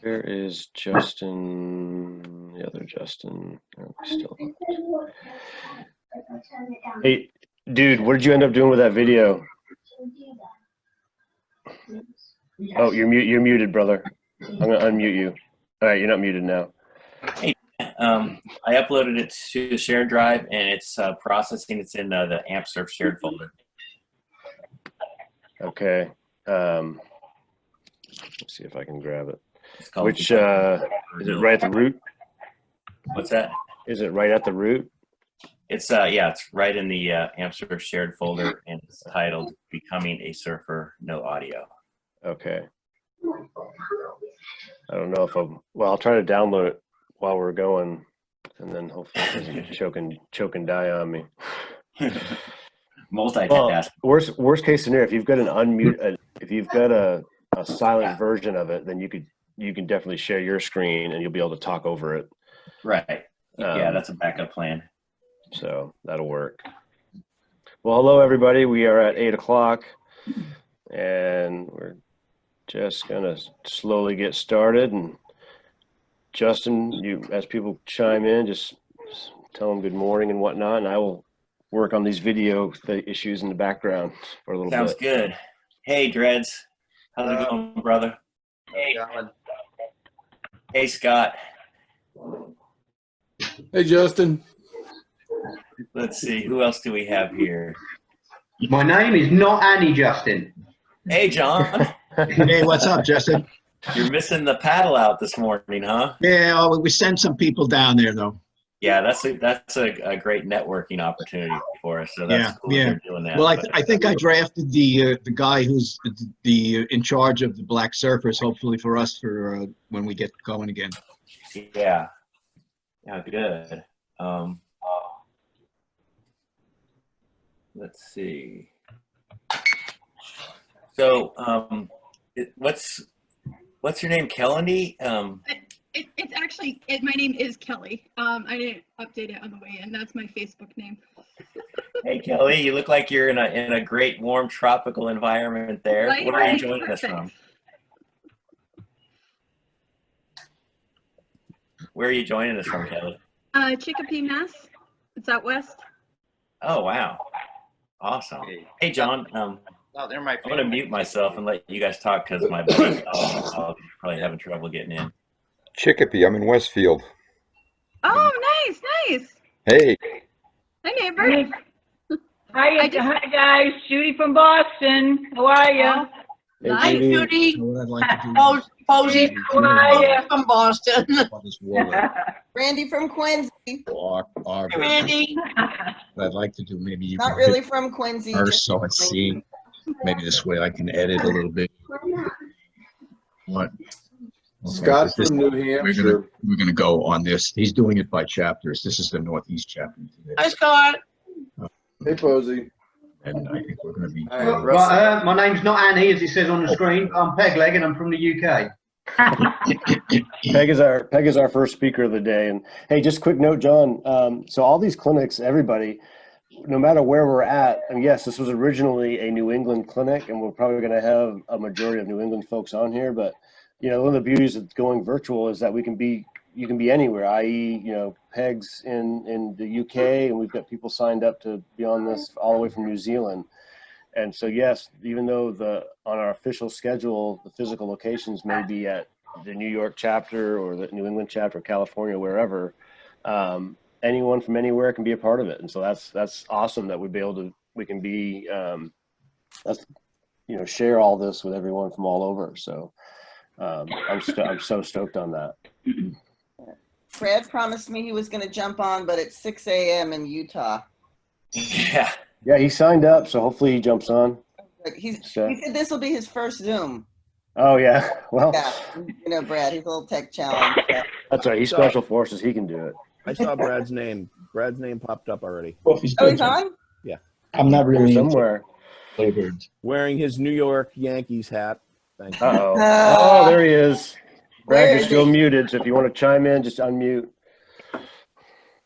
Where is Justin? The other Justin. Oh, still. Hey, dude, what did you end up doing with that video? Oh, you're muted, brother. I'm gonna unmute you. All right, you're not muted now. Hey, I uploaded it to the shared drive, and it's processing. It's in the AmpSurf shared folder. Okay. Let's see if I can grab it. Which is it right at the root? What's that? Is it right at the root? It's yeah, it's right in the AmpSurf shared folder, and it's titled "Becoming a Surfer, No Audio." Okay. I don't know if I'll try to download it while we're going, and then hopefully it doesn't choke and die on me. Multitask. Well, worst case scenario, if you've got an unmute, if you've got a silent version of it, then you can definitely share your screen and you'll be able to talk over it. Right. Yeah, that's a backup plan. So that'll work. Well, hello everybody. We are at 8 o'clock, and we're just gonna slowly get started. And Justin, you, as people chime in, just tell them good morning and whatnot, and I will work on these video issues in the background for a little bit. Sounds good. Hey, Dreads. How's it going, brother? Hey. Hey, Scott. Hey, Justin. Let's see. Who else do we have here? My name is not Annie, Justin. Hey, John. Hey, what's up, Justin? You're missing the paddle out this morning, huh? Yeah, we sent some people down there, though. Yeah, that's a great networking opportunity for us. So that's cool you're doing that. Well, I think I drafted the guy who's in charge of the Black Surfers, hopefully for us for when we get going again. Yeah. Yeah, good. Let's see. So, what's your name, Kelly? It's actually my name is Kelly. I didn't update it on the way in. That's my Facebook name. Hey, Kelly, you look like you're in a great, warm, tropical environment there. Right? Where are you joining us from? Where are you joining us from, Kelly? Chicopee, Mass. It's out west. Oh, wow. Awesome. Hey, John. I'm going to mute myself and let you guys talk because my buddy's probably having trouble getting in. Chicopee, I'm in Westfield. Oh, nice. Hey. Hi, neighbor. Hi, guys. Judy from Boston. How are you? Hey, Hi, Judy. So what I'd like to do Posey How are you? from Boston. is water. Randy from Quincy. Randy. What I'd like to do, maybe you Not can really hit from Quincy. first so I see. Maybe this way I can edit a little bit. What? Scott from New Hampshire. We're gonna go on this. He's doing it by chapters. This is the Northeast chapter today. Hi, Scott. Hey, Posey. And I think we're gonna be. My name's not Annie, as it says on the screen. I'm Pegleg, and I'm from the UK. Peg is our first speaker of the day. And hey, just a quick note, John. So all these clinics, everybody, no matter where we're at, and yes, this was originally a New England clinic, and we're probably going to have a majority of New England folks on here. But you know, one of the beauties of going virtual is that you can be anywhere. I.e., you know, Peg's in the UK, and we've got people signed up to be on this all the way from New Zealand. And so, yes, even though on our official schedule, the physical locations may be at the New York chapter or the New England chapter, California, wherever, anyone from anywhere can be a part of it. And so that's awesome that we can be, share all this with everyone from all over. So I'm so stoked on that. Brad promised me he was going to jump on, but it's 6 a.m. in Utah. Yeah, he signed up, so hopefully he jumps on. He said this will be his first Zoom. Oh, yeah. Well, yeah, you know, Brad, he's a little tech challenge. That's right. He's special forces. He can do it. I saw Brad's name. Brad's name popped up already. Oh, he's on? Yeah. I'm not really somewhere. Wearing his New York Yankees hat. Thank you. Oh, there he is. Brad, you're still muted, so if you want to chime in, just unmute.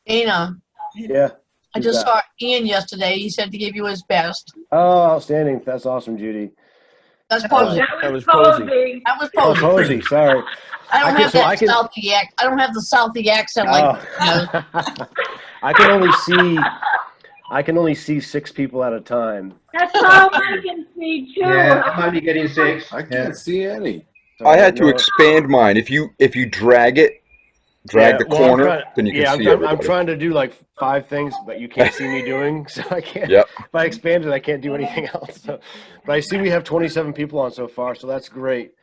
Dana. Yeah. I Who's just that? saw Ian yesterday. He said to give you his best. Oh, outstanding. That's awesome, Judy. That's Posey. That was Posey. That was Oh, Posey. Posey. Sorry. I don't have so that I can. Southie accent. I don't have the Southie accent like. Oh. I can only see 6 people at a time. That's all I can see too. Yeah, I'm only getting 6. I can't see any. So I had to no- expand mine. If you drag the well, I'm corner, trying- then you can yeah, see I'm everybody. trying to do like 5 things, but you can't see me doing, so I can't. Yep. If I expand it, I can't do anything else. So, but I see we have 27 people on so far, so that's great.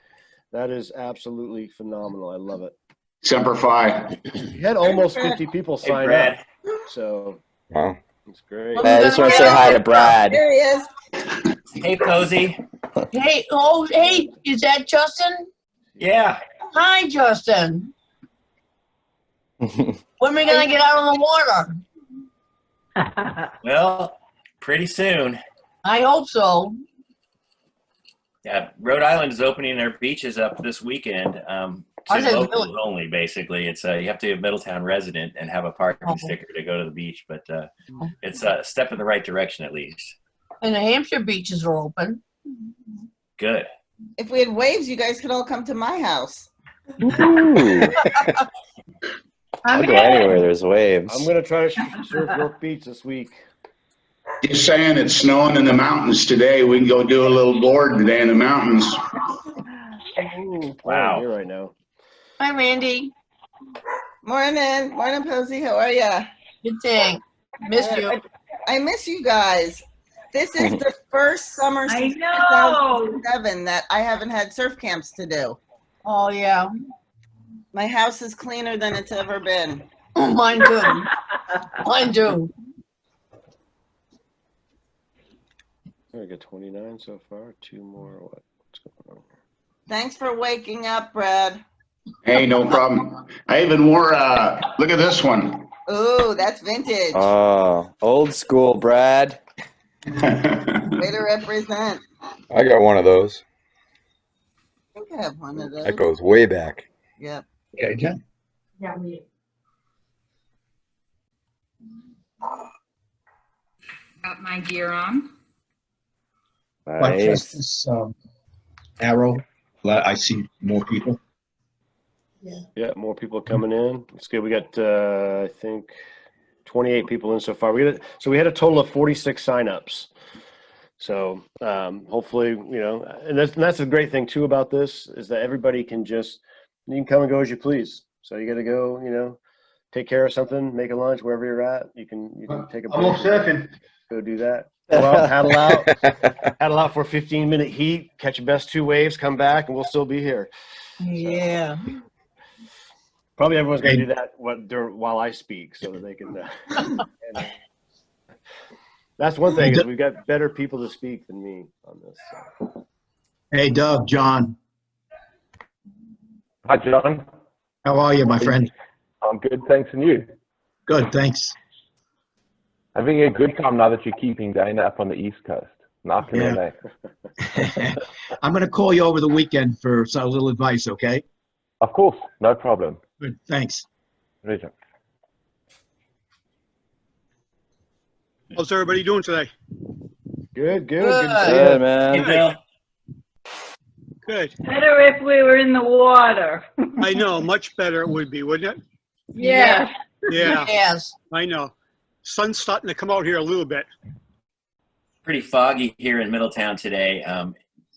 That is absolutely phenomenal. I love it. Semper Fi. We had almost 50 people Hey, sign Brad. up, so Wow. it's great. I just want to say hi to Brad. There he is. Hey, Posey. Hey, hey, is that Justin? Yeah. Hi, Justin. When are we gonna get out on the water? Well, pretty soon. I hope so. Yeah, Rhode Island is opening their beaches up this weekend. I To said locals really? only, basically. It's you have to be a Middletown resident and have a parking sticker to go to the beach, but it's a step in the right direction at least. And the Hampshire beaches are open. Good. If we had waves, you guys could all come to my house. Ooh. I'll go anywhere there's waves. I'm gonna try to surf York Beach this week. Just saying it's snowing in the mountains today. We can go do a little board today in the mountains. Wow. Here right now. Hi, Randy. Morning. Morning, Posey. How are ya? Good thing. Missed you. I miss you guys. This is the first summer I since know. 2007 that I haven't had surf camps to do. Oh, yeah. My house is cleaner than it's ever been. Mine too. Mine too. I got 29 so far. 2 more. What's going on? Thanks for waking up, Brad. Hey, no problem. I even wore, look at this one. Ooh, that's vintage. Oh, old school, Brad. Way to represent. I got one of those. I think I have one of those. That goes way back. Yep. Okay, Jen? Yeah, me. Got my gear on. Like Nice. this arrow, I see more people. Yeah, more people coming in. It's good. We got I think 28 people in so far. We had a total of 46 signups. So hopefully, and that's the great thing too about this is that everybody can you can come and go as you please. So you got to go, take care of something, make a lunch wherever you're at. You can take a break. I'm off surfing. Go do that. Go out, paddle out for a 15-minute heat, catch your best 2 waves, come back, and we'll still be here. Yeah. Probably everyone's going to do that while I speak so that they can. That's one thing is we've got better people to speak than me on this. So. Hey, Doug, John. Hi, John. How are you, my friend? I'm good, thanks, and you? Good, thanks. Having a good time now that you're keeping Dana up on the East Coast. Not in LA. I'm going to call you over the weekend for a little advice, okay? Of course, no problem. Good, thanks. Pleasure. How's everybody doing today? Good. Good to see you, man. Hey, Bill. Good. Better if we were in the water. I know, much better it would be, wouldn't it? Yeah. Yeah. Yes. I know. Sun's starting to come out here a little bit. Pretty foggy here in Middletown today, and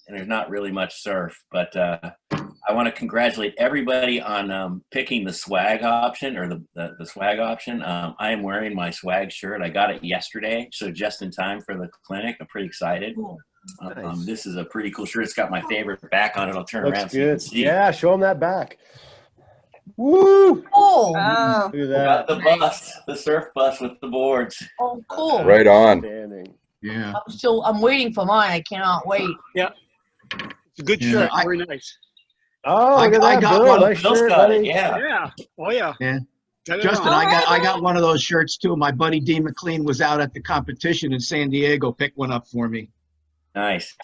there's not really much surf. But I want to congratulate everybody on picking the swag option or the swag option. I am wearing my swag shirt. I got it yesterday, so just in time for the clinic. I'm pretty excited. Nice. This is a pretty cool shirt. It's got my favorite back on it. I'll turn Looks around so you can good. see. Yeah, show them that back. Woo! Oh. Look at that. Got the bus, the surf bus with the boards. Oh, cool. Right on. Outstanding. Yeah. I'm waiting for mine. I cannot wait. Yeah. It's a good Yeah, shirt. Very nice. Oh, I look at got that, Bill. one. Nice Bill's shirt, got buddy. it, yeah. Yeah. Oh, yeah. Yeah. Got it Justin, on. I got one of those shirts too. My buddy Dean McLean was out at the competition in San Diego. Picked one up for me. Nice.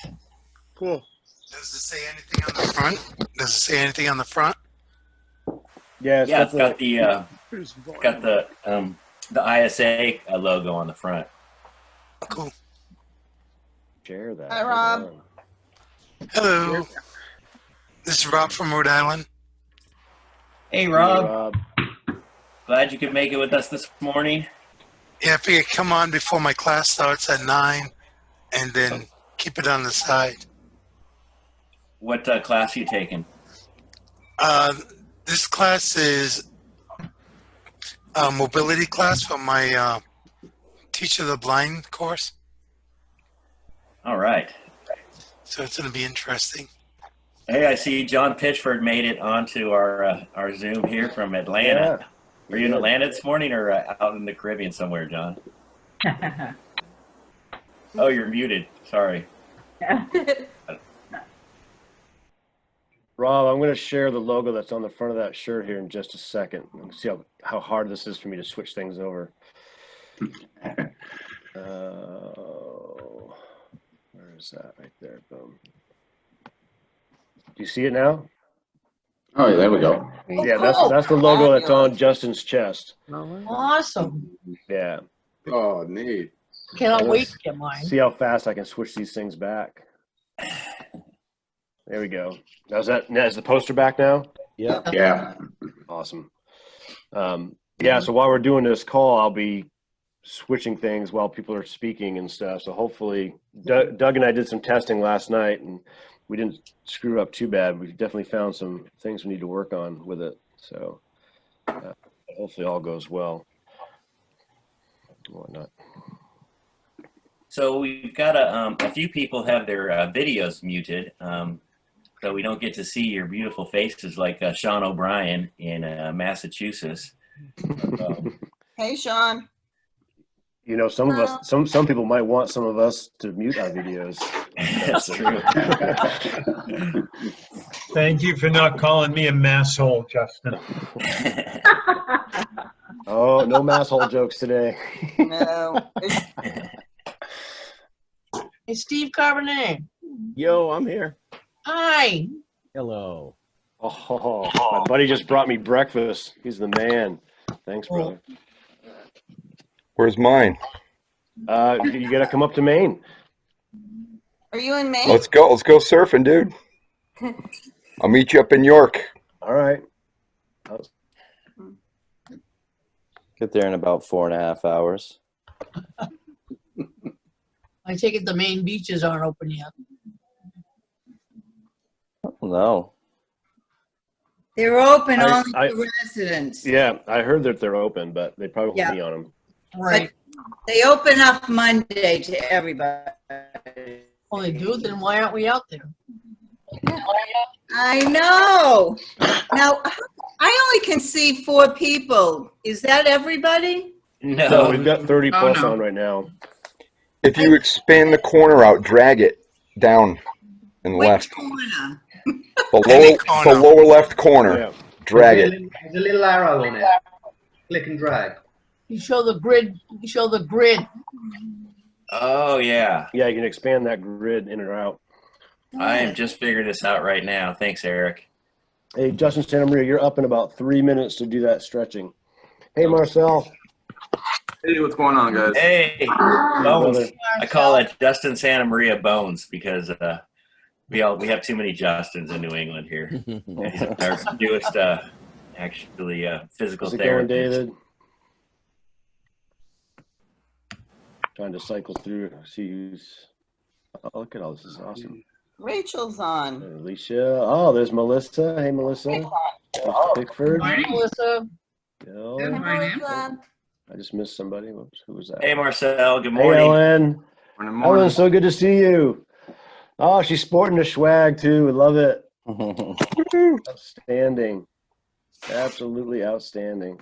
Cool. Does it say anything on the front? Does it say anything on the front? Yeah, Yeah, it's got the the ISA logo on the front. Cool. Share that. Hi, Rob. Hello. This is Rob from Rhode Island. Hey, Rob. Glad you could make it with us this morning. Yeah, I figured come on before my class starts at 9 and then keep it on the side. What class are you taking? This class is a mobility class for my Teach of the Blind course. All right. So it's going to be interesting. Hey, I see John Pitchford made it onto our Zoom here from Atlanta. Yeah. Were you in Atlanta this morning or out in the Caribbean somewhere, John? Oh, you're muted. Sorry. Rob, I'm going to share the logo that's on the front of that shirt here in just a second. See how hard this is for me to switch things over. Where is that? Right there. Boom. Do you see it now? Oh, yeah, there we go. Yeah, that's the logo that's on Justin's chest. Awesome. Yeah. Oh, neat. Cannot wait to get mine. See how fast I can switch these things back. There we go. Now is the poster back now? Yeah. Yeah. Awesome. Yeah, so while we're doing this call, I'll be switching things while people are speaking and stuff. So hopefully, Doug and I did some testing last night, and we didn't screw up too bad. We definitely found some things we need to work on with it. So hopefully all goes well. Whatnot. So we've got a few people have their videos muted, so we don't get to see your beautiful faces like Sean O'Brien in Massachusetts. Hey, Sean. You know, some of us, some people might want some of us to mute our videos. That's true. Thank you for not calling me a masshole, Justin. Oh, no masshole jokes today. No. Hey, Steve Carbonet. Yo, I'm here. Hi. Hello. Oh, my buddy just brought me breakfast. He's the man. Thanks, brother. Where's mine? You got to come up to Maine. Are you in Maine? Let's go surfing, dude. I'll meet you up in York. All right. Get there in about 4.5 hours. I take it the main beaches aren't open yet. No. They're open only to residents. Yeah, I heard that they're open, but they probably won't Yeah. be on them. Right. They open up Monday to everybody. Well, they do, then why aren't we out there? I know. Now, I only can see 4 people. Is that everybody? No, we've got 30 plus on right now. If you expand the corner out, drag it down and left. Corner. The lower left corner. Drag it. There's a little arrow on it. Click and drag. You show the grid. You show the grid. Oh, yeah. Yeah, you can expand that grid in or out. I am just figuring this out right now. Thanks, Eric. Hey, Justin Santa Maria, you're up in about 3 minutes to do that stretching. Hey, Marcel. Hey, what's going on, guys? Hey, Bones. I call that Justin Santa Maria Bones because we have too many Justins in New England here. Our newest, actually, physical How's it going, therapist. David? Trying to cycle through, see who's. Oh, look at all this. Is awesome. Rachel's on. Alicia. Oh, there's Melissa. Hey, Melissa. Pickford. Hi, Melissa. Good morning. I just missed somebody. Whoops, who was that? Hey, Marcel. Good Hey, morning. Ellen. Morning. Ellen, so good to see you. Oh, she's sporting the swag too. We love it. Outstanding. Absolutely outstanding.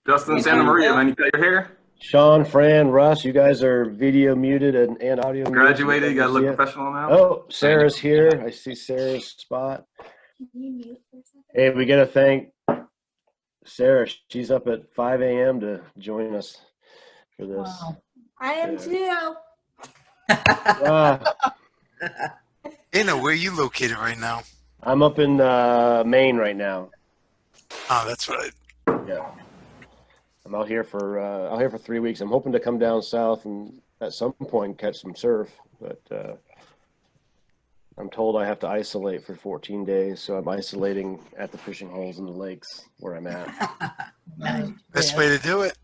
Justin Santa Maria, man, you cut your hair? Sean, Fran, Russ, you guys are video muted and audio muted. Graduated, you gotta look professional now. Oh, Sarah's here. I see Sarah's spot. Hey, we got to thank Sarah. She's up at 5 a.m. to join us for this. Wow. I am too. Anna, where are you located right now? I'm up in Maine right now. Oh, that's right. Yeah. I'm out here for 3 weeks. I'm hoping to come down south and at some point catch some surf, but I'm told I have to isolate for 14 days, so I'm isolating at the fishing holes in the lakes where I'm at. Best way to do it.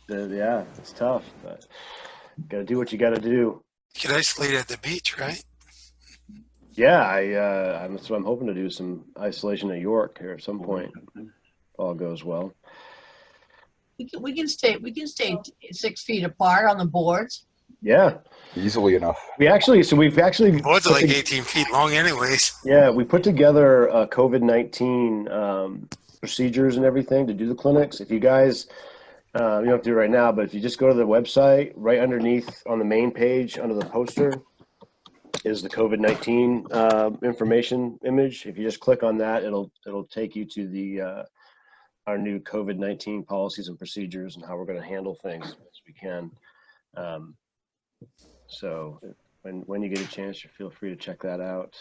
Yeah, it's tough, but got to do what you got to do. You can isolate at the beach, right? Yeah, that's what I'm hoping to do, some isolation at York here at some point. If all goes well. We can stay 6 feet apart on the boards. Yeah, easily enough. We've actually Boards are like 18 feet long anyways. Yeah, we put together COVID-19 procedures and everything to do the clinics. If you guys, you don't have to do it right now, but if you just go to the website, right underneath on the main page under the poster is the COVID-19 information image. If you just click on that, it'll take you to the our new COVID-19 policies and procedures and how we're going to handle things as we can. So when you get a chance, you feel free to check that out.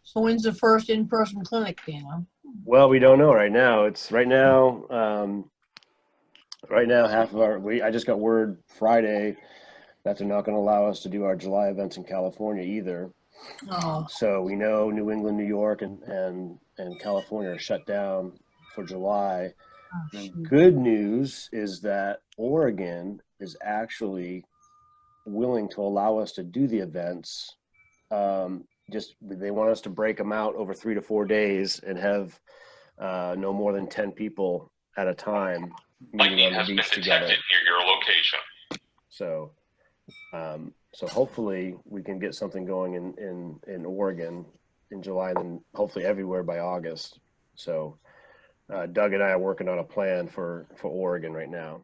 So when's the first in-person clinic, Dana? Well, we don't know right now. Right now, I just got word Friday that they're not going to allow us to do our July events in California either. Oh. So we know New England, New York, and California are shut down for July. The good news is that Oregon is actually willing to allow us to do the events. Just they want us to break them out over 3 to 4 days and have no more than 10 people at a time meeting on the beach together. Near your location. So, so hopefully we can get something going in Oregon in July, and then hopefully everywhere by August. So, Doug and I are working on a plan for Oregon right now.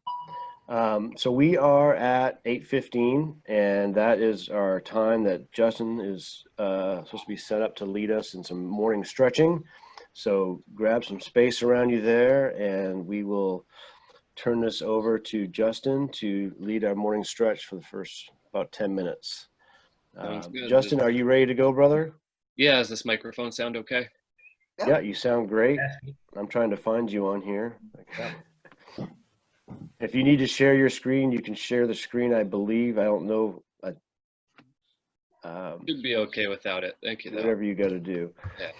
So we are at 8:15, and that is our time that Justin is supposed to be set up to lead us in some morning stretching. So grab some space around you there, and we will turn this over to Justin to lead our morning stretch for the first about 10 minutes. Justin, are you ready to go, brother? Yeah, does this microphone sound okay? Yeah, you sound great. I'm trying to find you on here. If you need to share your screen, you can share the screen, I believe. I don't know. Should be okay without it. Thank you, though. Whatever you got to do. Yeah.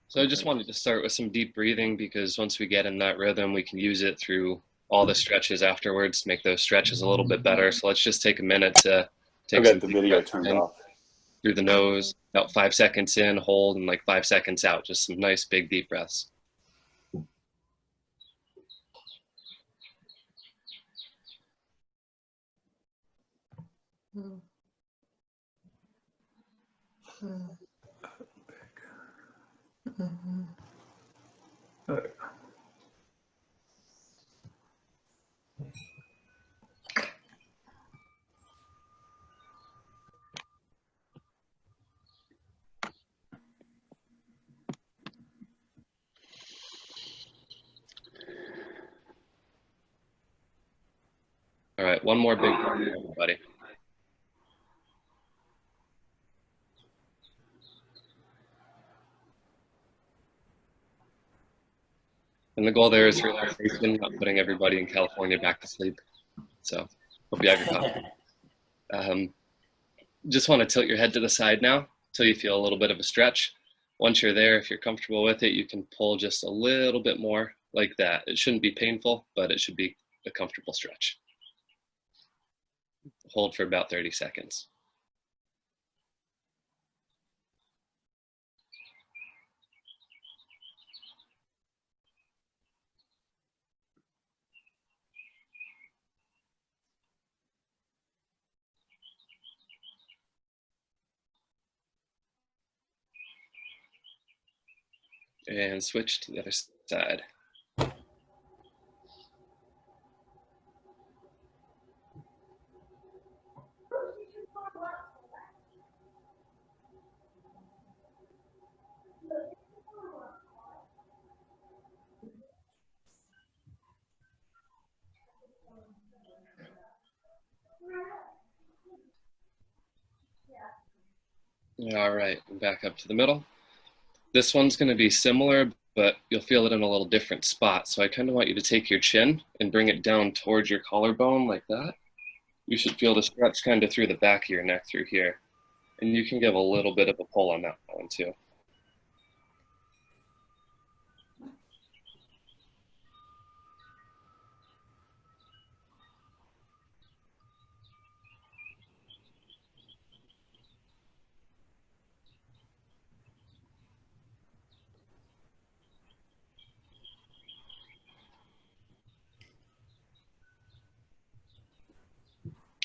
So I just wanted to start with some deep breathing, because once we get in that rhythm, we can use it through all the stretches afterwards to make those stretches a little bit better. So let's just take a minute to take some the video turned off. Through the nose, about 5 seconds in, hold, and like 5 seconds out. Just some nice big deep breaths. All right, one more big breath, everybody. And the goal there is relaxation, not putting everybody in California back to sleep. So hope you have your coffee. Just want to tilt your head to the side now until you feel a little bit of a stretch. Once you're there, if you're comfortable with it, you can pull just a little bit more like that. It shouldn't be painful, but it should be a comfortable stretch. Hold for about 30 seconds. And switch to the other side. All right, back up to the middle. This one's going to be similar, but you'll feel it in a little different spot. So I kind of want you to take your chin and bring it down towards your collarbone like that. You should feel the stretch kind of through the back of your neck through here. And you can give a little bit of a pull on that one too.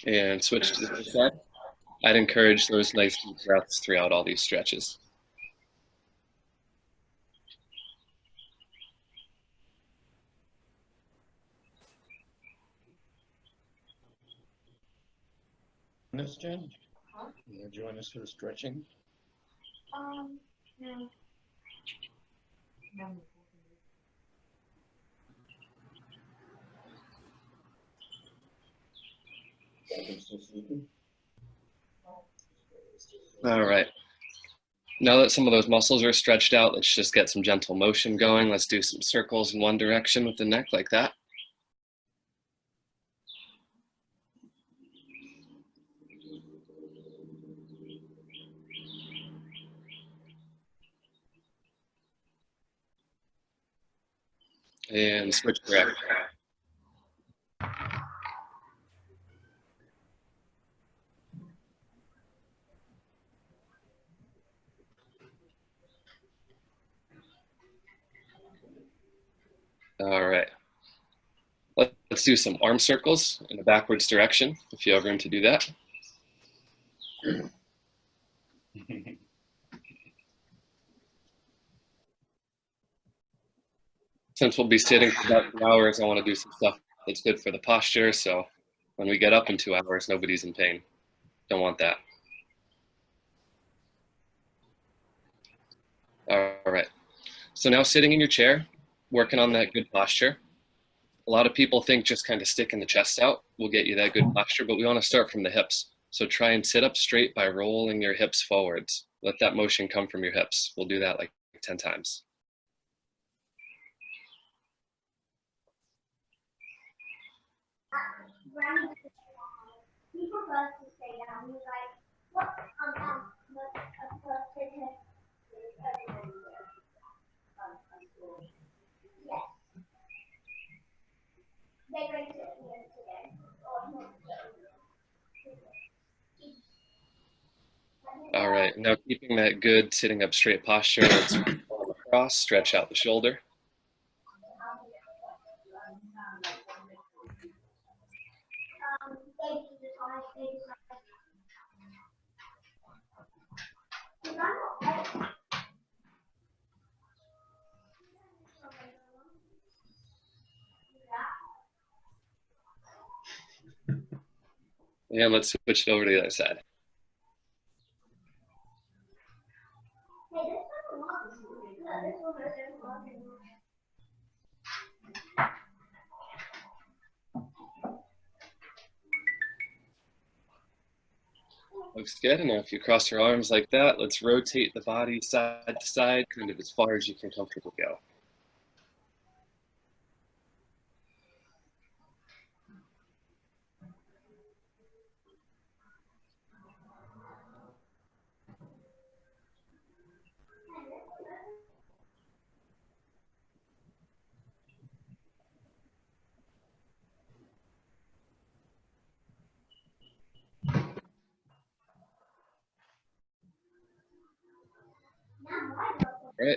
And switch to the other side. I'd encourage those nice deep breaths throughout all these stretches. Miss Jen, you want to join us for the stretching? No. All right. Now that some of those muscles are stretched out, let's just get some gentle motion going. Let's do some circles in one direction with the neck like that. And switch direction. All right. Let's do some arm circles in a backwards direction, if you have room to do that. Since we'll be sitting for about 2 hours, I want to do some stuff that's good for the posture. So when we get up in 2 hours, nobody's in pain. Don't want that. All right. So now sitting in your chair, working on that good posture. A lot of people think just kind of sticking the chest out will get you that good posture, but we want to start from the hips. So try and sit up straight by rolling your hips forwards. Let that motion come from your hips. We'll do that like 10 times. All right, now keeping that good sitting up straight posture, let's roll across, stretch out the shoulder. And let's switch it over to the other side. Looks good. And now if you cross your arms like that, let's rotate the body side to side, kind of as far as you can comfortably go. All right,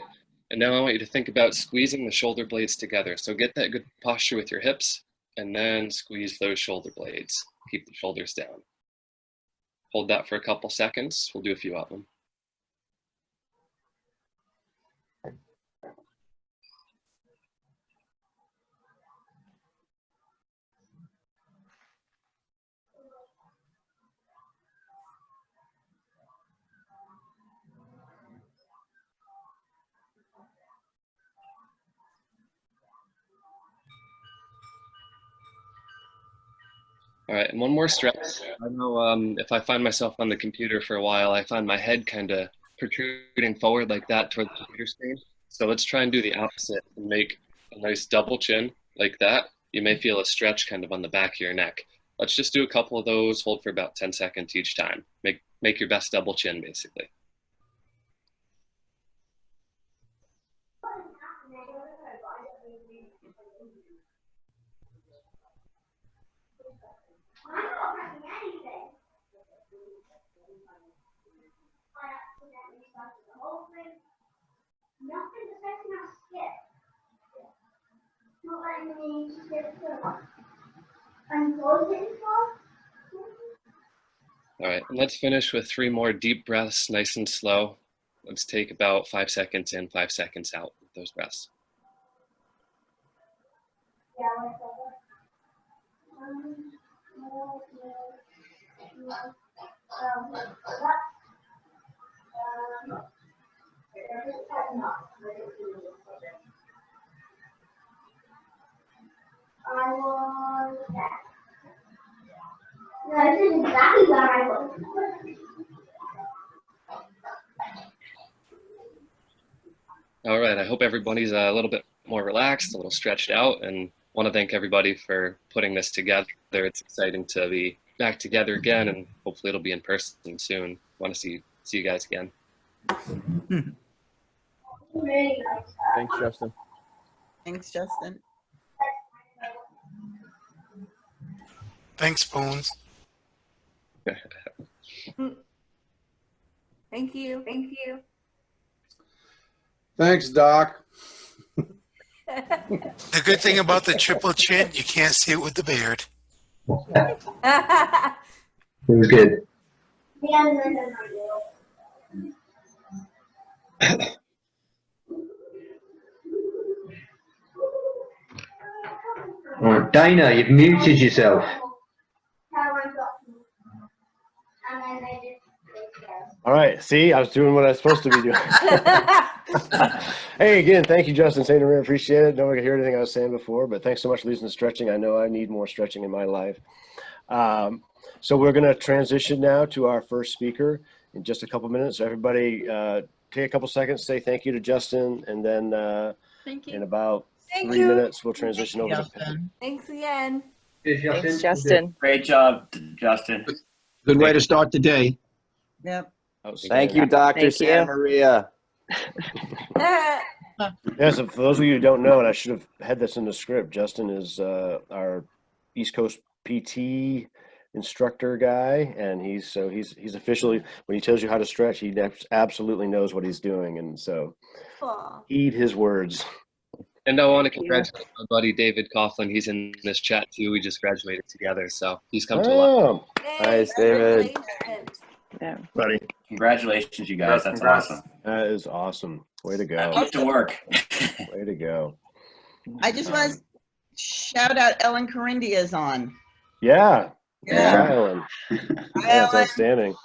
and now I want you to think about squeezing the shoulder blades together. So get that good posture with your hips and then squeeze those shoulder blades. Keep the shoulders down. Hold that for a couple seconds. We'll do a few of them. All right, and one more stretch. I know if I find myself on the computer for a while, I find my head kind of protruding forward like that toward the computer screen. So let's try and do the opposite and make a nice double chin like that. You may feel a stretch kind of on the back of your neck. Let's just do a couple of those, hold for about 10 seconds each time. Make your best double chin, basically. All right, and let's finish with 3 more deep breaths, nice and slow. Let's take about 5 seconds in, 5 seconds out with those breaths. All right, I hope everybody's a little bit more relaxed, a little stretched out, and want to thank everybody for putting this together. It's exciting to be back together again, and hopefully it'll be in person soon. Want to see you guys again. Thanks, Justin. Thanks, Justin. Thanks, Bones. Thank you. Thank you. Thanks, Doc. The good thing about the triple chin, you can't see it with the beard. It was good. All right, Dana, you've muted yourself. All right. See, I was doing what I was supposed to be doing. Hey, again, thank you, Justin St. Maria. Appreciate it. Don't want to hear anything I was saying before, but thanks so much for using the stretching. I know I need more stretching in my life. So we're going to transition now to our first speaker in just a couple minutes. So everybody take a couple seconds, say thank you to Justin, and then in about 3 minutes, we'll transition over to Peg. Thanks again. Thanks, Justin. Great job, Justin. Good way to start the day. Yep. Thank you, Dr. Santa Maria. Yes, and for those of you who don't know, and I should have had this in the script, Justin is our East Coast PT instructor guy, and he's officially, when he tells you how to stretch, he absolutely knows what he's doing, and so heed his words. And I want to congratulate my buddy David Coughlin. He's in this chat too. We just graduated together, so he's come to a lot. Nice, David. Yeah, buddy. Congratulations, you guys. That's awesome. That is awesome. Way to go. Keep to work. Way to go. I just want to shout out Ellen Corindia's on. Yeah. Yeah. Ellen. That's outstanding.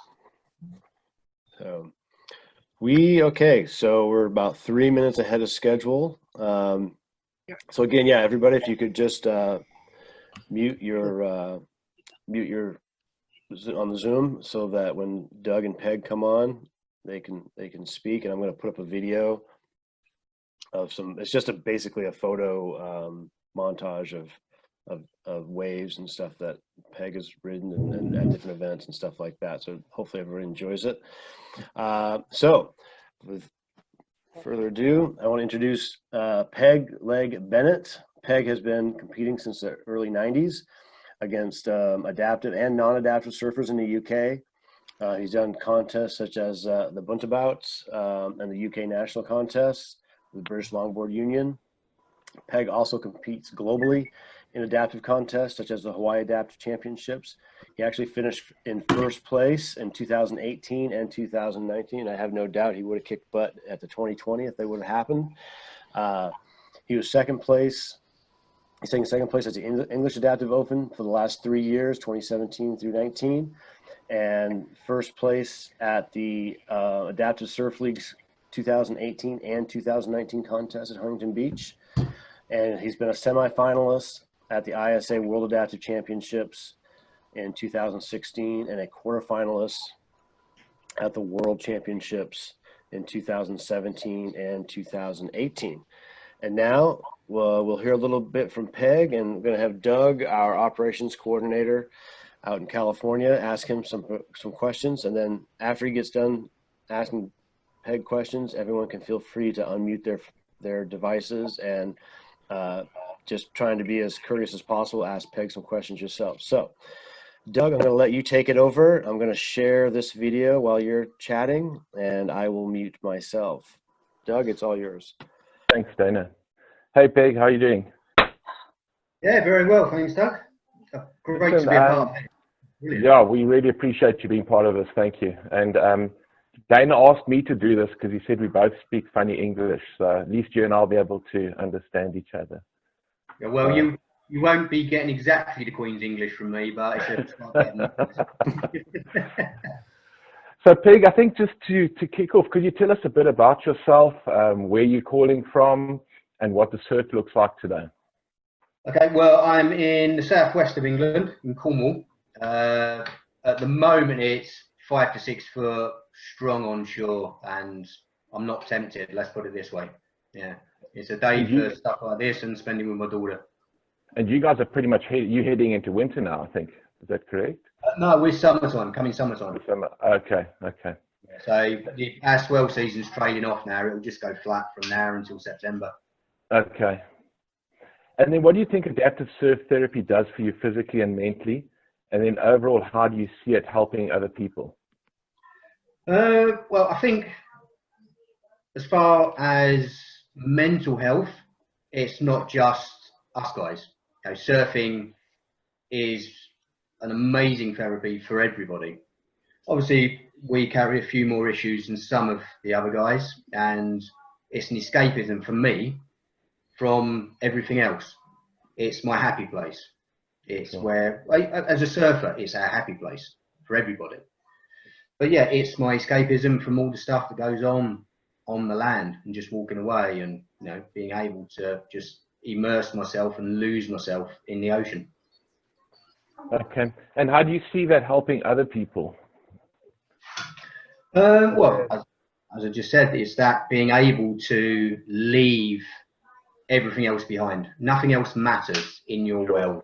So so we're about 3 minutes ahead of schedule. So again, yeah, everybody, if you could just mute your on the Zoom so that when Doug and Peg come on, they can speak. And I'm going to put up a video of it's just basically a photo montage of waves and stuff that Peg has ridden and at different events and stuff like that. So hopefully everybody enjoys it. So with further ado, I want to introduce Peg Leg Bennett. Peg has been competing since the early 90s against adaptive and non-adaptive surfers in the UK. He's done contests such as the Buntabouts and the UK National Contests with the British Longboard Union. Peg also competes globally in adaptive contests such as the Hawaii Adaptive Championships. He actually finished in first place in 2018 and 2019. I have no doubt he would have kicked butt at the 2020 if they would have happened. He was second place. He's taking second place at the English Adaptive Open for the last 3 years, 2017 through 19, and first place at the Adaptive Surf League's 2018 and 2019 contest at Huntington Beach. And he's been a semifinalist at the ISA World Adaptive Championships in 2016 and a quarterfinalist at the World Championships in 2017 and 2018. And now we'll hear a little bit from Peg, and we're going to have Doug, our operations coordinator out in California, ask him some questions. And then after he gets done asking Peg questions, everyone can feel free to unmute their devices and just trying to be as courteous as possible, ask Peg some questions yourself. So Doug, I'm going to let you take it over. I'm going to share this video while you're chatting, and I will mute myself. Doug, it's all yours. Thanks, Dana. Hey, Peg, how are you doing? Yeah, very well, thanks, Doug. Great to be a part of it. Brilliant. Yeah, we really appreciate you being part of this. Thank you. And Dana asked me to do this because he said we both speak funny English, so at least you and I'll be able to understand each other. Yeah, well, you won't be getting exactly the Queen's English from me, but it's So, Peg, I think just to kick off, could you tell us a bit about yourself, where you're calling from, and what the surf looks like today? Okay, well, I'm in the southwest of England, in Cornwall. At the moment, it's 5 to 6 foot strong on shore, and I'm not tempted, let's put it this way. Yeah, it's a day for stuff like this and spending with my daughter. And you guys are pretty much heading into winter now, I think. Is that correct? No, we're summertime, coming summertime. Okay, okay. So our swell season's trailing off now. It'll just go flat from now until September. Okay. And then what do you think adaptive surf therapy does for you physically and mentally? And then overall, how do you see it helping other people? Well, I think as far as mental health, it's not just us guys. You know, surfing is an amazing therapy for everybody. Obviously, we carry a few more issues than some of the other guys, and it's an escapism for me from everything else. It's my happy place. It's where, as a surfer, it's our happy place for everybody. But yeah, it's my escapism from all the stuff that goes on the land, and just walking away and, you know, being able to just immerse myself and lose myself in the ocean. Okay. And how do you see that helping other people? Well, as I just said, it's that being able to leave everything else behind. Nothing else matters in your world.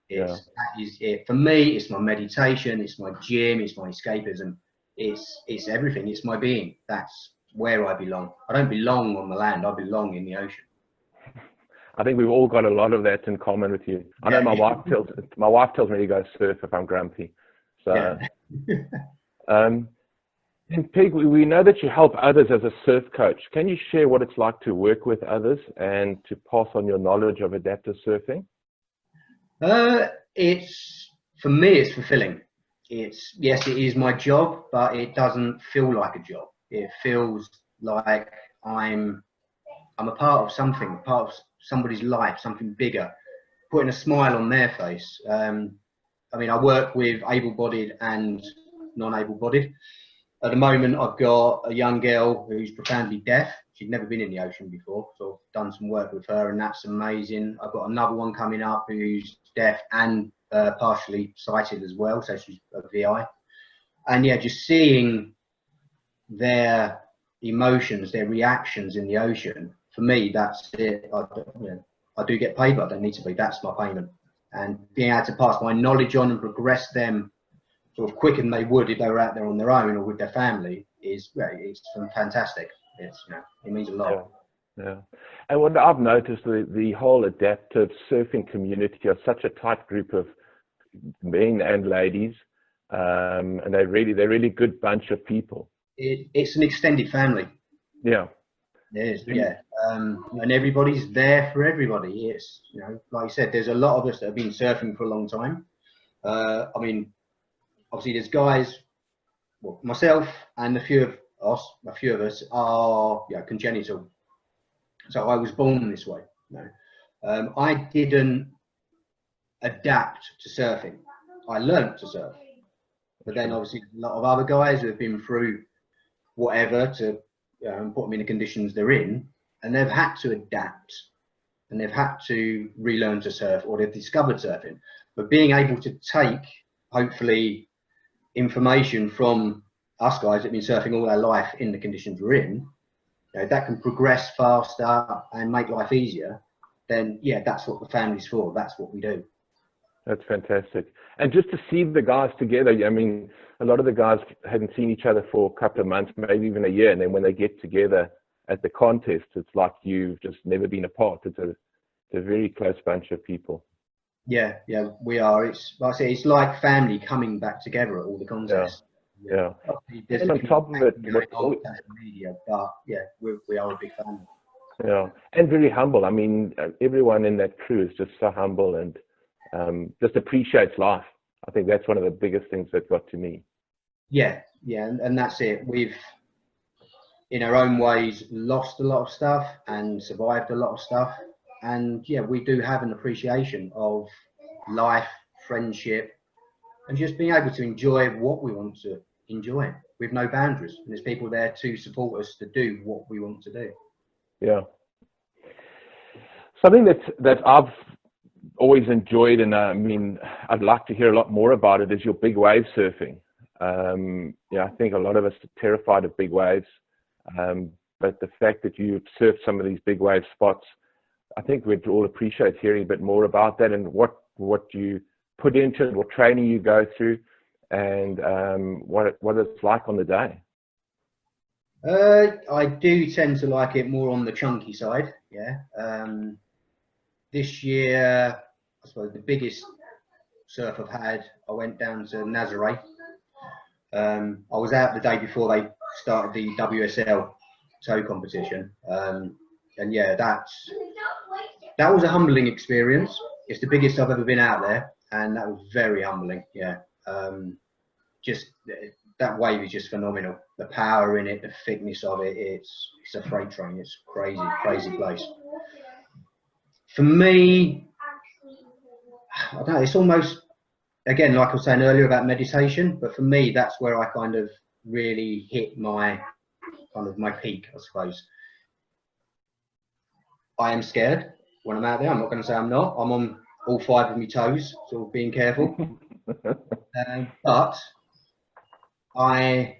That is it. For me, it's my meditation, it's my gym, it's my escapism. It's everything. It's my being. That's where I belong. I don't belong on the land. I belong in the ocean. I think we've all got a lot of that in common with you. I know my wife tells me to go surf if I'm grumpy. So, and Peg, we know that you help others as a surf coach. Can you share what it's like to work with others and to pass on your knowledge of adaptive surfing? For me, it's fulfilling. Yes, it is my job, but it doesn't feel like a job. It feels like I'm a part of something, part of somebody's life, something bigger, putting a smile on their face. I mean, I work with able-bodied and non-able-bodied. At the moment, I've got a young girl who's profoundly deaf. She'd never been in the ocean before, so I've done some work with her, and that's amazing. I've got another one coming up who's deaf and partially sighted as well, so she's a VI. And yeah, just seeing their emotions, their reactions in the ocean, for me, that's it. I do get paid, but I don't need to be. That's my payment. And being able to pass my knowledge on and progress them sort of quicker than they would if they were out there on their own or with their family it's fantastic. It means a lot. Yeah. And what I've noticed, the whole adaptive surfing community are such a tight group of men and ladies, and they're really good bunch of people. It's an extended family. Yeah. It is, yeah. And everybody's there for everybody. It's, like you said, there's a lot of us that have been surfing for a long time. I mean, obviously there's guys, well, myself and a few of us are congenital. So I was born this way. I didn't adapt to surfing. I learned to surf. But then obviously a lot of other guys who have been through whatever to put them in the conditions they're in, and they've had to adapt and they've had to relearn to surf, or they've discovered surfing. But being able to take, hopefully, information from us guys that have been surfing all our life in the conditions we're in, if that can progress faster and make life easier, then yeah, that's what the family's for. That's what we do. That's fantastic. And just to see the guys together, I mean, a lot of the guys hadn't seen each other for a couple of months, maybe even a year. And then when they get together at the contest, it's like you've just never been apart. It's a very close bunch of people. Yeah, we are. It's like I say, it's like family coming back together at all the contests. Yeah. There's And on top of it, social media, but yeah, we are a big family. Yeah, and very humble. I mean, everyone in that crew is just so humble and just appreciates life. I think that's one of the biggest things that got to me. Yeah, and that's it. We've, in our own ways, lost a lot of stuff and survived a lot of stuff. And yeah, we do have an appreciation of life, friendship, and just being able to enjoy what we want to enjoy with no boundaries. And there's people there to support us to do what we want to do. Yeah. Something that I've always enjoyed, and I mean, I'd like to hear a lot more about it, is your big wave surfing. Yeah, I think a lot of us are terrified of big waves, but the fact that you've surfed some of these big wave spots, I think we'd all appreciate hearing a bit more about that and what you put into it, what training you go through, and what it's like on the day. I do tend to like it more on the chunky side. Yeah. This year, I suppose the biggest surf I've had, I went down to Nazaré. I was out the day before they started the WSL tow competition, and yeah, that was a humbling experience. It's the biggest I've ever been out there, and that was very humbling. Yeah, just that wave is just phenomenal. The power in it, the thickness of it, it's a freight train. It's crazy place. For me, I don't know, it's almost, again, like I was saying earlier about meditation, but for me, that's where I kind of really hit my peak, I suppose. I am scared when I'm out there. I'm not going to say I'm not. I'm on all 5 of my toes, sort of being careful. But I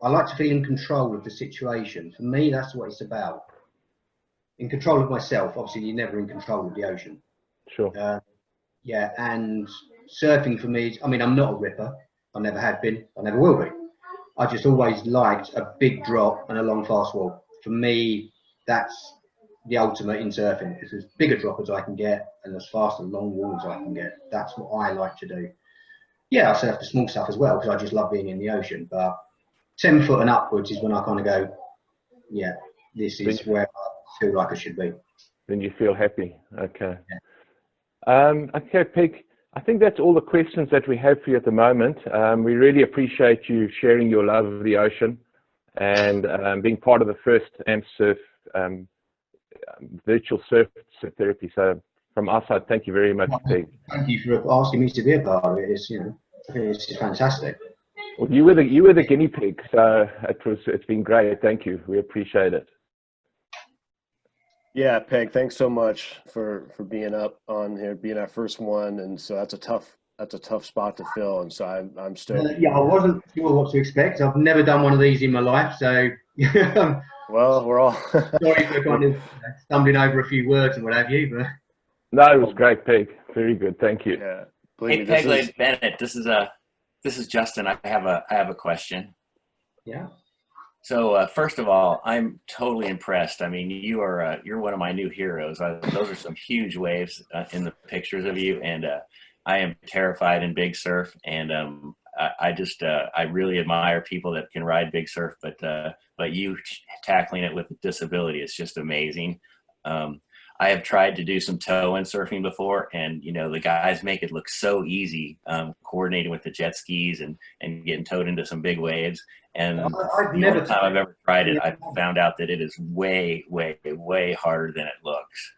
like to feel in control of the situation. For me, that's what it's about. In control of myself. Obviously, you're never in control of the ocean. Sure. Yeah, and surfing for me, I mean, I'm not a ripper. I never have been. I never will be. I just always liked a big drop and a long, fast wall. For me, that's the ultimate in surfing. It's as big a drop as I can get and as fast a long wall as I can get. That's what I like to do. Yeah, I surf the small stuff as well because I just love being in the ocean. But 10 foot and upwards is when I kind of go, yeah, this is where I feel like I should be. Then you feel happy. Okay. Yeah. Okay, Peg. I think that's all the questions that we have for you at the moment. We really appreciate you sharing your love of the ocean and being part of the first AmpSurf virtual surf therapy. So from our side, thank you very much, Peg. Thank you for asking me to be a part of it. It's, you know, it's fantastic. Well, you were the guinea pig, so it's been great. Thank you. We appreciate it. Yeah, Peg, thanks so much for being up on here, being our first one, and so that's a tough spot to fill, and so I'm stoked. Yeah, I wasn't sure what to expect. I've never done one of these in my life, so well, we're all sorry for kind of stumbling over a few words and what have you, but no, it was great, Peg. Very good, thank you. Yeah. Hey, Peg Bennett, this is Justin. I have a question. Yeah. So first of all, I'm totally impressed. I mean, you're one of my new heroes. Those are some huge waves in the pictures of you, and I am terrified in big surf. And I really admire people that can ride big surf, but you tackling it with a disability is just amazing. I have tried to do some tow and surfing before, and you know the guys make it look so easy, coordinating with the jet skis and getting towed into some big waves. And the only time I've ever tried it, I found out that it is way, way, way harder than it looks.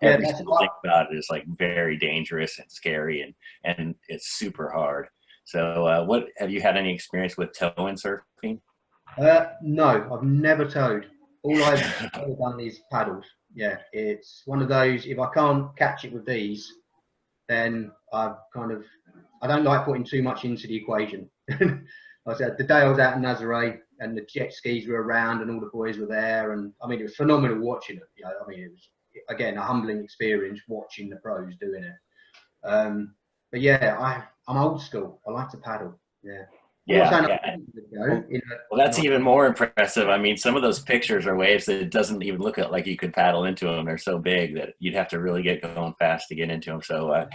Every single thing about it is like very dangerous and scary, and it's super hard. So, what have you had any experience with tow and surfing? No, I've never towed. All I've ever done is paddles. Yeah, it's one of those. If I can't catch it with these, then I don't like putting too much into the equation. I said the day I was out in Nazaré and the jet skis were around and all the boys were there, and I mean it was phenomenal watching it. You know, I mean it was again a humbling experience watching the pros doing it. But yeah, I'm old school. I like to paddle. Yeah. Well, that's even more impressive. I mean, some of those pictures are waves that it doesn't even look like you could paddle into them. They're so big that you'd have to really get going fast to get into them. So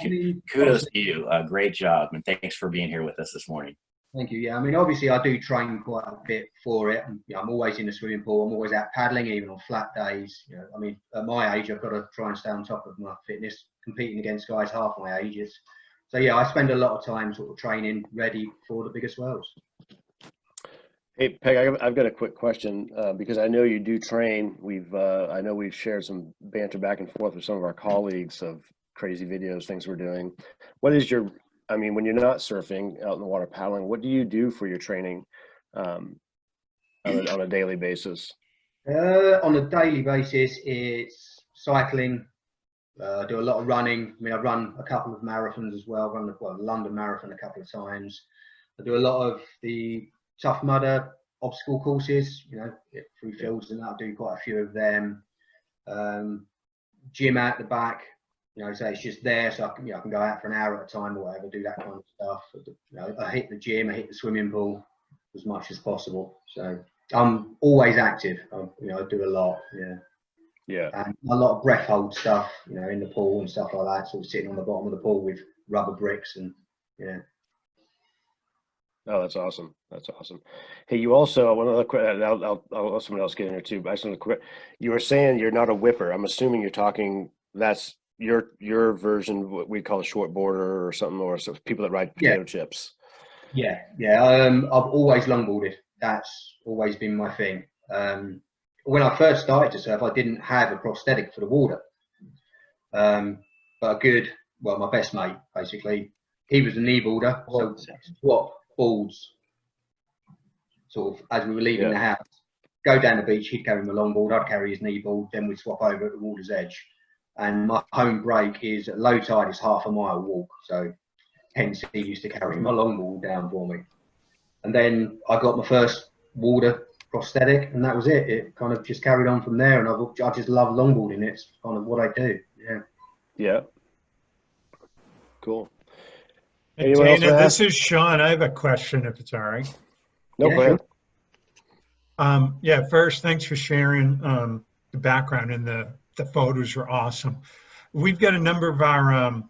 kudos to you. Great job. And thanks for being here with us this morning. Thank you. Yeah, I mean, obviously I do train quite a bit for it. You know, I'm always in the swimming pool. I'm always out paddling, even on flat days. You know, I mean, at my age, I've got to try and stay on top of my fitness, competing against guys half my ages. So yeah, I spend a lot of time sort of training ready for the bigger swells. Hey, Peg, I've got a quick question because I know you do train. I know we've shared some banter back and forth with some of our colleagues of crazy videos, things we're doing. What is your, I mean, when you're not surfing out in the water paddling, what do you do for your training on a daily basis? On a daily basis, it's cycling. I do a lot of running. I mean, I've run a couple of marathons as well. Run the London Marathon a couple of times. I do a lot of the Tough Mudder obstacle courses, you know, through fields and that. I do quite a few of them. Gym out the back, you know, so it's just there, so I can, you know, I can go out for an hour at a time or whatever, do that kind of stuff. You know, I hit the gym, I hit the swimming pool as much as possible. So I'm always active. You know, I do a lot. Yeah. Yeah. And a lot of breath hold stuff, you know, in the pool and stuff like that. Sort of sitting on the bottom of the pool with rubber bricks and yeah. Oh, that's awesome. That's awesome. Hey, you also, one other question, I'll let someone else get in here too, but I just want to you were saying you're not a whipper. I'm assuming you're talking, that's your version, what we call a short boarder or something, or so people that ride potato chips. Yeah, yeah. I've always longboarded. That's always been my thing. When I first started to surf, I didn't have a prosthetic for the water. But my best mate, basically, he was a kneeboarder, so swap boards sort of as we were leaving the house. Go down the beach, he'd carry my longboard, I'd carry his kneeboard, then we'd swap over at the water's edge. And my home break is at low tide, it's half a mile walk, so hence he used to carry my longboard down for me. And then I got my first water prosthetic, and that was it. It kind of just carried on from there, and I just love longboarding. It's kind of what I do. Yeah. Yeah. Cool. Hey, Dana, this is Sean. I have a question, if it's all right. No, go ahead. Yeah, first, thanks for sharing the background, and the photos were awesome. We've got a number of our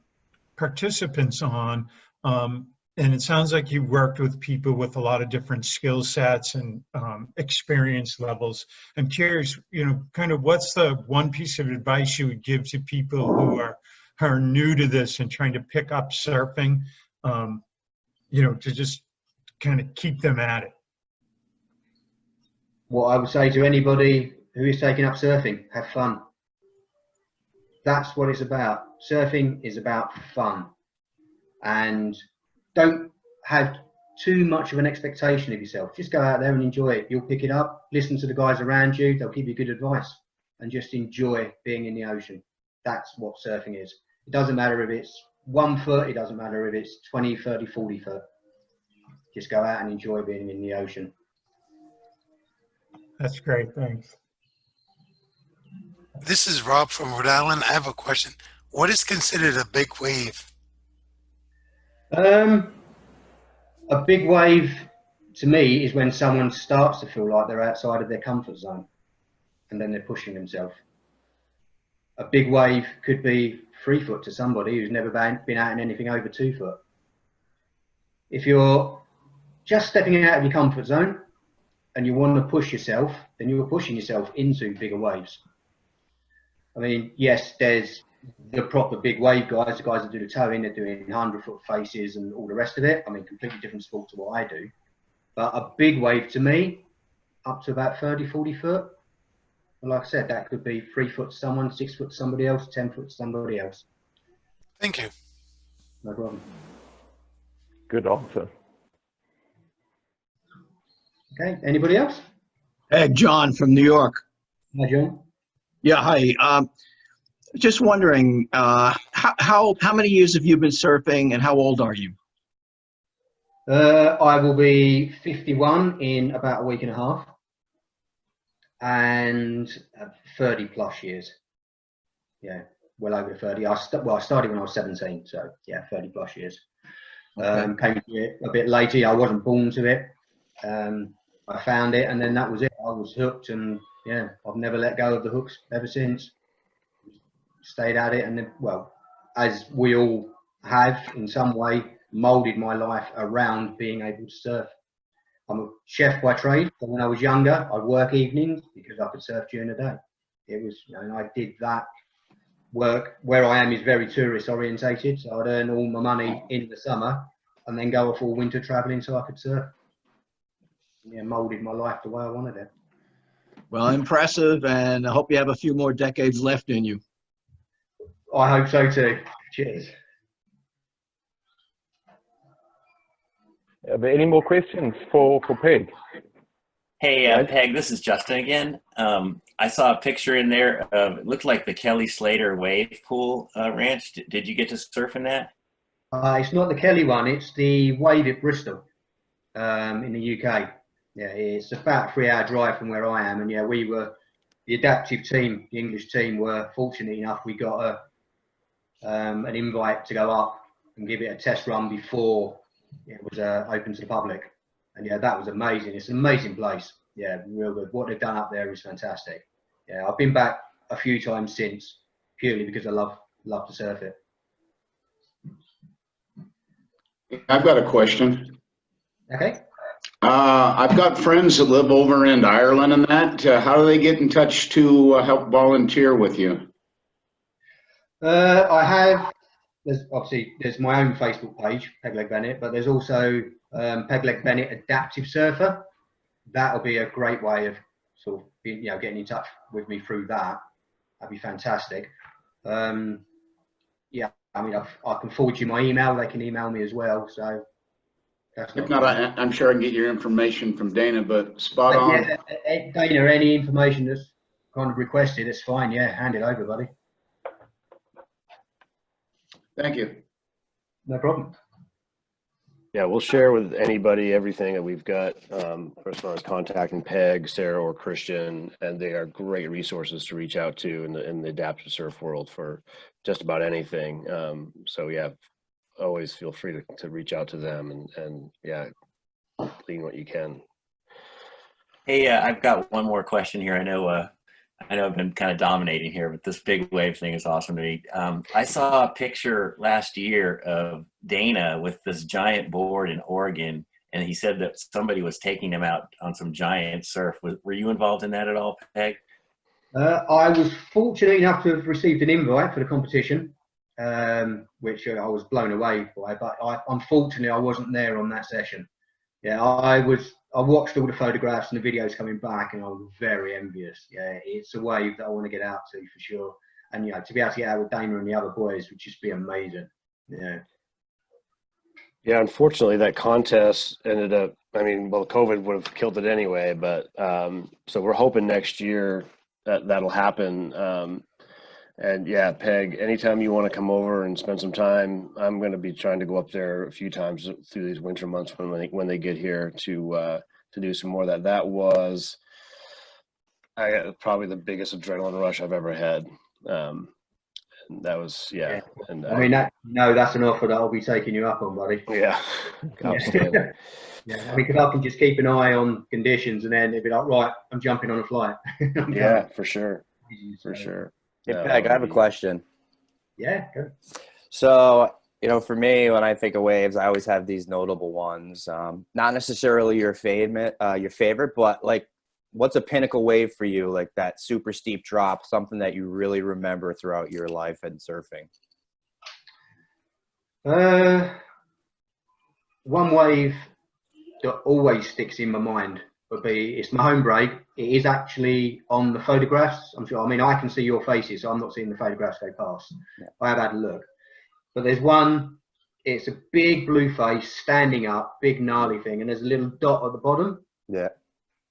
participants on, and it sounds like you worked with people with a lot of different skill sets and experience levels. I'm curious, you know, kind of what's the one piece of advice you would give to people who are new to this and trying to pick up surfing, you know, to just kind of keep them at it? What I would say to anybody who is taking up surfing, have fun. That's what it's about. Surfing is about fun. And don't have too much of an expectation of yourself. Just go out there and enjoy it. You'll pick it up, listen to the guys around you, they'll give you good advice, and just enjoy being in the ocean. That's what surfing is. It doesn't matter if it's 1 foot, it doesn't matter if it's 20, 30, 40 foot. Just go out and enjoy being in the ocean. That's great, thanks. This is Rob from Rhode Island. I have a question. What is considered a big wave? A big wave to me is when someone starts to feel like they're outside of their comfort zone and then they're pushing themselves. A big wave could be 3 foot to somebody who's never been out in anything over 2 foot. If you're just stepping out of your comfort zone and you want to push yourself, then you're pushing yourself into bigger waves. I mean, yes, there's the proper big wave guys, the guys that do the towing, they're doing 100-foot faces and all the rest of it. I mean, completely different sport to what I do. But a big wave to me, up to about 30, 40 foot. Well, like I said, that could be 3 foot to someone, 6 foot to somebody else, 10 foot to somebody else. Thank you. No problem. Good answer. Okay, anybody else? Hey, John from New York. Hi, John. Yeah, hi. Just wondering, how many years have you been surfing, and how old are you? I will be 51 in about a week and a half, and 30 plus years. Yeah, well over 30. I started when I was 17, so yeah, 30 plus years. Came to it a bit later. I wasn't born to it. I found it, and then that was it. I was hooked, and yeah, I've never let go of the hooks ever since. Stayed at it, and then, well, as we all have in some way, molded my life around being able to surf. I'm a chef by trade, so when I was younger, I'd work evenings because I could surf during the day. It was, you know, and I did that work. Where I am is very tourist orientated, so I'd earn all my money in the summer and then go off all winter traveling so I could surf. Yeah, molded my life the way I wanted it. Well, impressive, and I hope you have a few more decades left in you. I hope so too. Cheers. Are there any more questions for Peg? Hey, Peg, this is Justin again. I saw a picture in there of, it looked like the Kelly Slater wave pool ranch. Did you get to surf in that? It's not the Kelly one, it's the wave at Bristol in the UK. Yeah, it's about a 3-hour drive from where I am. And yeah, we were, the adaptive team, the English team, were fortunate enough, we got an invite to go up and give it a test run before it was open to the public. And yeah, that was amazing. It's an amazing place. Yeah, real good. What they've done up there is fantastic. Yeah, I've been back a few times since, purely because I love to surf it. I've got a question. Okay. I've got friends that live over in Ireland and that. How do they get in touch to help volunteer with you? I have, there's my own Facebook page, Pegleg Bennett, but there's also Pegleg Bennett Adaptive Surfer. That'll be a great way of sort of getting in touch with me through that. That'd be fantastic. Yeah, I mean, I can forward you my email. They can email me as well. So that's If not, I'm sure I can get your information from Dana, but spot on. Yeah, Dana, any information that's kind of requested, it's fine. Yeah, hand it over, buddy. Thank you. No problem. Yeah, we'll share with anybody everything that we've got as far as contacting Peg, Sarah, or Christian, and they are great resources to reach out to in the adaptive surf world for just about anything. So yeah, always feel free to reach out to them and yeah, glean what you can. Hey, I've got one more question here. I know I've been kind of dominating here, but this big wave thing is awesome to me. I saw a picture last year of Dana with this giant board in Oregon, and he said that somebody was taking him out on some giant surf. Were you involved in that at all, Peg? I was fortunate enough to have received an invite for the competition, which I was blown away by, but unfortunately I wasn't there on that session. Yeah, I watched all the photographs and the videos coming back, and I was very envious. Yeah, it's a wave that I want to get out to for sure. And to be able to get out with Dana and the other boys would just be amazing. Yeah. Yeah, unfortunately, that contest ended up, I mean, well, COVID would have killed it anyway, but so we're hoping next year that'll happen. And yeah, Peg, anytime you want to come over and spend some time, I'm going to be trying to go up there a few times through these winter months when they get here to do some more of that. That was probably the biggest adrenaline rush I've ever had. And that was, yeah. And I mean, that's an offer that I'll be taking you up on, buddy. Yeah. Outstanding. Yeah, because I can just keep an eye on conditions, and then it'd be like, right, I'm jumping on a flight. Yeah, for sure. For sure. Hey, Peg, I have a question. Yeah, good. So, for me, when I think of waves, I always have these notable ones. Not necessarily your favorite, but like, what's a pinnacle wave for you? Like that super steep drop, something that you really remember throughout your life and surfing. One wave that always sticks in my mind would be, it's my home break. It is actually on the photographs. I'm sure, I mean, I can see your faces, so I'm not seeing the photographs go past. Yeah. I have had a look. But there's one, it's a big blue face, standing up, big gnarly thing, and there's a little dot at the bottom. Yeah.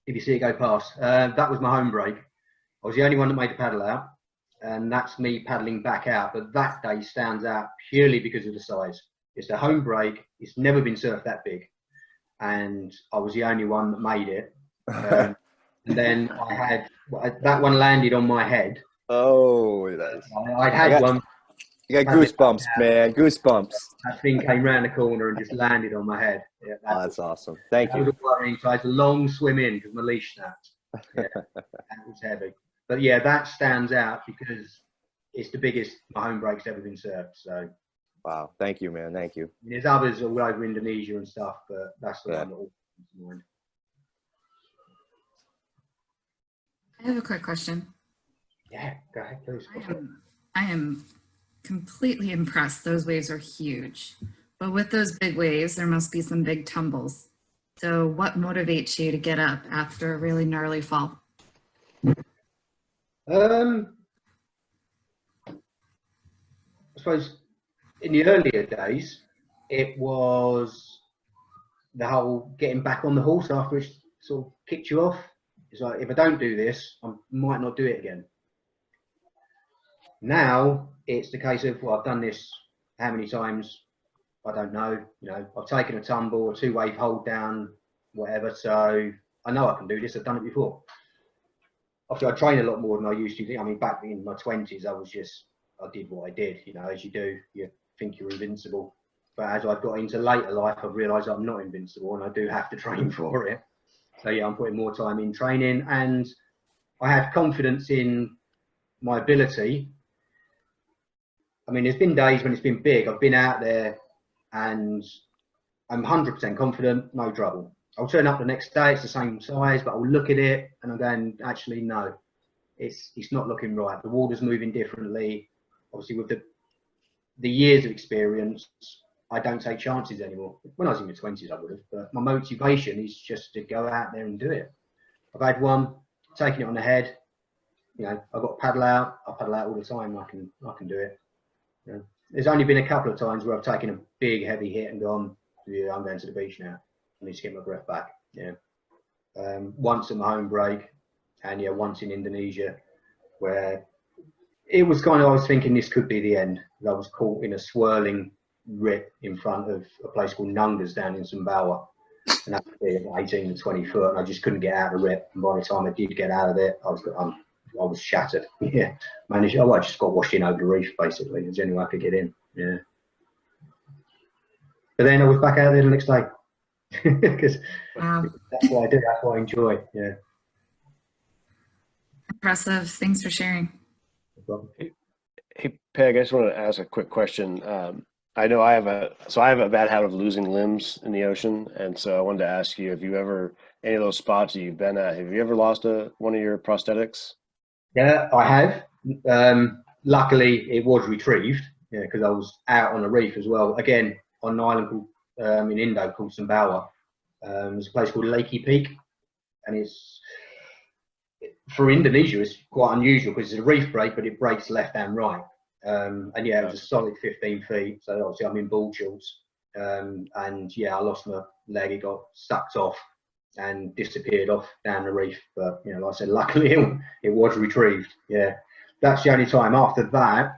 If you see it go past. That was my home break. I was the only one that made the paddle out, and that's me paddling back out. But that day stands out purely because of the size. It's a home break. It's never been surfed that big. and I was the only one that made it. And then I had that one landed on my head. Oh, that's. I'd had one. You got goosebumps, man. Goosebumps. That thing came round the corner and just landed on my head. Yeah, that's awesome. Thank you. That was worrying. So I had a long swim in because my leash snapped. Yeah, that was heavy. But yeah, that stands out because it's the biggest my home break's ever been surfed. So. Wow. Thank you, man. Thank you. There's others all over Indonesia and stuff, but that's the one that all comes to mind. I have a quick question. Yeah, go ahead, please. I am completely impressed. Those waves are huge. But with those big waves, there must be some big tumbles. So what motivates you to get up after a really gnarly fall? I suppose in the earlier days, it was the whole getting back on the horse after it sort of kicked you off. It's like, if I don't do this, I might not do it again. Now it's the case of, well, I've done this how many times? I don't know. You know, I've taken a tumble, a 2-wave hold down, whatever. So I know I can do this. I've done it before. Obviously, I train a lot more than I used to. I mean, back in my 20s, I did what I did. You know, as you do, you think you're invincible. But as I've got into later life, I've realised I'm not invincible, and I do have to train for it. So yeah, I'm putting more time in training, and I have confidence in my ability. I mean, there's been days when it's been big. I've been out there and I'm 100% confident, no trouble. I'll turn up the next day, it's the same size, but I'll look at it and I'm going, actually, no, it's not looking right. The water's moving differently. Obviously, with the years of experience, I don't take chances anymore. When I was in my 20s, I would have, but my motivation is just to go out there and do it. I've had one, taking it on the head. You know, I've got to paddle out. I paddle out all the time. I can do it. You know, there's only been a couple of times where I've taken a big heavy hit and gone, yeah, I'm going to the beach now. I need to get my breath back. Yeah. Once at my home break, and yeah, once in Indonesia, where it was kind of, I was thinking this could be the end. I was caught in a swirling rip in front of a place called Nungas down in Sumbawa, and that was 18 to 20 foot, and I just couldn't get out of the rip. And by the time I did get out of it, I was shattered. Yeah, I just got washed in over the reef basically. There's the only way I could get in. Yeah, but then I was back out there the next day because that's what I do. That's what I enjoy. Yeah. Impressive. Thanks for sharing. Hey, Peg, I just wanted to ask a quick question. I know I have a bad habit of losing limbs in the ocean, and so I wanted to ask you, have you ever, any of those spots that you've been at, have you ever lost one of your prosthetics? Yeah, I have. Luckily, it was retrieved. Yeah, because I was out on a reef as well. Again, on an island called in Indo called Sumbawa. There's a place called Lakey Peak, and it's for Indonesia. It's quite unusual because it's a reef break, but it breaks left and right. And yeah, it was a solid 15 feet. So obviously, I'm in ball shorts, and yeah, I lost my leg. It got sucked off and disappeared off down the reef. But you know, like I said, luckily it was retrieved. Yeah, that's the only time. After that,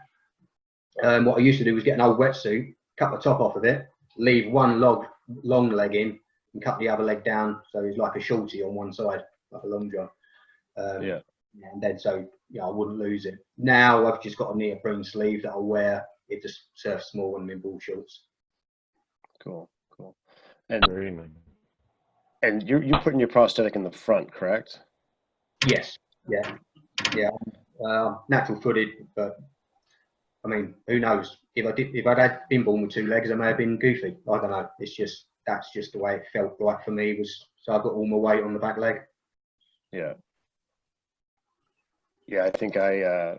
what I used to do was get an old wetsuit, cut the top off of it, leave one long leg in, and cut the other leg down, so it's like a shorty on one side, like a long john. Yeah, and then so yeah, I wouldn't lose it. Now I've just got a neoprene sleeve that I'll wear. It just surfs small when I'm in ball shorts. Cool. And you're putting your prosthetic in the front, correct? Yes. Yeah. Natural footed, but I mean, who knows? If I'd been born with 2 legs, I may have been goofy. I don't know. That's just the way it felt right for me. So I got all my weight on the back leg. Yeah. Yeah, I think I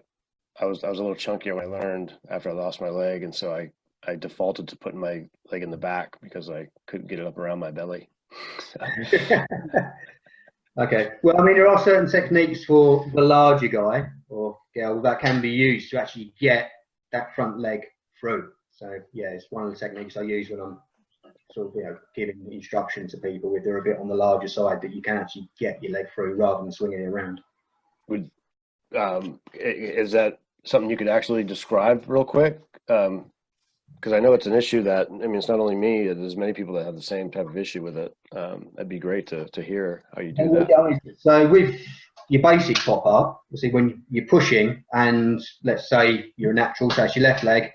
was a little chunkier when I learned after I lost my leg, and so I defaulted to putting my leg in the back because I couldn't get it up around my belly. Okay. Well, I mean, there are certain techniques for the larger guy or girl that can be used to actually get that front leg through. So yeah, it's one of the techniques I use when I'm sort of giving instruction to people if they're a bit on the larger side, that you can actually get your leg through rather than swinging it around. Is that something you could actually describe real quick? Because because I know it's an issue that, I mean, it's not only me, there's many people that have the same type of issue with it. That'd be great to hear how you do that. So with your basic pop up, you see when you're pushing, and let's say you're a natural, so it's your left leg.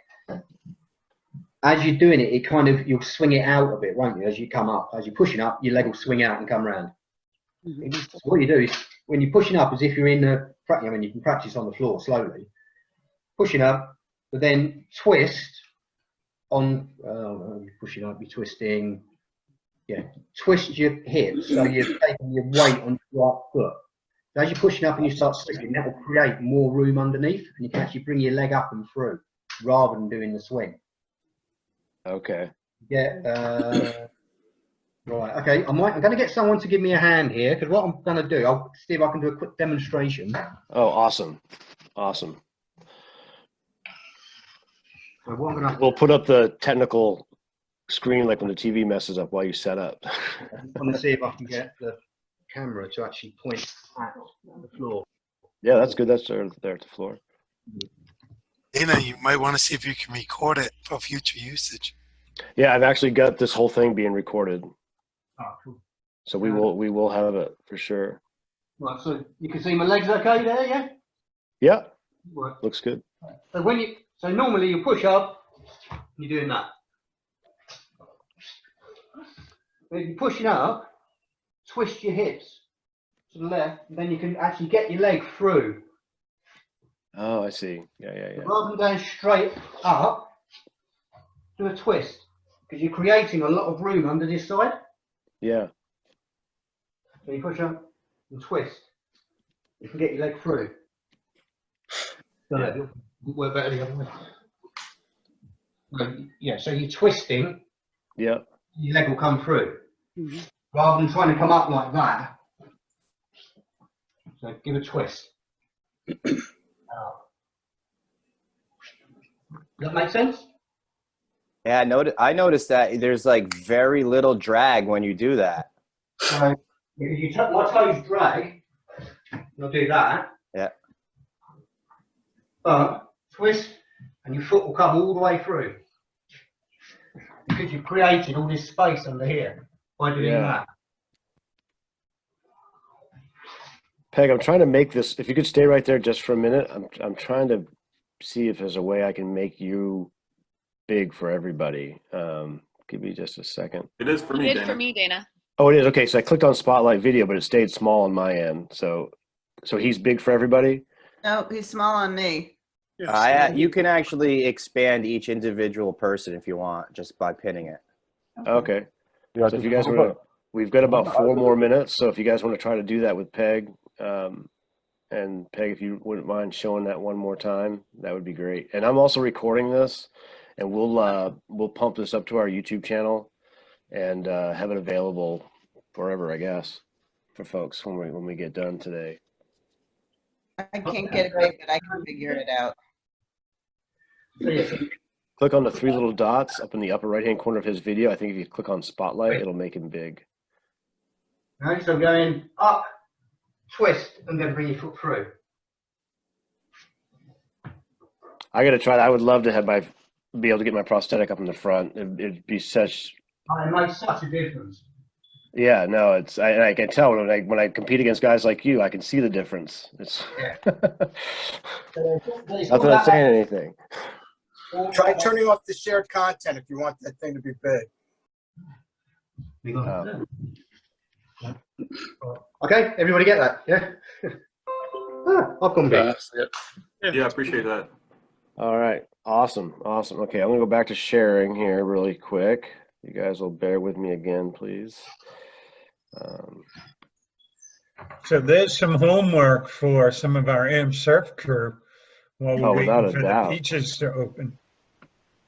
As you're doing it, you'll swing it out a bit, won't you? As you come up, as you're pushing up, your leg will swing out and come round. So what you do is, when you're pushing up, as if you're in a, I mean, you can practice on the floor slowly, pushing up, but then twist on, you're pushing up, you're twisting, yeah, twist your hips, so you're taking your weight on your right foot. So as you're pushing up and you start slipping, that will create more room underneath, and you can actually bring your leg up and through, rather than doing the swing. Okay. Yeah. Right. Okay. I'm going to get someone to give me a hand here, because what I'm going to do, I'll see if I can do a quick demonstration. Oh, awesome. Awesome. So what I'm going to, we'll put up the technical screen like when the TV messes up while you set up. I'm going to see if I can get the camera to actually point at the floor. Yeah, that's good. That's there at the floor. Dana, you might want to see if you can record it for future usage. Yeah, I've actually got this whole thing being recorded. Oh, cool. So we will have it for sure. Right, so you can see my legs okay there, yeah? Yeah. Right. Looks good. So normally you push up, you're doing that. If you're pushing up, twist your hips to the left, and then you can actually get your leg through. Oh, I see. Yeah. Rather than going straight up, do a twist, because you're creating a lot of room under this side. Yeah. So you push up and twist. You can get your leg through. No, work better the other way. Yeah, so you're twisting. Yeah. Your leg will come through. Rather than trying to come up like that. So give a twist. Does that make sense? Yeah, I noticed that there's like very little drag when you do that. So if you touch my toes drag, you'll do that. Yeah. But twist, and your foot will come all the way through. Because you've created all this space under here by doing that. Peg, I'm trying to make this, if you could stay right there just for a minute, I'm trying to see if there's a way I can make you big for everybody. Give me just a second. It is for me, Dana. For me, Dana. Oh, it is. Okay, so I clicked on Spotlight Video, but it stayed small on my end. So he's big for everybody? No, he's small on me. You can actually expand each individual person if you want, just by pinning it. Okay. So if you guys want to, we've got about 4 more minutes. So if you guys want to try to do that with Peg, and Peg, if you wouldn't mind showing that one more time, that would be great. And I'm also recording this, and we'll pump this up to our YouTube channel and have it available forever, I guess, for folks when we get done today. I can't get it right, but I can figure it out. Click on the 3 little dots up in the upper right-hand corner of his video. I think if you click on Spotlight, it'll make him big. All right, so going up, twist, and then bring your foot through. I got to try that. I would love to be able to get my prosthetic up in the front. It'd be such. It makes such a difference. Yeah, no, I can tell when I compete against guys like you, I can see the difference. It's not that I'm saying anything. Try turning off the shared content if you want that thing to be big. Okay, everybody get that? Yeah. I've gone big. Yeah, appreciate that. All right, awesome. Okay, I'm gonna go back to sharing here really quick. You guys will bear with me again, please. So there's some homework for some of our AmpSurf crew while we're waiting for the beaches to open.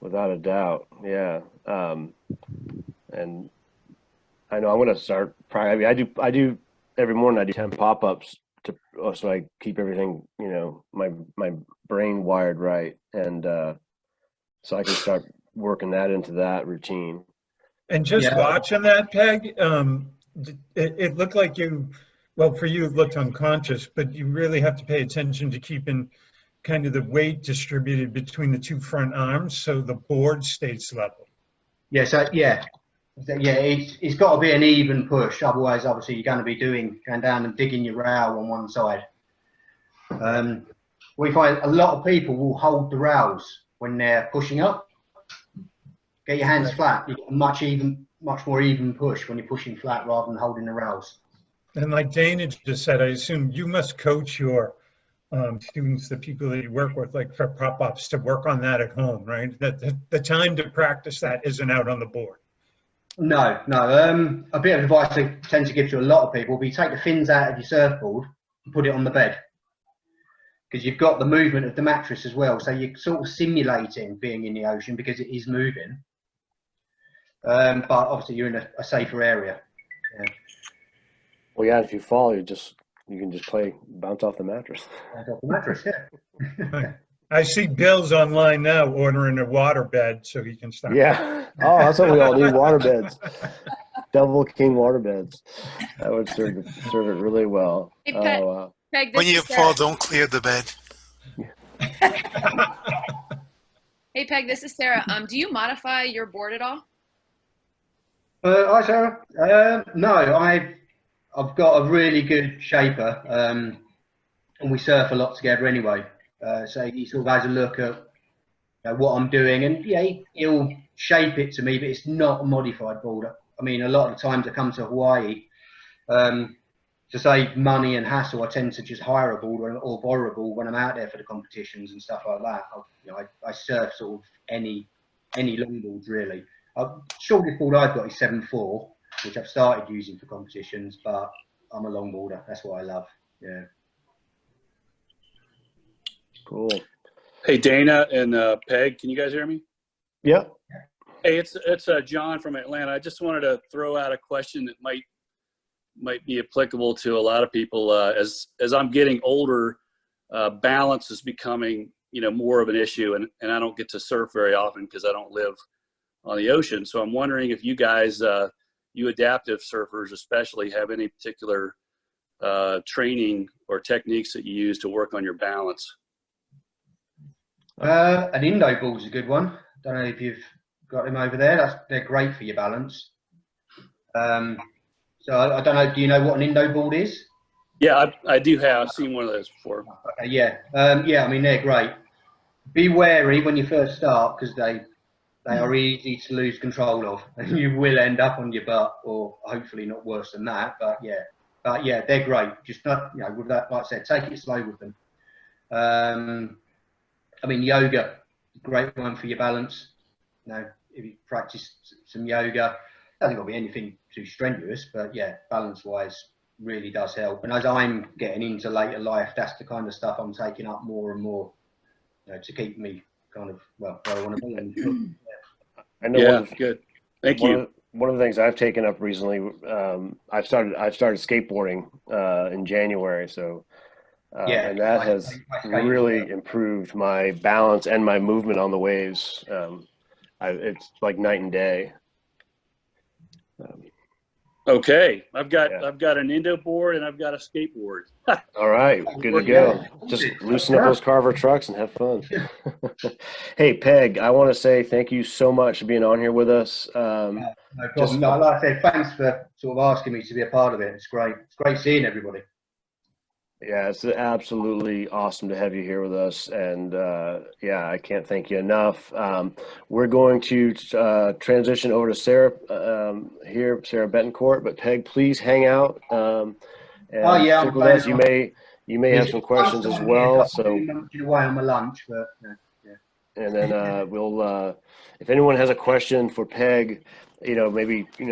Without a doubt, yeah. And I know I'm gonna start. I mean, I do every morning. I do 10 pop-ups so I keep everything, my brain wired right, and so I can start working that into that routine. And just watching that, Peg, it looked like for you it looked unconscious, but you really have to pay attention to keeping kind of the weight distributed between the two front arms so the board stays level. Yeah, it's got to be an even push. Otherwise, obviously, you're going to be going down and digging your rail on one side. We find a lot of people will hold the rails when they're pushing up. Get your hands flat. You get a much more even push when you're pushing flat rather than holding the rails. And like Dana just said, I assume you must coach your students, the people that you work with, like for pop-ups, to work on that at home, right? That the time to practice that isn't out on the board. No. A bit of advice I tend to give to a lot of people will be take the fins out of your surfboard and put it on the bed. Because you've got the movement of the mattress as well. So you're sort of simulating being in the ocean because it is moving. But obviously you're in a safer area. Yeah. Well, yeah, if you fall, you can just bounce off the mattress. Bounce off the mattress, yeah. I see Bill's online now ordering a water bed so he can start. Yeah. Oh, that's what we all need, water beds. Double king water beds. That would serve it really well. Hey, Peg, When you fall, don't clear the bed. Hey, Peg, this is Sarah. Do you modify your board at all? Hi, Sarah. No, I've got a really good shaper, and we surf a lot together anyway. So he sort of has a look at what I'm doing, and yeah, he'll shape it to me, but it's not a modified board. I mean, a lot of the times I come to Hawaii, to save money and hassle, I tend to just hire a board or borrow a board when I'm out there for the competitions and stuff like that. I surf sort of any longboards really. Shortest board I've got is 7.4, which I've started using for competitions, but I'm a longboarder. That's what I love. Yeah. Cool. Hey, Dana and Peg, can you guys hear me? Yep. Hey, it's John from Atlanta. I just wanted to throw out a question that might be applicable to a lot of people. As I'm getting older, balance is becoming more of an issue, and I don't get to surf very often because I don't live on the ocean. So I'm wondering if you guys, you adaptive surfers especially, have any particular training or techniques that you use to work on your balance. An Indo ball is a good one. Don't know if you've got them over there. They're great for your balance. So I don't know. Do you know what an Indo board is? Yeah, I do have. I've seen one of those before. Okay, yeah. I mean, they're great. Be wary when you first start because they are easy to lose control of, and you will end up on your butt, or hopefully not worse than that. But yeah, they're great. Just not, with that, like I said, take it slow with them. I mean, yoga, great one for your balance. If you practice some yoga, doesn't got to be anything too strenuous, but yeah, balance-wise, really does help. And as I'm getting into later life, that's the kind of stuff I'm taking up more and more, to keep me kind of where I want to be. I know. Yeah, good. Thank you. One of the things I've taken up recently, I've started skateboarding in January, so and that has really improved my balance and my movement on the waves. It's like night and day. Okay, I've got an Indo board and I've got a skateboard. All right, good to go. Just loosen up those Carver trucks and have fun. Hey, Peg, I want to say thank you so much for being on here with us. No problem. Like I said, thanks for sort of asking me to be a part of it. It's great. It's great seeing everybody. Yeah, it's absolutely awesome to have you here with us, and I can't thank you enough. We're going to transition over to Sarah here, Sarah Betancourt. But Peg, please hang out. And stick with us. You may have some questions as well. So away on my lunch, but yeah. And then we'll, if anyone has a question for Peg, maybe 10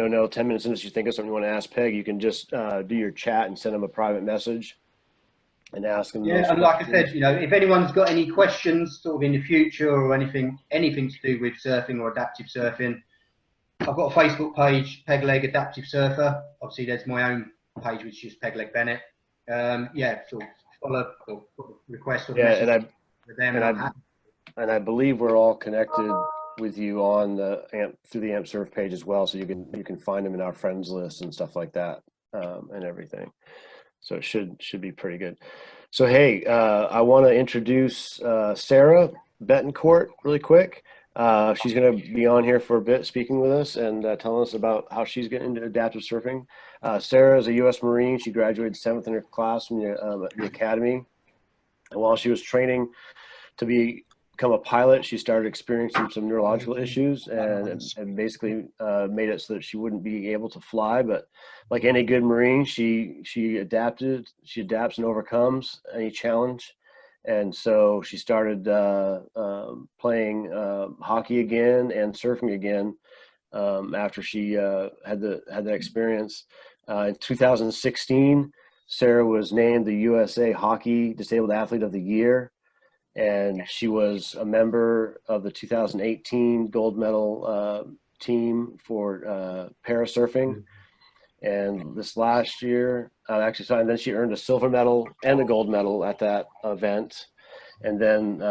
minutes into you think of something you want to ask Peg, you can just do your chat and send them a private message. And ask them. Yeah, and like I said, if anyone's got any questions sort of in the future or anything to do with surfing or adaptive surfing, I've got a Facebook page, Peg Leg Adaptive Surfer. Obviously, there's my own page, which is Peg Leg Bennett. So follow or request or message with them. And I believe we're all connected with you on through the AmpSurf page as well, so you can find them in our friends list and stuff like that, and everything. So it should be pretty good. So, hey, I want to introduce Sarah Betancourt really quick. She's going to be on here for a bit speaking with us and telling us about how she's getting into adaptive surfing. Sarah is a U.S. Marine. She graduated 7th in her class from the academy. And while she was training to become a pilot, she started experiencing some neurological issues and basically made it so that she wouldn't be able to fly. But like any good Marine, she adapts and overcomes any challenge. And so she started playing hockey again and surfing again after she had that experience. In 2016, Sarah was named the USA Hockey Disabled Athlete of the Year, and she was a member of the 2018 gold medal team for parasurfing. And this last year, and then she earned a silver medal and a gold medal at that event. And then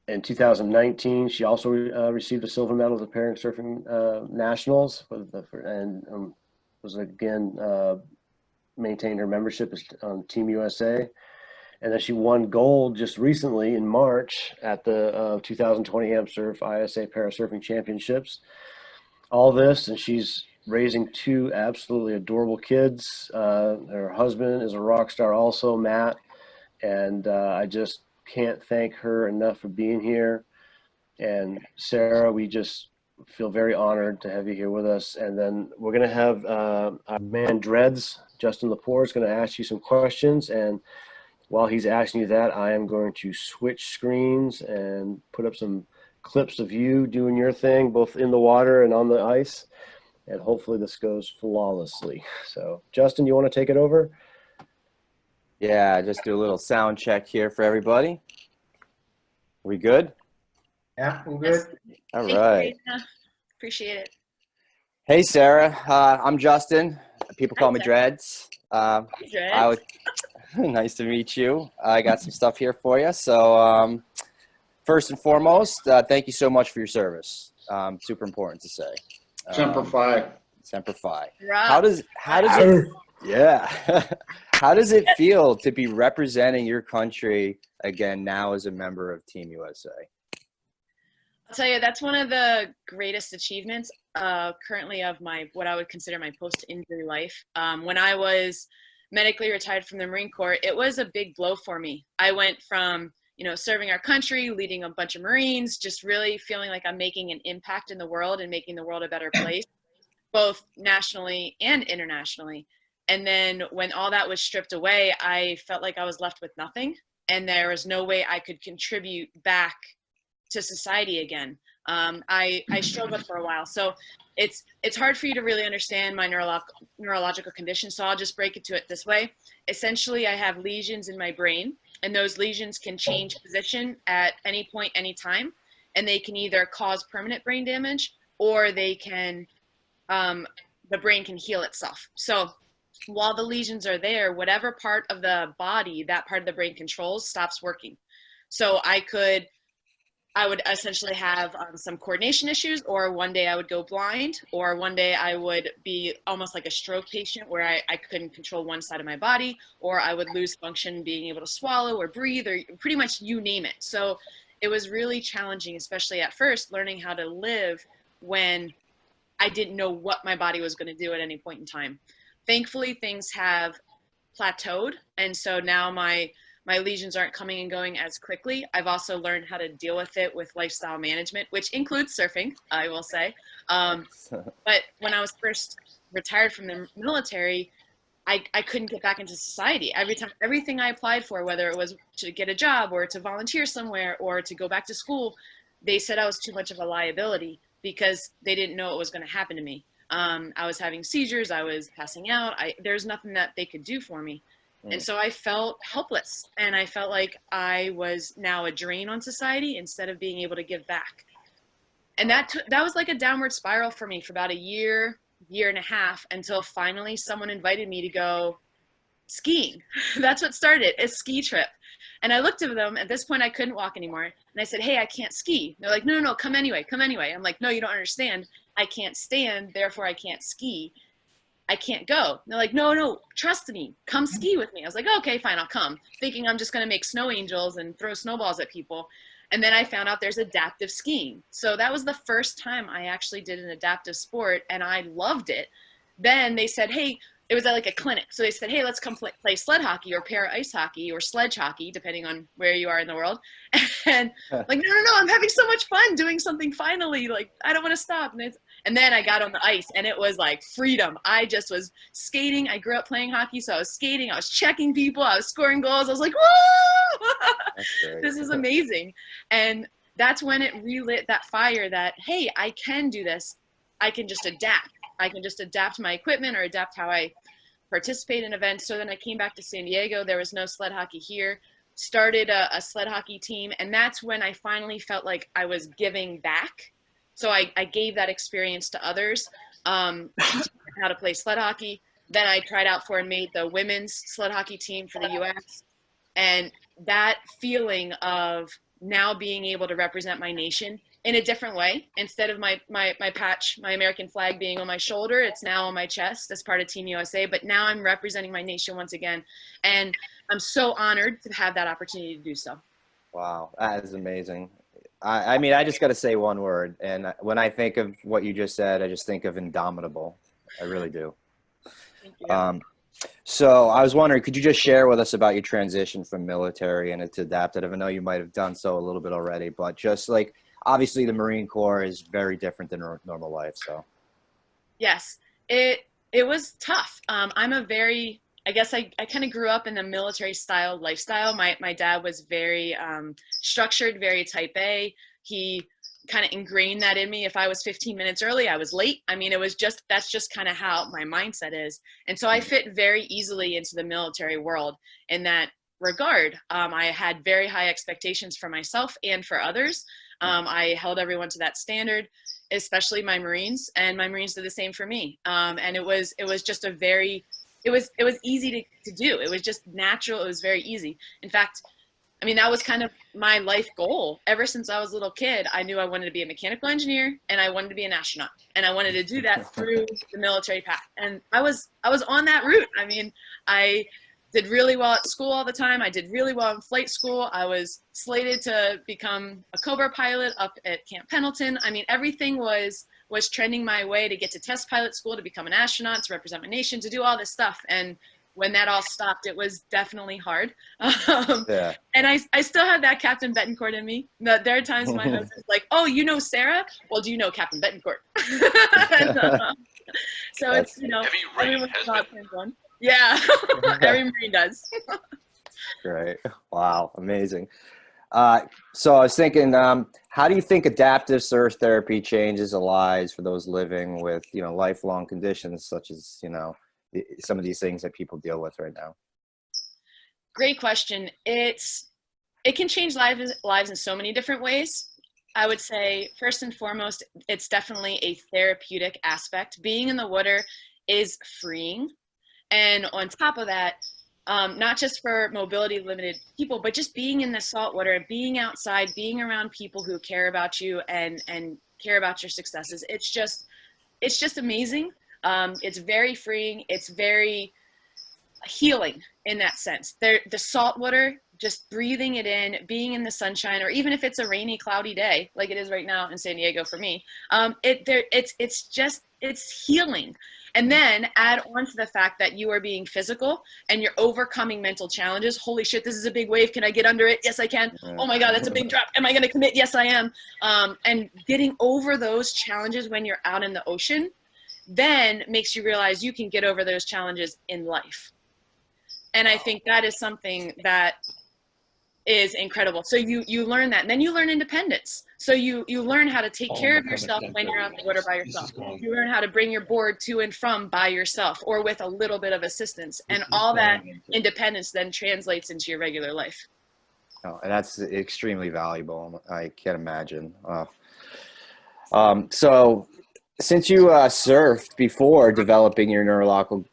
in 2019, she also received a silver medal at the Parasurfing Nationals, and was again maintained her membership on Team USA. And then she won gold just recently in March at the 2020 AmpSurf ISA Parasurfing Championships. All this, and she's raising 2 absolutely adorable kids. Her husband is a rock star also, Matt. And I just can't thank her enough for being here. And Sarah, we just feel very honored to have you here with us. And then we're going to have our man Dreads, Justin Lepore, is going to ask you some questions. And while he's asking you that, I am going to switch screens and put up some clips of you doing your thing, both in the water and on the ice. And hopefully this goes flawlessly. So, Justin, you want to take it over? Yeah, just do a little sound check here for everybody. We good? Yeah, all good. All Thank right. you, Raina. Appreciate it. Hey, Sarah. I'm Justin. People call me Dreads. Dreads. Nice to meet you. I got some stuff here for you. So, first and foremost, thank you so much for your service. Super important to say. Semper Fi. Semper Fi. Right. How does it? Yeah. How does it feel to be representing your country again now as a member of Team USA? I'll tell you, that's one of the greatest achievements currently of what I would consider my post-injury life. When I was medically retired from the Marine Corps, it was a big blow for me. I went from, serving our country, leading a bunch of Marines, just really feeling like I'm making an impact in the world and making the world a better place, both nationally and internationally. And then when all that was stripped away, I felt like I was left with nothing, and there was no way I could contribute back to society again. I struggled for a while. So it's hard for you to really understand my neurological condition. So I'll just break it to it this way. Essentially, I have lesions in my brain, and those lesions can change position at any point, any time. And they can either cause permanent brain damage, or they can, the brain can heal itself. So while the lesions are there, whatever part of the body that part of the brain controls stops working. So I would essentially have some coordination issues, or one day I would go blind, or one day I would be almost like a stroke patient where I couldn't control one side of my body, or I would lose function being able to swallow or breathe, or pretty much you name it. So it was really challenging, especially at first, learning how to live when I didn't know what my body was going to do at any point in time. Thankfully, things have plateaued, and so now my lesions aren't coming and going as quickly. I've also learned how to deal with it with lifestyle management, which includes surfing, I will say. But when I was first retired from the military, I couldn't get back into society. Everything I applied for, whether it was to get a job or to volunteer somewhere or to go back to school, they said I was too much of a liability because they didn't know what was going to happen to me. I was having seizures. I was passing out. There's nothing that they could do for me. And so I felt helpless, and I felt like I was now a drain on society instead of being able to give back. And that was like a downward spiral for me for about a year and a half, until finally someone invited me to go skiing. That's what started, a ski trip. And I looked at them. At this point, I couldn't walk anymore. And I said, "Hey, I can't ski." They're like, no, come anyway. I'm like, "No, you don't understand. I can't stand, therefore I can't ski." I can't go. And they're like, no, trust me, come ski with me. I was like, okay, fine, I'll come, thinking I'm just going to make snow angels and throw snowballs at people. And then I found out there's adaptive skiing. So that was the first time I actually did an adaptive sport, and I loved it. Then they said, hey, it was at like a clinic. So they said, hey, let's come play sled hockey or para ice hockey or sledge hockey, depending on where you are in the world. And like, no, I'm having so much fun doing something finally. Like, I don't want to stop. And then I got on the ice, and it was like freedom. I just was skating. I grew up playing hockey, so I was skating. I was checking people. I was scoring goals. I was like, whoa, this is amazing. And that's when it relit that fire that, hey, I can do this. I can just adapt. I can just adapt my equipment or adapt how I participate in events. So then I came back to San Diego. There was no sled hockey here. Started a sled hockey team. And that's when I finally felt like I was giving back. So I gave that experience to others, how to play sled hockey. Then I tried out for and made the women's sled hockey team for the US. And that feeling of now being able to represent my nation in a different way, instead of my patch, my American flag being on my shoulder, it's now on my chest as part of Team USA. But now I'm representing my nation once again. And I'm so honored to have that opportunity to do so. Wow, that is amazing. I mean, I just got to say one word. And when I think of what you just said, I just think of indomitable. I really do. Thank you. So I was wondering, could you just share with us about your transition from military and into adaptive? I know you might have done so a little bit already, but just like, obviously the Marine Corps is very different than normal life. So yes, it was tough. I'm a very, I guess I kind of grew up in the military style lifestyle. My dad was very structured, very type A. He kind of ingrained that in me. If I was 15 minutes early, I was late. I mean, that's just kind of how my mindset is. And so I fit very easily into the military world in that regard. I had very high expectations for myself and for others. I held everyone to that standard, especially my Marines, and my Marines did the same for me. And it was just it was easy to do. It was just natural. It was very easy. In fact, I mean, that was kind of my life goal. Ever since I was a little kid, I knew I wanted to be a mechanical engineer and I wanted to be an astronaut. And I wanted to do that through the military path. And I was on that route. I mean, I did really well at school all the time. I did really well in flight school. I was slated to become a Cobra pilot up at Camp Pendleton. I mean, everything was trending my way to get to test pilot school, to become an astronaut, to represent my nation, to do all this stuff. And when that all stopped, it was definitely hard. Yeah. And I still have that Captain Betancourt in me. There are times my husband's like, oh, you know Sarah? Well, do you know Captain Betancourt? So it's, everyone's thought turns on. Yeah, every Marine does. Great. Wow, amazing. So I was thinking, how do you think adaptive surf therapy changes the lives for those living with, lifelong conditions such as, some of these things that people deal with right now? Great question. It can change lives in so many different ways. I would say first and foremost, it's definitely a therapeutic aspect. Being in the water is freeing. And on top of that, not just for mobility limited people, but just being in the salt water, being outside, being around people who care about you and care about your successes. It's just amazing. It's very freeing. It's very healing in that sense. The salt water, just breathing it in, being in the sunshine, or even if it's a rainy, cloudy day, like it is right now in San Diego for me, it's healing. And then add on to the fact that you are being physical and you're overcoming mental challenges. Holy shit, this is a big wave. Can I get under it? Yes, I can. Oh my God, that's a big drop. Am I going to commit? Yes, I am. And getting over those challenges when you're out in the ocean then makes you realize you can get over those challenges in life. And I think that is something that is incredible. So you learn that, and then you learn independence. So you learn how to take care of yourself when you're out in the water by yourself. You learn how to bring your board to and from by yourself or with a little bit of assistance. And all that independence then translates into your regular life. Oh, and that's extremely valuable. I can't imagine. So since you surfed before developing your neurological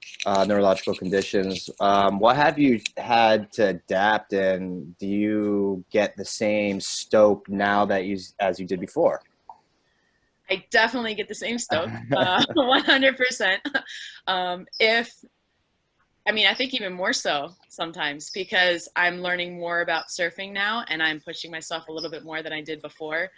conditions, what have you had to adapt, and do you get the same stoke now that as you did before? I definitely get the same stoke, 100%. I think even more so sometimes because I'm learning more about surfing now and I'm pushing myself a little bit more than I did before.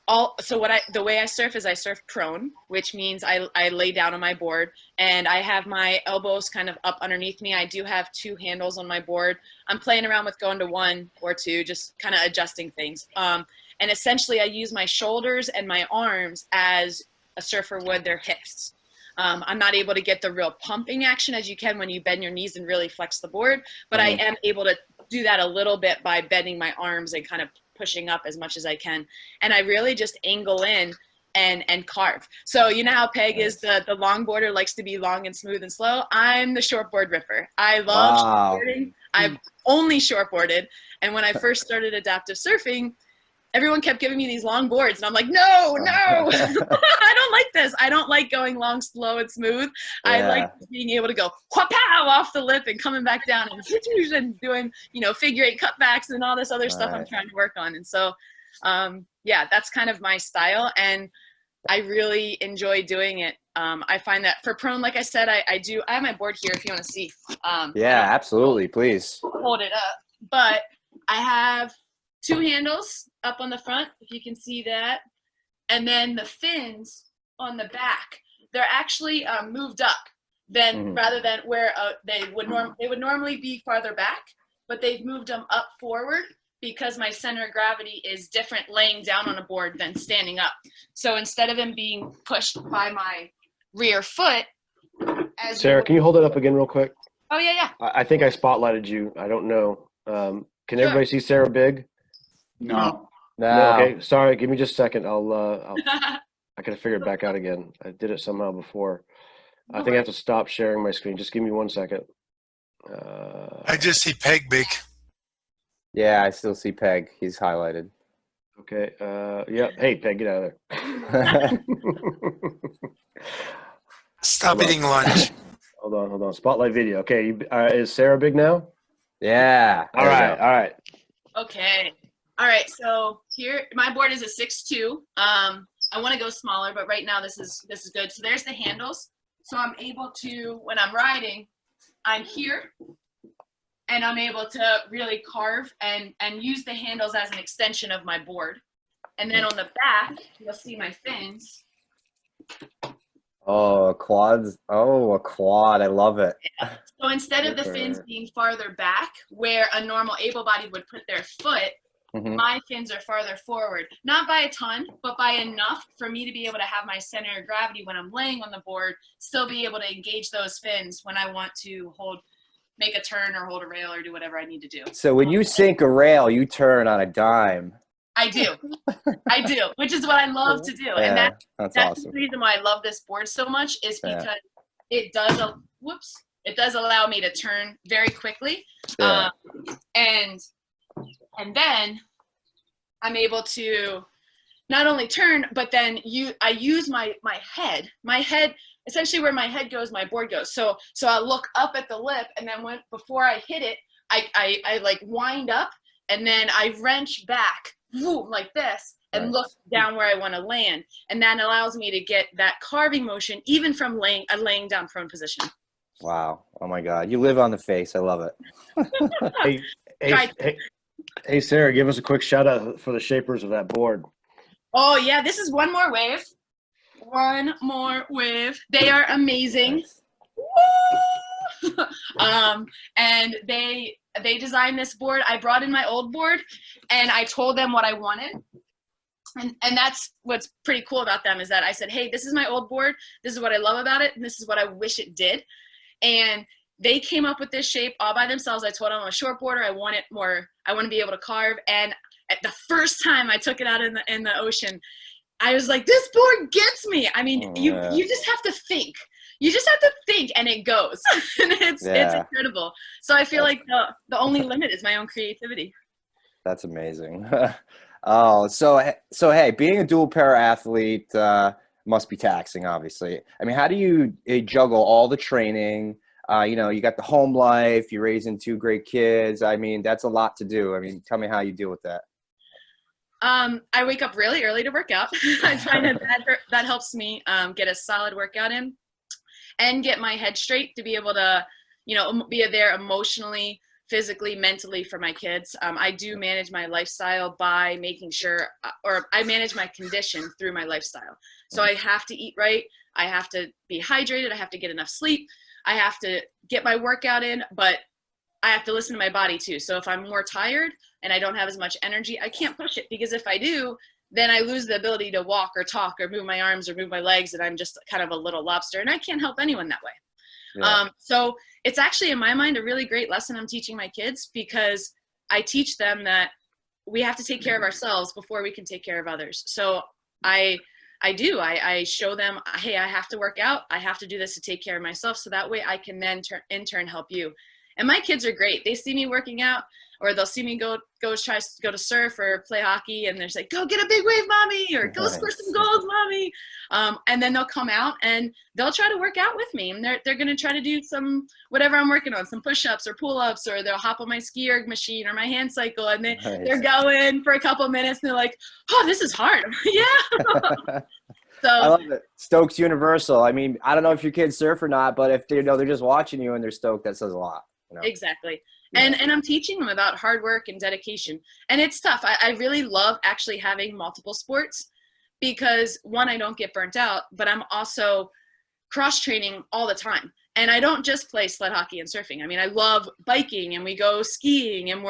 The way I surf is I surf prone, which means I lay down on my board and I have my elbows kind of up underneath me. I do have 2 handles on my board. I'm playing around with going to 1 or 2, just kind of adjusting things. And essentially I use my shoulders and my arms as a surfer would their hips. I'm not able to get the real pumping action as you can when you bend your knees and really flex the board, but I am able to do that a little bit by bending my arms and kind of pushing up as much as I can. And I really just angle in and carve. So you know how Peg is the longboarder, likes to be long and smooth and slow? I'm the shortboard ripper. I love shortboarding. I've only shortboarded. And when I first started adaptive surfing, everyone kept giving me these long boards and I'm like, no, I don't like this. I don't like going long, slow, and smooth. I like being able to go wha-pow off the lip and coming back down and doing, figure 8 cutbacks and all this other stuff I'm trying to work on. And so, that's kind of my style. And I really enjoy doing it. I find that for prone, like I said, I have my board here if you want to see. Absolutely. Please. Hold it up. But I have 2 handles up on the front, if you can see that. And then the fins on the back, they're actually moved up rather than where they would normally be farther back, but they've moved them up forward because my center of gravity is different laying down on a board than standing up. So instead of them being pushed by my rear foot, Sarah, can you hold it up again real quick? Oh, yeah. I think I spotlighted you. I don't know. Can everybody see Sarah big? No. Okay, sorry. Give me just a second. I gotta figure it back out again. I did it somehow before. I think I have to stop sharing my screen. Just give me 1 second. I just see Peg big. Yeah, I still see Peg. He's highlighted. Okay. Yeah. Hey, Peg, get out of there. Stop eating lunch. Hold on. Spotlight video. Okay. Is Sarah big now? Yeah. All right. Okay. All right. So here, my board is a 6'2". I want to go smaller, but right now this is good. So there's the handles. So I'm able to, when I'm riding, I'm here and I'm able to really carve and use the handles as an extension of my board. And then on the back, you'll see my fins. Oh, quads. Oh, a quad. I love it. Yeah. So instead of the fins being farther back, where a normal able-bodied would put their foot, my fins are farther forward. Not by a ton, but by enough for me to be able to have my center of gravity when I'm laying on the board, still be able to engage those fins when I want to make a turn or hold a rail or do whatever I need to do. So when you sink a rail, you turn on a dime. I do, which is what I love to do. And that's awesome. The reason why I love this board so much is because it does allow me to turn very quickly. And then I'm able to not only turn, but then I use my head. My head, essentially where my head goes, my board goes. So I look up at the lip, and then before I hit it, I like wind up, and then I wrench back like this and look down where I want to land. And that allows me to get that carving motion, even from laying down prone position. Wow. Oh my God. You live on the face. I love it. Hey, Sarah, give us a quick shout out for the shapers of that board. Oh yeah, this is One More Wave. One More Wave. They are amazing. And they designed this board. I brought in my old board and I told them what I wanted. And that's what's pretty cool about them, is that I said, hey, this is my old board. This is what I love about it. And this is what I wish it did. And they came up with this shape all by themselves. I told them I'm a shortboarder. I want to be able to carve. And at the first time I took it out in the ocean, I was like, this board gets me. I mean, you just have to think. You just have to think and it goes. And it's incredible. So I feel like the only limit is my own creativity. That's amazing. Oh, so hey, being a dual para athlete must be taxing, obviously. I mean, how do you juggle all the training? You got the home life, you're raising 2 great kids. I mean, that's a lot to do. I mean, tell me how you deal with that. I wake up really early to work out. I find that helps me get a solid workout in and get my head straight to be able to, be there emotionally, physically, mentally for my kids. I do manage my lifestyle by making sure, or I manage my condition through my lifestyle. So I have to eat right. I have to be hydrated. I have to get enough sleep. I have to get my workout in, but I have to listen to my body too. So if I'm more tired and I don't have as much energy, I can't push it, because if I do, then I lose the ability to walk or talk or move my arms or move my legs, and I'm just kind of a little lobster, and I can't help anyone that way. Yeah. So it's actually, in my mind, a really great lesson I'm teaching my kids, because I teach them that we have to take care of ourselves before we can take care of others. So I show them, hey, I have to work out. I have to do this to take care of myself, so that way I can then in turn help you. And my kids are great. They see me working out, or they'll see me go to surf or play hockey, and they're like, go get a big wave, mommy, or go score some goals, mommy. And then they'll come out and they'll try to work out with me, and they're going to try to do some, whatever I'm working on, some push-ups or pull-ups, or they'll hop on my ski erg machine or my hand cycle, and they're going for a couple of minutes, and they're like, oh, this is hard. Yeah. So I love it. Stokes universal. I mean, I don't know if your kids surf or not, but if they're just watching you and they're stoked, that says a lot. Exactly. And I'm teaching them about hard work and dedication. And it's tough. I really love actually having multiple sports, because one, I don't get burnt out, but I'm also cross training all the time. And I don't just play sled hockey and surfing. I mean, I love biking, and we go skiing, and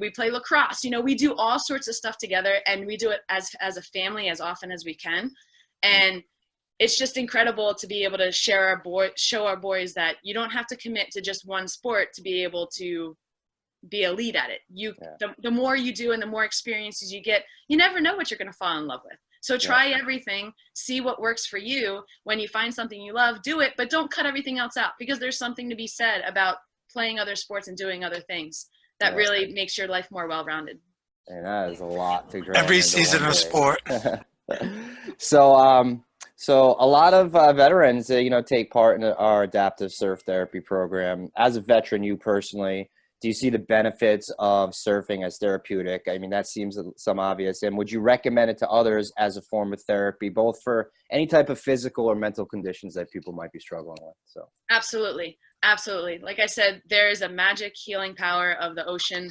we play lacrosse. We do all sorts of stuff together, and we do it as a family as often as we can. And it's just incredible to be able to show our boys that you don't have to commit to just one sport to be able to be elite at it. The more you do and the more experiences you get, you never know what you're going to fall in love with. So try everything, see what works for you. When you find something you love, do it, but don't cut everything else out, because there's something to be said about playing other sports and doing other things that really makes your life more well-rounded. And that is a lot to grab. Every season of sport. So a lot of veterans, take part in our adaptive surf therapy program. As a veteran, you personally, do you see the benefits of surfing as therapeutic? I mean, that seems some obvious. And would you recommend it to others as a form of therapy, both for any type of physical or mental conditions that people might be struggling with? So Absolutely. Absolutely. Like I said, there is a magic healing power of the ocean.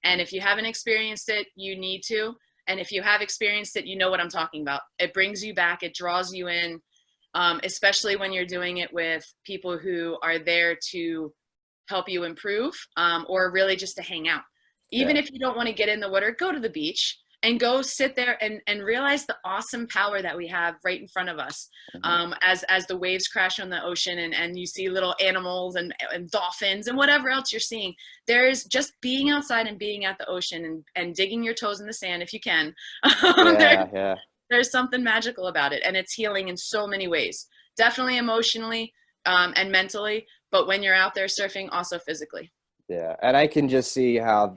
And if you haven't experienced it, you need to. And if you have experienced it, you know what I'm talking about. It brings you back. It draws you in, especially when you're doing it with people who are there to help you improve, or really just to hang out. Even if you don't want to get in the water, go to the beach and go sit there and realize the awesome power that we have right in front of us. As the waves crash on the ocean, and you see little animals and dolphins and whatever else you're seeing. There's just being outside and being at the ocean and digging your toes in the sand if you can. There's something magical about it, and it's healing in so many ways. Definitely emotionally and mentally, but when you're out there surfing, also physically. Yeah, and I can just see how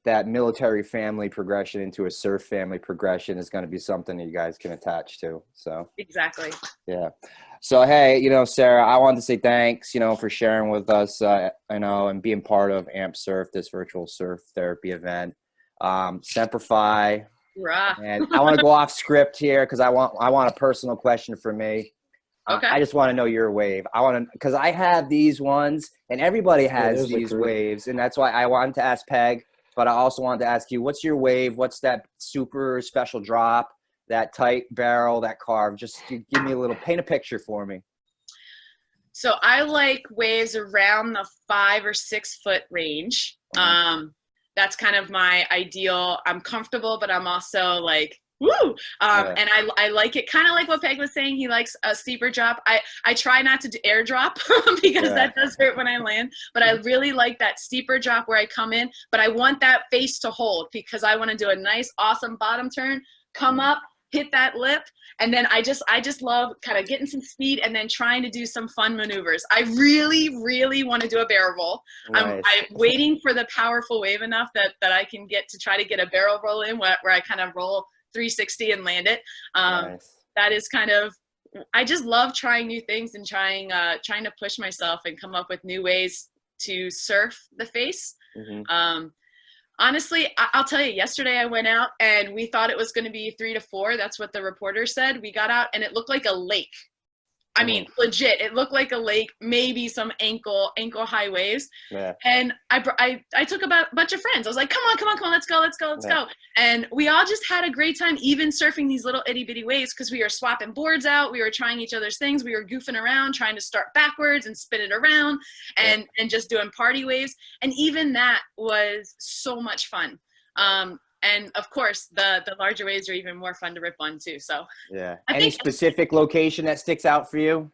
that military family progression into a surf family progression is going to be something that you guys can attach to. So exactly. Yeah. So, hey, Sarah, I wanted to say thanks, for sharing with us, and being part of AmpSurf, this virtual surf therapy event. Semper Fi. And I want to go off script here, because I want a personal question for me. Okay. I just want to know your wave. Because I have these ones, and everybody has these waves, and that's why I wanted to ask Peg. But I also wanted to ask you, what's your wave? What's that super special drop, that tight barrel, that carve? Just give me paint a picture for me. So I like waves around the 5 or 6 foot range. That's kind of my ideal. I'm comfortable, but I'm also like, woo! And I like it kind of like what Peg was saying. He likes a steeper drop. I try not to do airdrop because that does hurt when I land. But I really like that steeper drop where I come in. But I want that face to hold, because I want to do a nice, awesome bottom turn, come up, hit that lip. And then I just love kind of getting some speed and then trying to do some fun maneuvers. I really, really want to do a barrel roll. Nice. I'm waiting for the powerful wave enough that I can try to get a barrel roll in where I kind of roll 360 and land it. Nice. That is kind of, I just love trying new things and trying to push myself and come up with new ways to surf the face. Honestly, I'll tell you, yesterday I went out and we thought it was going to be 3 to 4. That's what the reporter said. We got out and it looked like a lake. I mean, legit, it looked like a lake, maybe some ankle high waves. Yeah. And I took a bunch of friends. I was like, come on, let's go. And we all just had a great time, even surfing these little itty bitty waves, because we were swapping boards out. We were trying each other's things. We were goofing around, trying to start backwards and spin it around and just doing party waves. And even that was so much fun. And of course, the larger waves are even more fun to rip on too. So yeah. Any specific location that sticks out for you?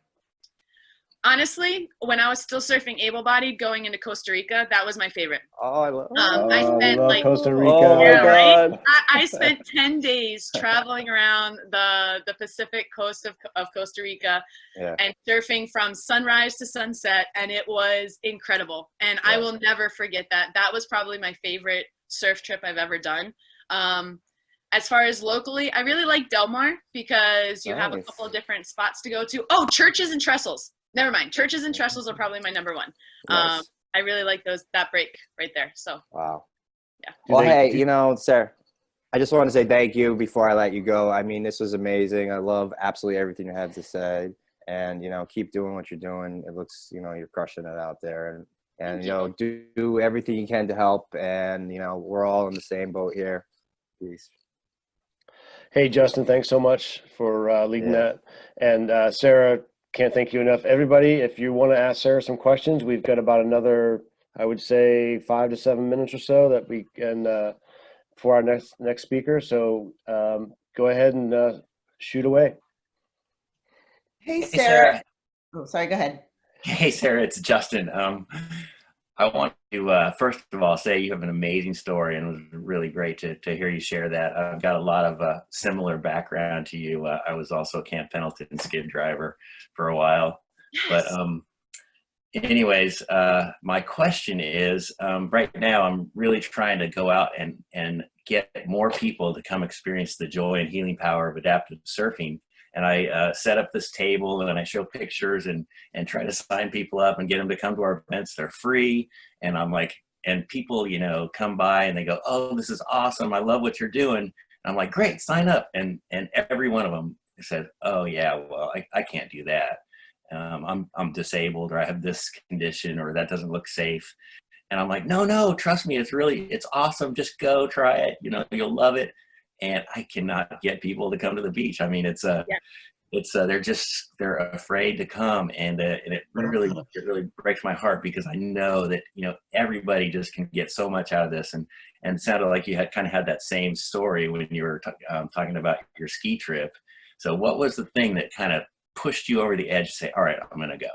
Honestly, when I was still surfing able-bodied, going into Costa Rica, that was my favorite. Oh, I love. I spent love like Costa Rica. Oh my God. Right? I spent 10 days traveling around the Pacific coast of Costa Rica and surfing from sunrise to sunset, and it was incredible. And I will never forget that. That was probably my favorite surf trip I've ever done. As far as locally, I really like Del Mar because you have a couple of different spots to go to. Oh, Churches and Trestles. Never mind. Churches and Trestles are probably my number one. Nice. I really like that break right there. So wow. Yeah. Well, hey, Sarah, I just want to say thank you before I let you go. I mean, this was amazing. I love absolutely everything you have to say, and keep doing what you're doing. It looks, you're crushing it out there, and do everything you can to help. And we're all in the same boat here. Peace. Hey, Justin, thanks so much for leading that. And Sarah, can't thank you enough. Everybody, if you want to ask Sarah some questions, we've got about another, I would say, 5 to 7 minutes or so that we can for our next speaker. So go ahead and shoot away. Hey, Sarah. Oh, sorry. Go ahead. Hey, Sarah, it's Justin. I want to, first of all, say you have an amazing story, and it was really great to hear you share that. I've got a lot of similar background to you. I was also a Camp Pendleton skid driver for a while. Yes. But anyways, my question is, right now I'm really trying to go out and get more people to come experience the joy and healing power of adaptive surfing. And I set up this table and I show pictures and try to sign people up and get them to come to our events. They're free. And I'm like, and people, come by and they go, oh, this is awesome. I love what you're doing. And I'm like, great, sign up. And every one of them said, oh yeah, well, I can't do that. I'm disabled, or I have this condition, or that doesn't look safe. And I'm like, no, trust me. It's awesome. Just go try it. You'll love it. And I cannot get people to come to the beach. I mean, they're afraid to come, and it really breaks my heart, because I know that everybody just can get so much out of this. And it sounded like you had kind of had that same story when you were talking about your ski trip. So what was the thing that kind of pushed you over the edge to say, all right, I'm gonna go?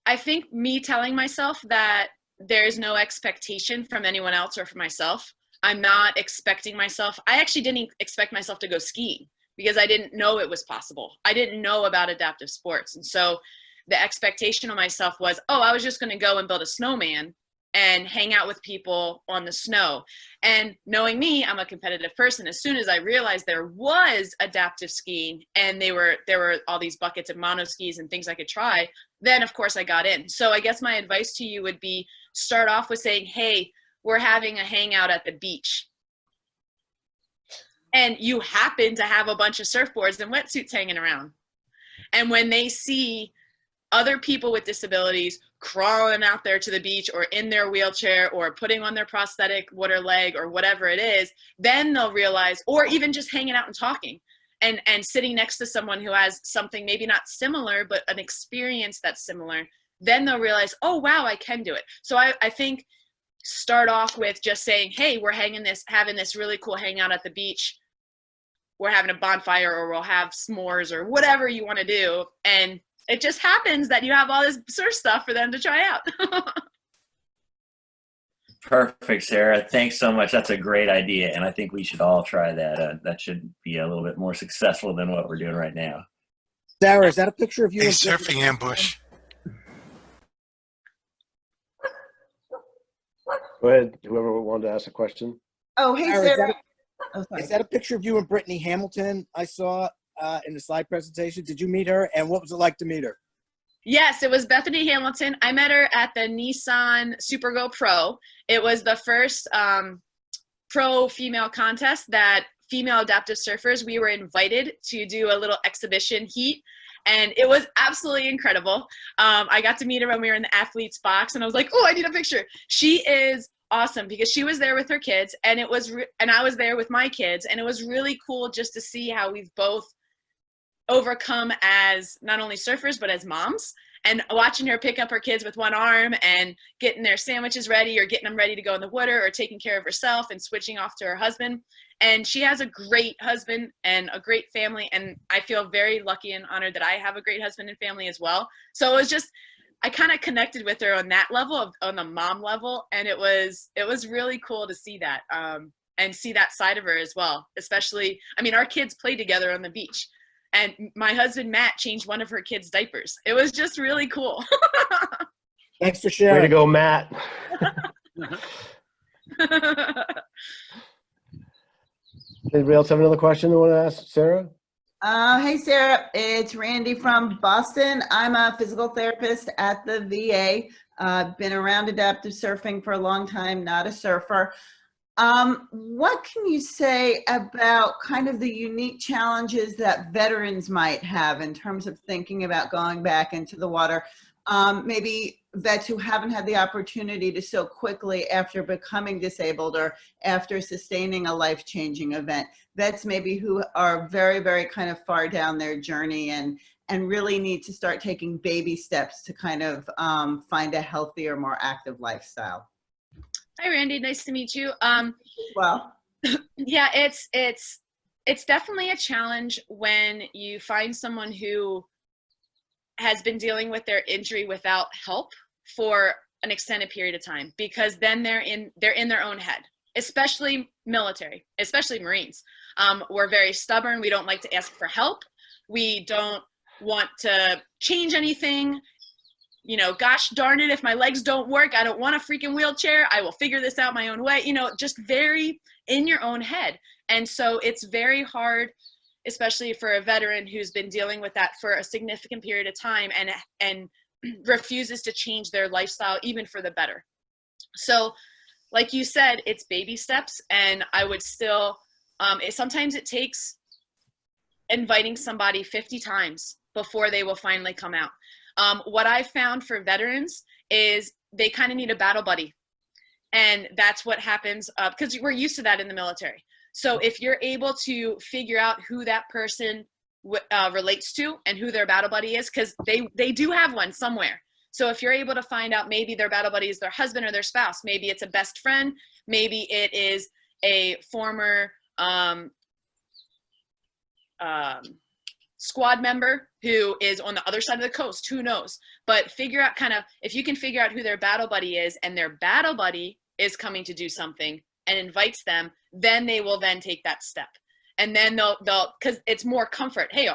I think me telling myself that there's no expectation from anyone else or from myself. I'm not expecting myself. I actually didn't expect myself to go skiing, because I didn't know it was possible. I didn't know about adaptive sports. And so the expectation of myself was, oh, I was just going to go and build a snowman and hang out with people on the snow. And knowing me, I'm a competitive person. As soon as I realized there was adaptive skiing and there were all these buckets of mono skis and things I could try, then of course I got in. So I guess my advice to you would be, start off with saying, hey, we're having a hangout at the beach, and you happen to have a bunch of surfboards and wetsuits hanging around. And when they see other people with disabilities crawling out there to the beach, or in their wheelchair, or putting on their prosthetic water leg, or whatever it is, then they'll realize, or even just hanging out and talking and sitting next to someone who has something maybe not similar, but an experience that's similar, then they'll realize, oh, wow, I can do it. So I think start off with just saying, hey, we're having this really cool hangout at the beach. We're having a bonfire, or we'll have s'mores, or whatever you want to do. And it just happens that you have all this surf stuff for them to try out. Perfect, Sarah. Thanks so much. That's a great idea. And I think we should all try that. That should be a little bit more successful than what we're doing right now. Sarah, is that a picture of you? A surfing ambush. Go ahead, whoever wanted to ask a question. Oh, hey, Sarah. Is that a picture of you and Brittany Hamilton I saw in the slide presentation? Did you meet her? And what was it like to meet her? Yes, it was Bethany Hamilton. I met her at the Nissan Supergo Pro. It was the first pro female contest that female adaptive surfers, we were invited to do a little exhibition heat. And it was absolutely incredible. I got to meet her when we were in the athlete's box, and I was like, oh, I need a picture. She is awesome because she was there with her kids, and and I was there with my kids, and it was really cool just to see how we've both overcome as not only surfers but as moms, and watching her pick up her kids with one arm and getting their sandwiches ready or getting them ready to go in the water or taking care of herself and switching off to her husband. And she has a great husband and a great family, and I feel very lucky and honored that I have a great husband and family as well. So it was just, I kind of connected with her on that level, on the mom level, and it was really cool to see that and see that side of her as well. Especially, I mean, our kids played together on the beach, and my husband Matt changed one of her kids' diapers. It was just really cool. Thanks for sharing. Way to go, Matt. Anybody else have another question they want to ask Sarah? Hey, Sarah, it's Randy from Boston. I'm a physical therapist at the VA. Been around adaptive surfing for a long time, not a surfer. What can you say about kind of the unique challenges that veterans might have in terms of thinking about going back into the water? Maybe vets who haven't had the opportunity to so quickly after becoming disabled or after sustaining a life-changing event. Vets maybe who are very, very kind of far down their journey and really need to start taking baby steps to kind of find a healthier, more active lifestyle. Hi, Randy. Nice to meet you. Well, yeah, it's definitely a challenge when you find someone who has been dealing with their injury without help for an extended period of time, because then they're in their own head, especially military, especially Marines. We're very stubborn. We don't like to ask for help. We don't want to change anything. You know, gosh darn it, if my legs don't work, I don't want a freaking wheelchair. I will figure this out my own way. You know, just very in your own head. And so it's very hard, especially for a veteran who's been dealing with that for a significant period of time and refuses to change their lifestyle even for the better. So like you said, it's baby steps, and I would still, sometimes it takes inviting somebody 50 times before they will finally come out. What I found for veterans is they kind of need a battle buddy. And that's what happens because we're used to that in the military. So if you're able to figure out who that person relates to and who their battle buddy is, because they do have one somewhere. So if you're able to find out maybe their battle buddy is their husband or their spouse, maybe it's a best friend, maybe it is a former squad member who is on the other side of the coast, who knows? But figure out kind of, if you can figure out who their battle buddy is and their battle buddy is coming to do something and invites them, then they will then take that step. And then they'll because it's more comfort. Hey,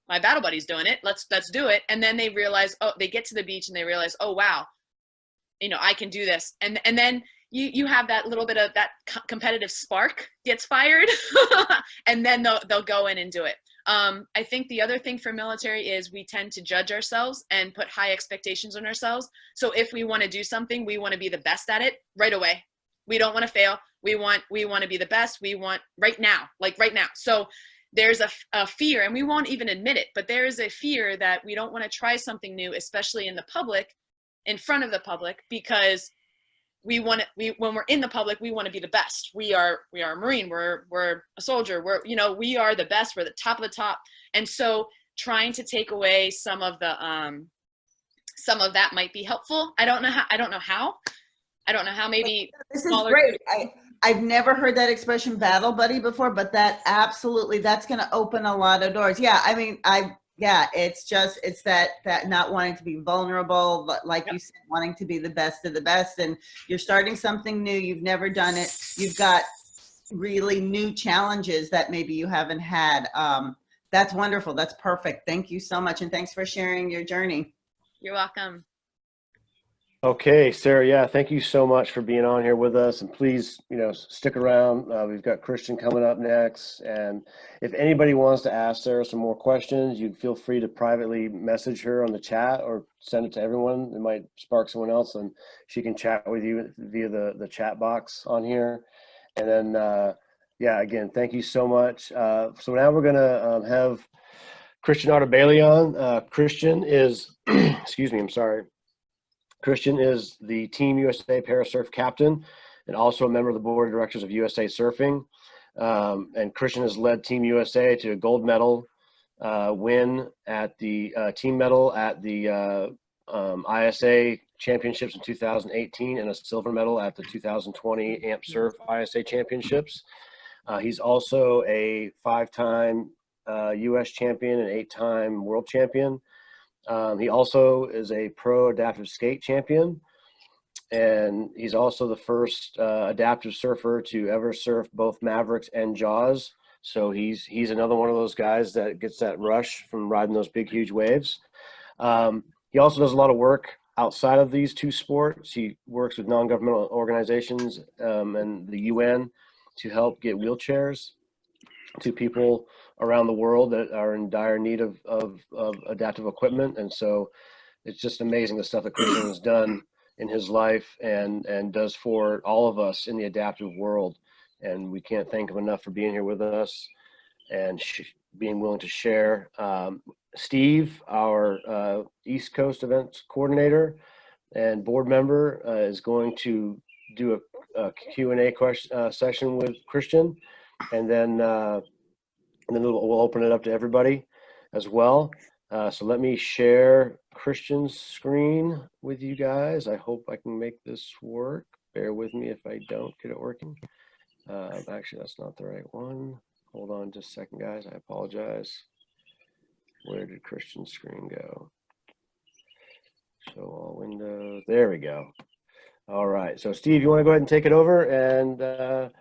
my battle buddy's doing it. Let's do it. And then they realize, oh, they get to the beach and they realize, oh, wow, you know, I can do this. And then you have that little bit of that competitive spark gets fired and then they'll go in and do it. I think the other thing for military is we tend to judge ourselves and put high expectations on ourselves. So if we want to do something, we want to be the best at it right away. We don't want to fail. We want to be the best. We want right now, like right now. So there's a fear, and we won't even admit it, but there is a fear that we don't want to try something new, especially in the public, in front of the public, because when we're in the public, we want to be the best. We are a Marine. We're a soldier. We are the best. We're the top of the top. And so trying to take away some of that might be helpful. I don't know how. Maybe this is great. I've never heard that expression battle buddy before, but that's going to open a lot of doors. Yeah. I mean, it's that not wanting to be vulnerable, but like you said, wanting to be the best of the best, and you're starting something new. You've never done it. You've got really new challenges that maybe you haven't had. That's wonderful. That's perfect. Thank you so much. And thanks for sharing your journey. You're welcome. Okay, Sarah, yeah, thank you so much for being on here with us. And please, stick around. We've got Christian coming up next. And if anybody wants to ask Sarah some more questions, you feel free to privately message her on the chat or send it to everyone. It might spark someone else and she can chat with you via the chat box on here. And then, yeah, again, thank you so much. So now we're going to have Christian Artabali on. Christian is, excuse me, I'm sorry. Christian is the Team USA Parasurf captain and also a member of the board of directors of USA Surfing. And Christian has led Team USA to a gold medal win at the team medal at the ISA championships in 2018 and a silver medal at the 2020 AmpSurf ISA championships. He's also a 5-time US champion and 8-time world champion. He also is a pro adaptive skate champion, and he's also the first adaptive surfer to ever surf both Mavericks and Jaws. So he's another one of those guys that gets that rush from riding those big, huge waves. He also does a lot of work outside of these two sports. He works with non-governmental organizations and the UN to help get wheelchairs to people around the world that are in dire need of adaptive equipment. And so it's just amazing the stuff that Christian has done in his life and does for all of us in the adaptive world. And we can't thank him enough for being here with us and being willing to share. Steve, our East Coast events coordinator and board member, is going to do a Q&A session with Christian, and then we'll open it up to everybody as well. So let me share Christian's screen with you guys. I hope I can make this work. Bear with me if I don't get it working. Actually, that's not the right one. Hold on just a second, guys. I apologize. Where did Christian's screen go? Show all windows. There we go. All right. So Steve, you want to go ahead and take it over and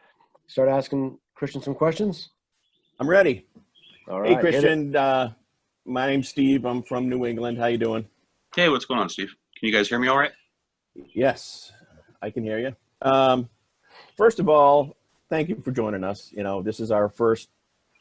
start asking Christian some questions? I'm ready. All right. Hey, Christian. My name's Steve. I'm from New England. How you doing? Hey, what's going on, Steve? Can you guys hear me all right? Yes, I can hear you. First of all, thank you for joining us. This is our first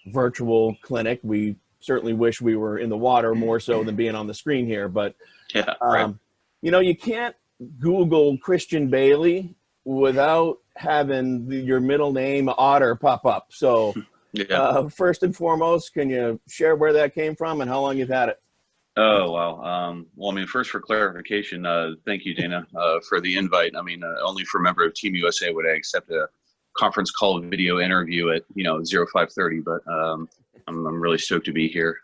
virtual clinic. We certainly wish we were in the water more so than being on the screen here. But, yeah, right. You can't Google Christian Bailey without having your middle name Otter pop up. So yeah. First and foremost, can you share where that came from and how long you've had it? Oh, wow. Well, I mean, first for clarification, thank you, Dana, for the invite. I mean, only for a member of Team USA would I accept a conference call video interview at, 05:30, but I'm really stoked to be here.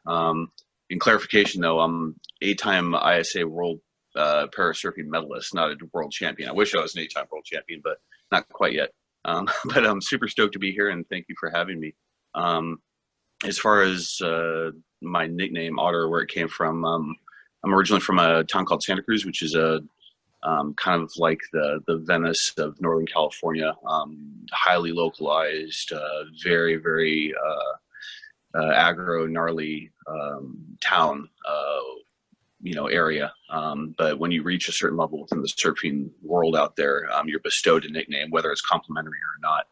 In clarification, though, I'm 8-time ISA World Parasurfing medalist, not a world champion. I wish I was an 8-time world champion, but not quite yet. But I'm super stoked to be here, and thank you for having me. As far as my nickname, Otter, where it came from, I'm originally from a town called Santa Cruz, which is a kind of like the Venice of Northern California, highly localized, very, very aggro, gnarly town, area. But when you reach a certain level within the surfing world out there, you're bestowed a nickname, whether it's complimentary or not.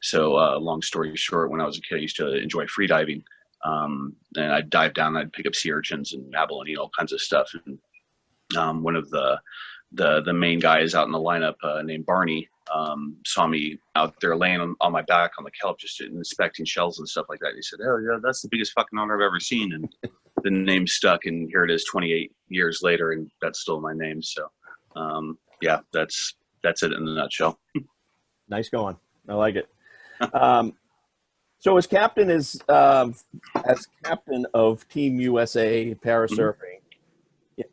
So long story short, when I was a kid, I used to enjoy freediving. And I'd dive down, I'd pick up sea urchins and abalone, all kinds of stuff. And one of the main guys out in the lineup named Barney saw me out there laying on my back on the kelp, just inspecting shells and stuff like that. He said, "Oh yeah, that's the biggest fucking honor I've ever seen." And the name stuck, and here it is 28 years later, and that's still my name. So yeah, that's it in a nutshell. Nice going. I like it. So as captain of Team USA Parasurfing,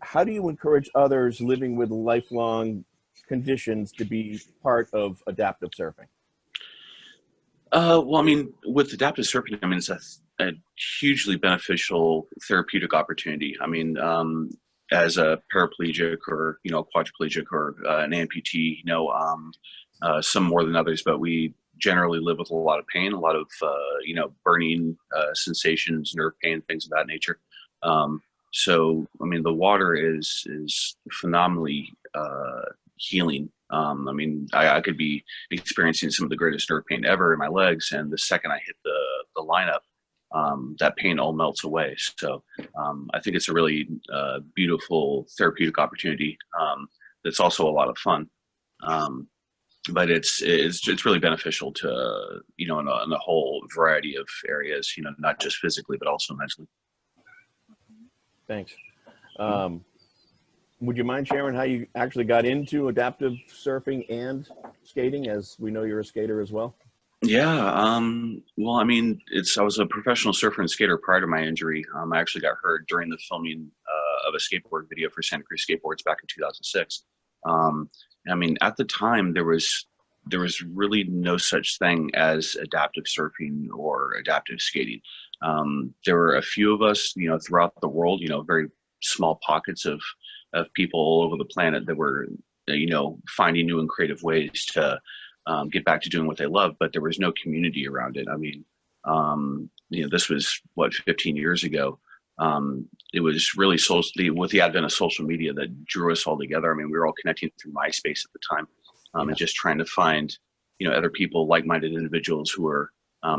how do you encourage others living with lifelong conditions to be part of adaptive surfing? Well, I mean, with adaptive surfing, I mean, it's a hugely beneficial therapeutic opportunity. I mean, as a paraplegic or, quadriplegic or an amputee, some more than others, but we generally live with a lot of pain, a lot of, burning sensations, nerve pain, things of that nature. So, I mean, the water is phenomenally healing. I mean, I could be experiencing some of the greatest nerve pain ever in my legs, and the second I hit the lineup, that pain all melts away. So I think it's a really beautiful therapeutic opportunity that's also a lot of fun. But it's really beneficial to, you know, in a whole variety of areas, you know, not just physically, but also mentally. Thanks. Would you mind sharing how you actually got into adaptive surfing and skating, as we know you're a skater as well? Yeah, well, I mean, I was a professional surfer and skater prior to my injury. I actually got hurt during the filming of a skateboard video for Santa Cruz Skateboards back in 2006. I mean, at the time, there was really no such thing as adaptive surfing or adaptive skating. There were a few of us, you know, throughout the world, you know, very small pockets of people all over the planet that were, you know, finding new and creative ways to get back to doing what they love, but there was no community around it. I mean, you know, this was what, 15 years ago. It was really with the advent of social media that drew us all together. I mean, we were all connecting through MySpace at the time, and just trying to find, you know, other people, like-minded individuals who were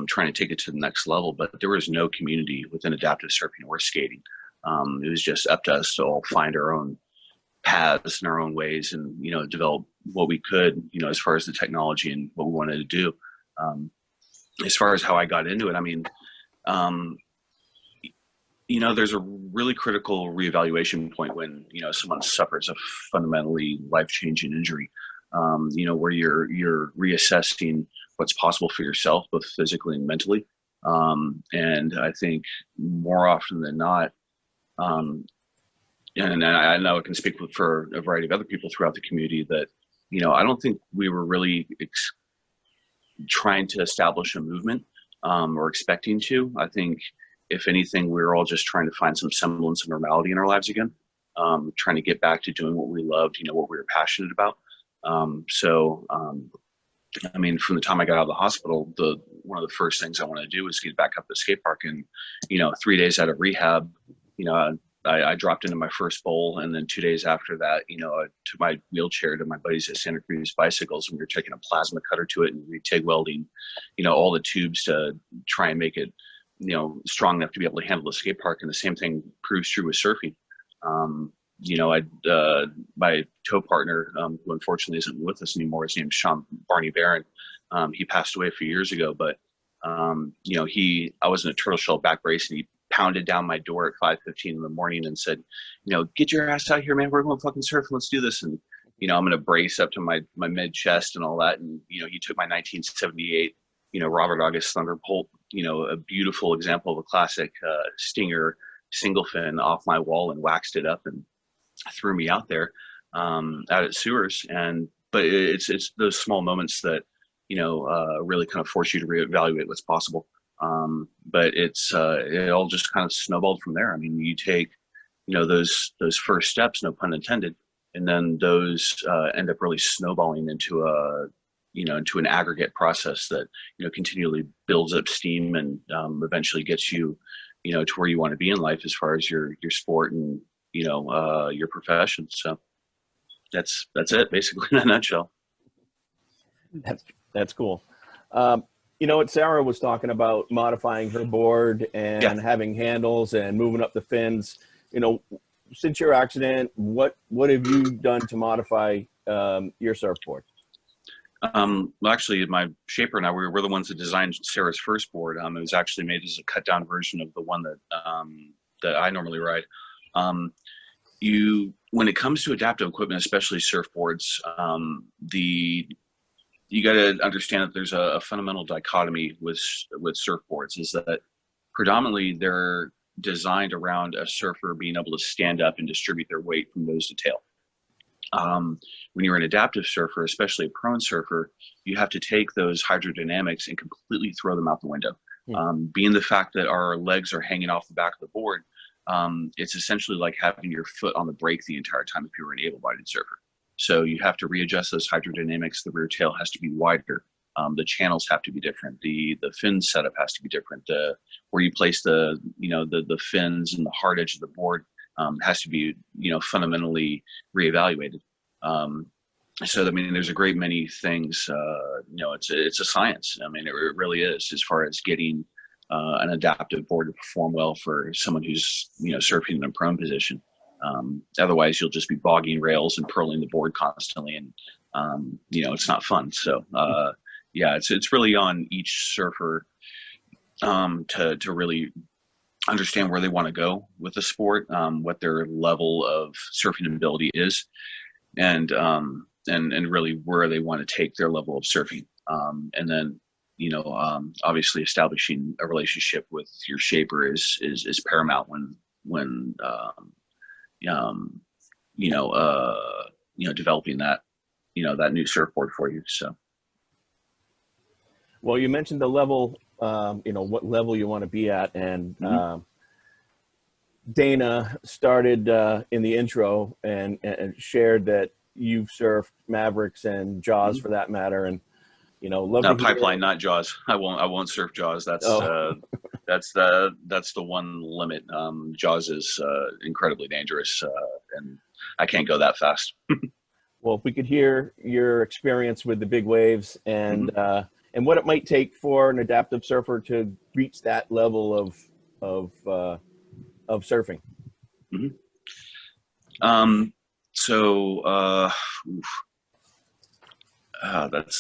trying to take it to the next level. But there was no community within adaptive surfing or skating. It was just up to us to all find our own paths and our own ways, and, you know, develop what we could, you know, as far as the technology and what we wanted to do. As far as how I got into it, I mean, you know, there's a really critical reevaluation point when, you know, someone suffers a fundamentally life-changing injury, you know, where you're reassessing what's possible for yourself, both physically and mentally. And I think more often than not, and I know I can speak for a variety of other people throughout the community, that, you know, I don't think we were really trying to establish a movement or expecting to. I think, if anything, we were all just trying to find some semblance of normality in our lives again, trying to get back to doing what we loved, you know, what we were passionate about. I mean, from the time I got out of the hospital, one of the first things I wanted to do was get back up to the skate park. And, you know, 3 days out of rehab, you know, I dropped into my first bowl, and then 2 days after that, you know, I took my wheelchair to my buddies at Santa Cruz Bicycles, and we were taking a plasma cutter to it and TIG welding, you know, all the tubes to try and make it, you know, strong enough to be able to handle the skate park. And the same thing proves true with surfing. You know, my tow partner, who unfortunately isn't with us anymore, his name's Sean Barney Barron. He passed away a few years ago, but, you know, I was in a turtle shell back brace, and he pounded down my door at 5:15 in the morning and said, you know, get your ass out here, man. We're going to fucking surf. Let's do this. And, you know, I'm going to brace up to my mid chest and all that. And, you know, he took my 1978, you know, Robert August Thunderbolt, you know, a beautiful example of a classic Stinger single fin off my wall, and waxed it up and threw me out there out at Sewers. But it's those small moments that, you know, really kind of force you to reevaluate what's possible. But it all just kind of snowballed from there. I mean, you take, you know, those first steps, no pun intended, and then those end up really snowballing into an aggregate process that, you know, continually builds up steam and eventually gets you, you know, to where you want to be in life as far as your sport and, you know, your profession. So that's it basically in a nutshell. That's cool. You know what, Sarah was talking about modifying her board and having handles and moving up the fins. You know, since your accident, what have you done to modify your surfboard? Well, actually, my shaper and I, we're the ones that designed Sarah's first board. It was actually made as a cut down version of the one that I normally ride. When it comes to adaptive equipment, especially surfboards, you got to understand that there's a fundamental dichotomy with surfboards, is that predominantly they're designed around a surfer being able to stand up and distribute their weight from nose to tail. When you're an adaptive surfer, especially a prone surfer, you have to take those hydrodynamics and completely throw them out the window. Being the fact that our legs are hanging off the back of the board, it's essentially like having your foot on the brake the entire time if you were an able-bodied surfer. So you have to readjust those hydrodynamics. The rear tail has to be wider. The channels have to be different. The fin setup has to be different. Where you place the fins and the hard edge of the board has to be, fundamentally reevaluated. So, I mean, there's a great many things, it's a science. I mean, it really is, as far as getting an adaptive board to perform well for someone who's, surfing in a prone position. Otherwise, you'll just be bogging rails and purling the board constantly, and it's not fun. So, it's really on each surfer to really understand where they want to go with the sport, what their level of surfing ability is, and really where they want to take their level of surfing, and then obviously establishing a relationship with your shaper is paramount when developing that that new surfboard for you. So, well, you mentioned the level, what level you want to be at, and Dana started in the intro and shared that you've surfed Mavericks and Jaws for that matter, and love to hear. Pipeline, not Jaws. I won't surf Jaws. That's that's the one limit. Jaws is incredibly dangerous, and I can't go that fast. Well, if we could hear your experience with the big waves and what it might take for an adaptive surfer to reach that level of surfing.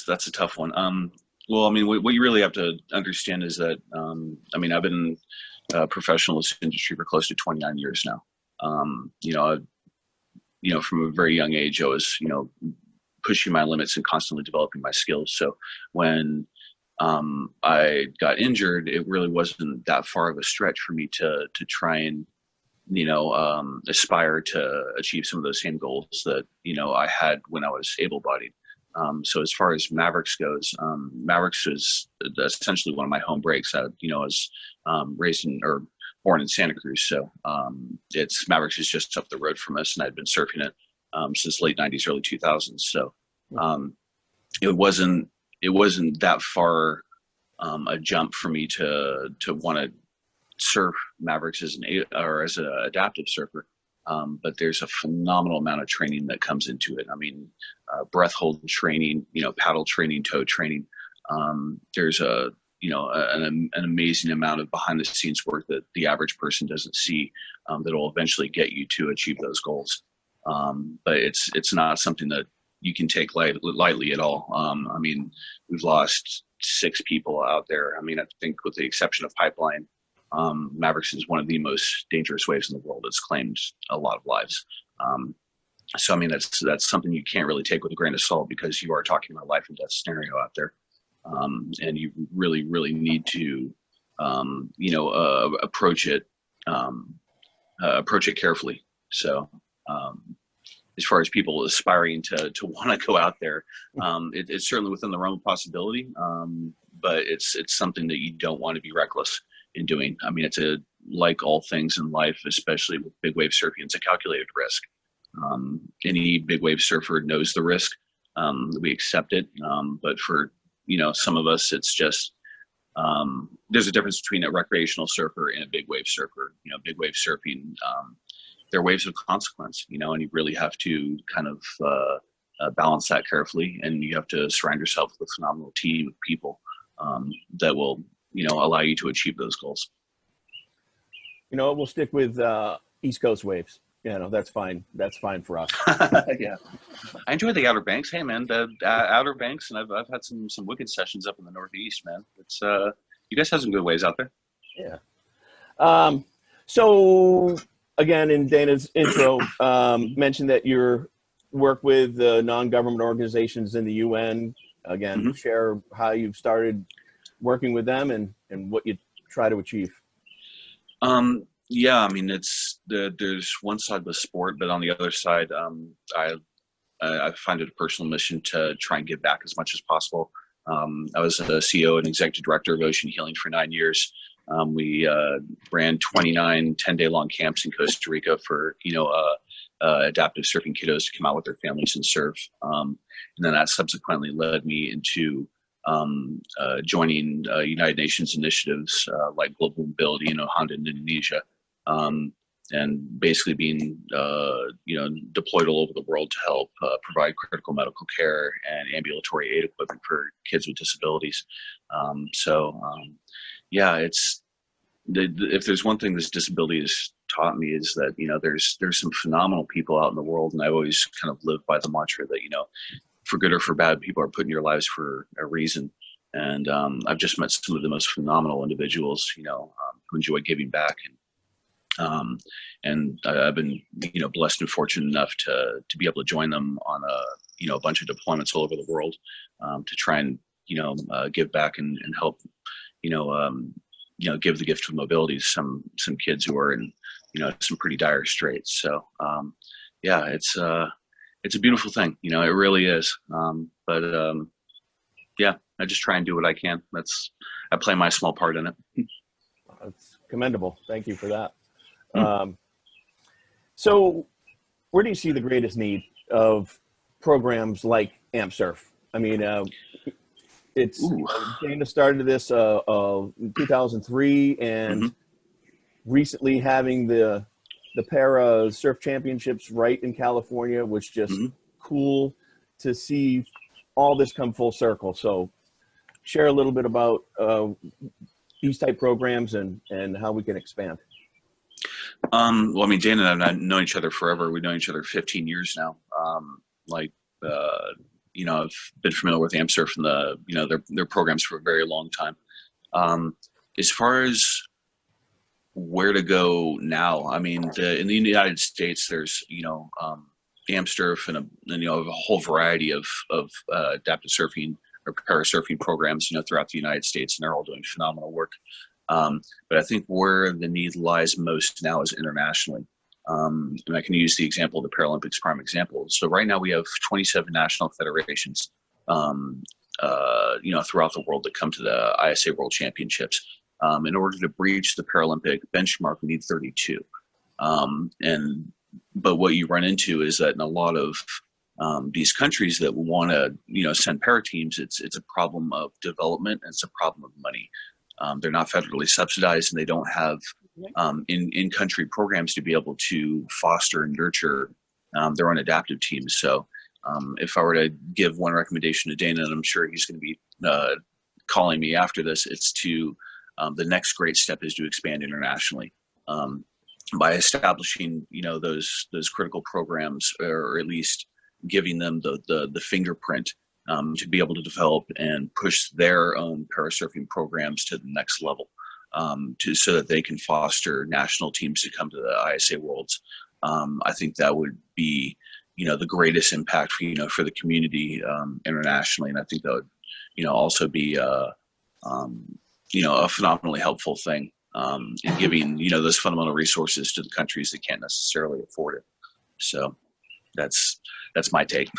That's a tough one. Well, I mean, what you really have to understand is that, I've been a professional in this industry for close to 29 years now. From a very young age, I was, pushing my limits and constantly developing my skills. So when I got injured, it really wasn't that far of a stretch for me to try and, aspire to achieve some of those same goals that, I had when I was able-bodied. So as far as Mavericks goes, Mavericks is essentially one of my home breaks. I was born in Santa Cruz, so Mavericks is just up the road from us, and I'd been surfing it since late '90s, early 2000s. So it wasn't that far a jump for me to want to surf Mavericks as an adaptive surfer. But there's a phenomenal amount of training that comes into it. I mean, breath hold training, paddle training, toe training. There's an amazing amount of behind the scenes work that the average person doesn't see, that will eventually get you to achieve those goals. But it's not something that you can take lightly at all. We've lost 6 people out there. I think with the exception of Pipeline, Mavericks is one of the most dangerous waves in the world. It's claimed a lot of lives. So that's something you can't really take with a grain of salt, because you are talking about life and death scenario out there. And you really, really need to, approach it carefully. So, as far as people aspiring to want to go out there, it's certainly within the realm of possibility. But it's something that you don't want to be reckless in doing. It's like all things in life, especially with big wave surfing, it's a calculated risk. Any big wave surfer knows the risk. We accept it. But for, some of us, it's just, there's a difference between a recreational surfer and a big wave surfer. Big wave surfing, they're waves of consequence, and you really have to kind of balance that carefully. And you have to surround yourself with a phenomenal team of people that will, allow you to achieve those goals. We'll stick with East Coast waves. That's fine. That's fine for us. Yeah, I enjoy the Outer Banks. Hey, man, the Outer Banks, and I've had some wicked sessions up in the Northeast, man. It's you guys have some good waves out there. Yeah. So again, in Dana's intro, mentioned that you work with non-government organizations in the UN. Again, share how you've started working with them and what you try to achieve. Yeah, there's one side of the sport, but on the other side, I find it a personal mission to try and give back as much as possible. I was the CEO and executive director of Ocean Healing for 9 years. We ran 29 10-day-long camps in Costa Rica for adaptive surfing kiddos to come out with their families and surf. And then that subsequently led me into joining United Nations initiatives like Global Mobility in Honda, Indonesia. and basically being deployed all over the world to help provide critical medical care and ambulatory aid equipment for kids with disabilities. It's if there's one thing this disability has taught me is that there's some phenomenal people out in the world, and I've always kind of lived by the mantra that for good or for bad, people are put in your lives for a reason. And I've just met some of the most phenomenal individuals, who enjoy giving back. And I've been, blessed and fortunate enough to be able to join them on a bunch of deployments all over the world, to try and, give back and help, give the gift of mobility to some kids who are in, some pretty dire straits. So, it's a beautiful thing, it really is. I just try and do what I can. I play my small part in it. That's commendable. Thank you for that. So where do you see the greatest need of programs like AmpSurf? I mean, Dana started this in 2003, and recently having the para surf championships right in California was just cool to see all this come full circle. So share a little bit about these type programs and how we can expand. Well, I mean, Dana and I've known each other forever. We've known each other 15 years now. I've been familiar with AmpSurf and their programs for a very long time. As far as where to go now, I mean, in the United States, there's AmpSurf and a whole variety of adaptive surfing or parasurfing programs, throughout the United States, and they're all doing phenomenal work. But I think where the need lies most now is internationally. And I can use the example of the Paralympics prime example. So right now we have 27 national federations, throughout the world that come to the ISA World Championships. In order to breach the Paralympic benchmark, we need 32. But what you run into is that in a lot of these countries that want to, send para teams, it's a problem of development, and it's a problem of money. They're not federally subsidized, and they don't have in-country programs to be able to foster and nurture their own adaptive teams. So if I were to give one recommendation to Dana, and I'm sure he's going to be calling me after this, it's to the next great step is to expand internationally. By establishing, those critical programs, or at least giving them the fingerprint to be able to develop and push their own parasurfing programs to the next level, so that they can foster national teams to come to the ISA Worlds. I think that would be, the greatest impact for the community internationally, and I think that would, also be a phenomenally helpful thing. In giving those fundamental resources to the countries that can't necessarily afford it. So that's my take.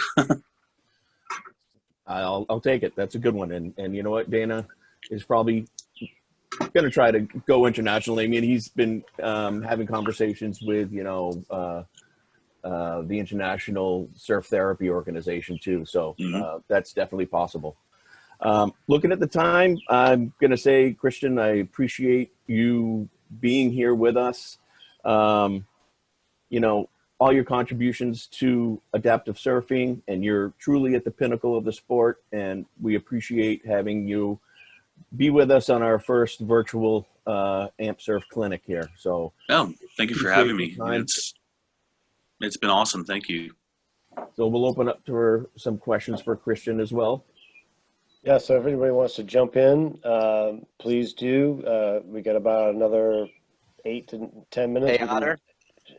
I'll take it. That's a good one. And you know what, Dana is probably going to try to go internationally. I mean, he's been having conversations with the International Surf Therapy Organization too. So that's definitely possible. Looking at the time, I'm going to say, Christian, I appreciate you being here with us. All your contributions to adaptive surfing, and you're truly at the pinnacle of the sport. And we appreciate having you be with us on our first virtual AmpSurf clinic here. So thank you for having me. It's been awesome. Thank you. So we'll open up to some questions for Christian as well. Yeah, so if anybody wants to jump in, please do. We got about another 8 to 10 minutes. Hey, Otter.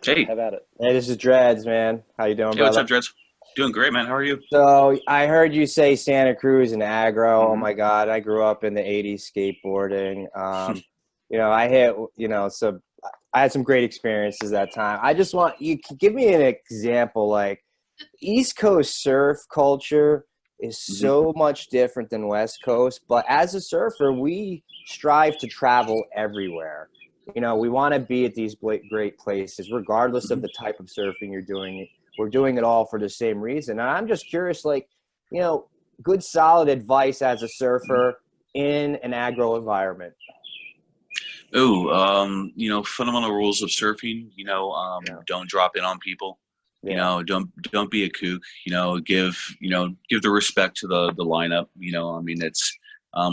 Hey. Have at it. Hey, this is Dreads, man. How you doing, Hey, brother? what's up, Dreads? Doing great, man. How are you? So I heard you say Santa Cruz and agro. Oh my God, I grew up in the '80s skateboarding. I hit, so I had some great experiences that time. I just want you to give me an example, like East Coast surf culture is so much different than West Coast, but as a surfer, we strive to travel everywhere. We want to be at these great places, regardless of the type of surfing you're doing. We're doing it all for the same reason. And I'm just curious, good solid advice as a surfer in an agro environment. Fundamental rules of surfing. Don't drop in on people. Don't be a kook. Give the respect to the lineup. It's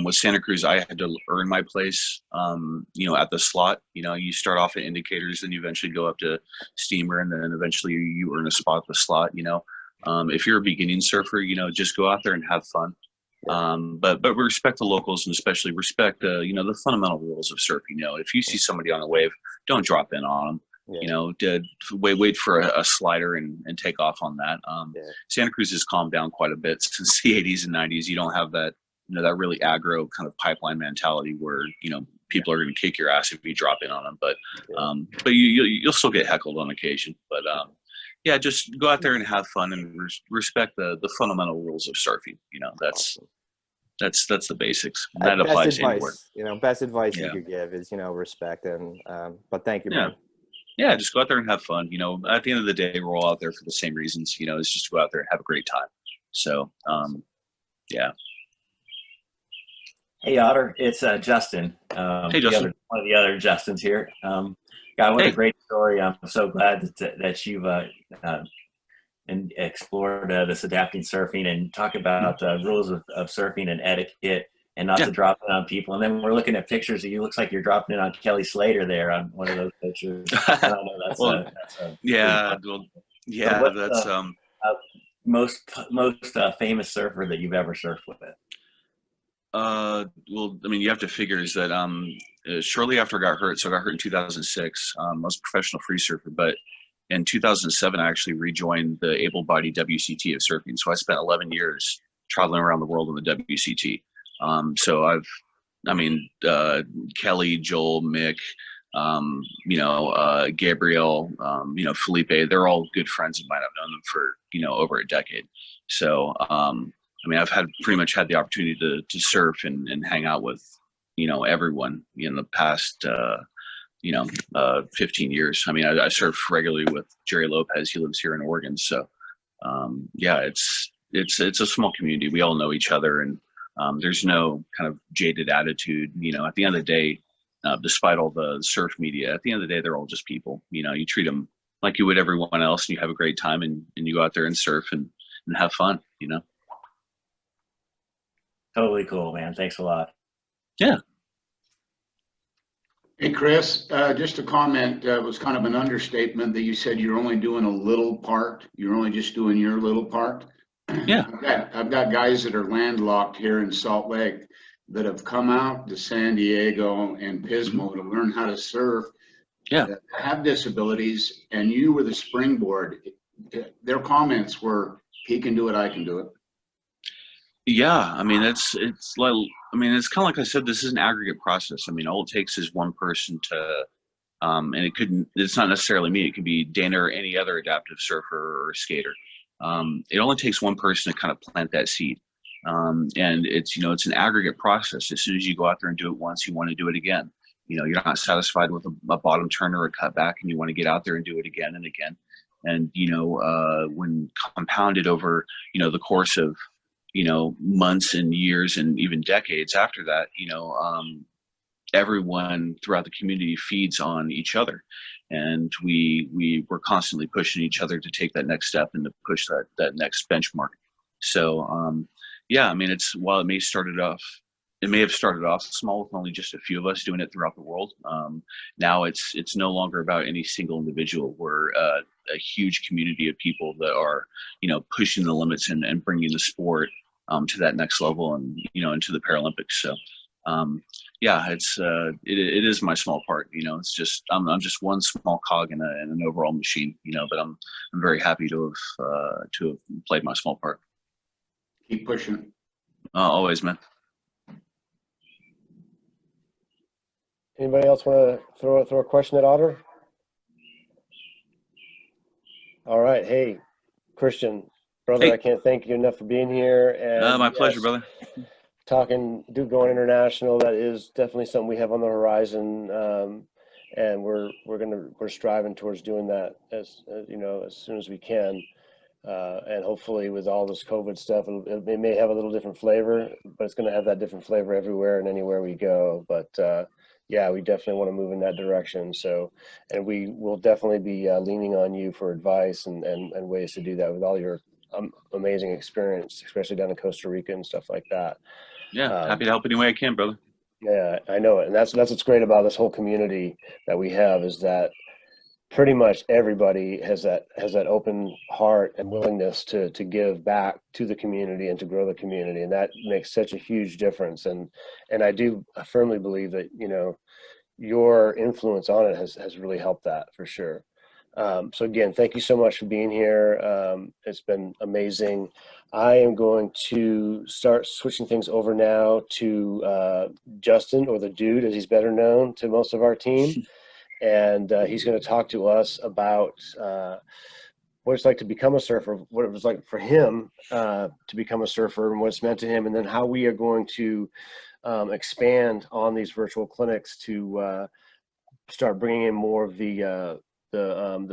with Santa Cruz, I had to earn my place. At the slot. You start off at indicators, then you eventually go up to steamer, and then eventually you earn a spot at the slot. If you're a beginning surfer, just go out there and have fun. But respect the locals, and especially respect the fundamental rules of surfing. If you see somebody on a wave, don't drop in on them. Wait for a slider and take off on that. Santa Cruz has calmed down quite a bit since the 80s and 90s. You don't have that that really aggro kind of pipeline mentality where people are going to kick your ass if you drop in on them. But you'll still get heckled on occasion. But just go out there and have fun and respect the fundamental rules of surfing. That's the basics. That applies anywhere. Best advice you could give is respect and. But thank you, man. Yeah, just go out there and have fun. At the end of the day, we're all out there for the same reasons. It's just go out there and have a great time. So, yeah. Hey, Otter, it's Justin. Hey, Justin. One of the other Justins here. What a great story. I'm so glad that you've and explored this adapting surfing and talk about rules of surfing and etiquette and not to drop it on people. And then we're looking at pictures of you. Looks like you're dropping it on Kelly Slater there on one of those pictures. I know that's most famous surfer that you've ever surfed with. You have to figure is that shortly after I got hurt, so I got hurt in 2006. I was a professional free surfer, but in 2007, I actually rejoined the able-bodied WCT of surfing. So I spent 11 years traveling around the world in the WCT. Kelly, Joel, Mick, Gabriel, Felipe, they're all good friends of mine. I've known them for, over a decade. So, I've pretty much had the opportunity to surf and hang out with, everyone in the past, 15 years. I surf regularly with Jerry Lopez. He lives here in Oregon. So, it's a small community. We all know each other, and there's no kind of jaded attitude. At the end of the day, despite all the surf media, at the end of the day, they're all just people. You treat them like you would everyone else, and you have a great time, and you go out there and surf and have fun. Totally cool, man. Thanks a lot. Yeah. Hey, Chris, just a comment. It was kind of an understatement that you said you're only doing a little part. You're only just doing your little part. Yeah. I've got guys that are landlocked here in Salt Lake that have come out to San Diego and Pismo to learn how to surf. Yeah. Have disabilities, and you were the springboard. Their comments were, he can do it, I can do it. Yeah, it's kind of like I said, this is an aggregate process. All it takes is one person to, and it's not necessarily me. It could be Dana or any other adaptive surfer or skater. It only takes one person to kind of plant that seed. And it's an aggregate process. As soon as you go out there and do it once, you want to do it again. You're not satisfied with a bottom turn or a cutback, and you want to get out there and do it again and again. And, when compounded over, the course of, months and years and even decades after that, everyone throughout the community feeds on each other, and we're constantly pushing each other to take that next step and to push that next benchmark. So it's while it may have started off small with only just a few of us doing it throughout the world. Now it's no longer about any single individual. We're a huge community of people that are pushing the limits and bringing the sport to that next level and into the Paralympics. So it is my small part. It's just I'm just one small cog in an overall machine. But I'm very happy to have played my small part. Keep pushing. Always, man. Anybody else want to throw a question at Otter? All right. Hey, Christian, brother, hey. I can't thank you enough for being here. And my pleasure, brother. Going international, that is definitely something we have on the horizon, and we're striving towards doing that as soon as we can. And hopefully with all this COVID stuff, it may have a little different flavor, but it's going to have that different flavor everywhere and anywhere we go. But yeah, we definitely want to move in that direction. So, and we will definitely be leaning on you for advice and ways to do that with all your amazing experience, especially down in Costa Rica and stuff like that. Yeah, happy to help any way I can, brother. Yeah, I know it. And that's what's great about this whole community that we have, is that pretty much everybody has that open heart and willingness to give back to the community and to grow the community, and that makes such a huge difference. And I firmly believe that, you know, your influence on it has really helped that for sure. So again, thank you so much for being here. It's been amazing. I am going to start switching things over now to Justin, or the Dude, as he's better known to most of our team. And he's going to talk to us about what it's like to become a surfer, what it was like for him to become a surfer, and what it's meant to him, and then how we are going to expand on these virtual clinics to start bringing in more of the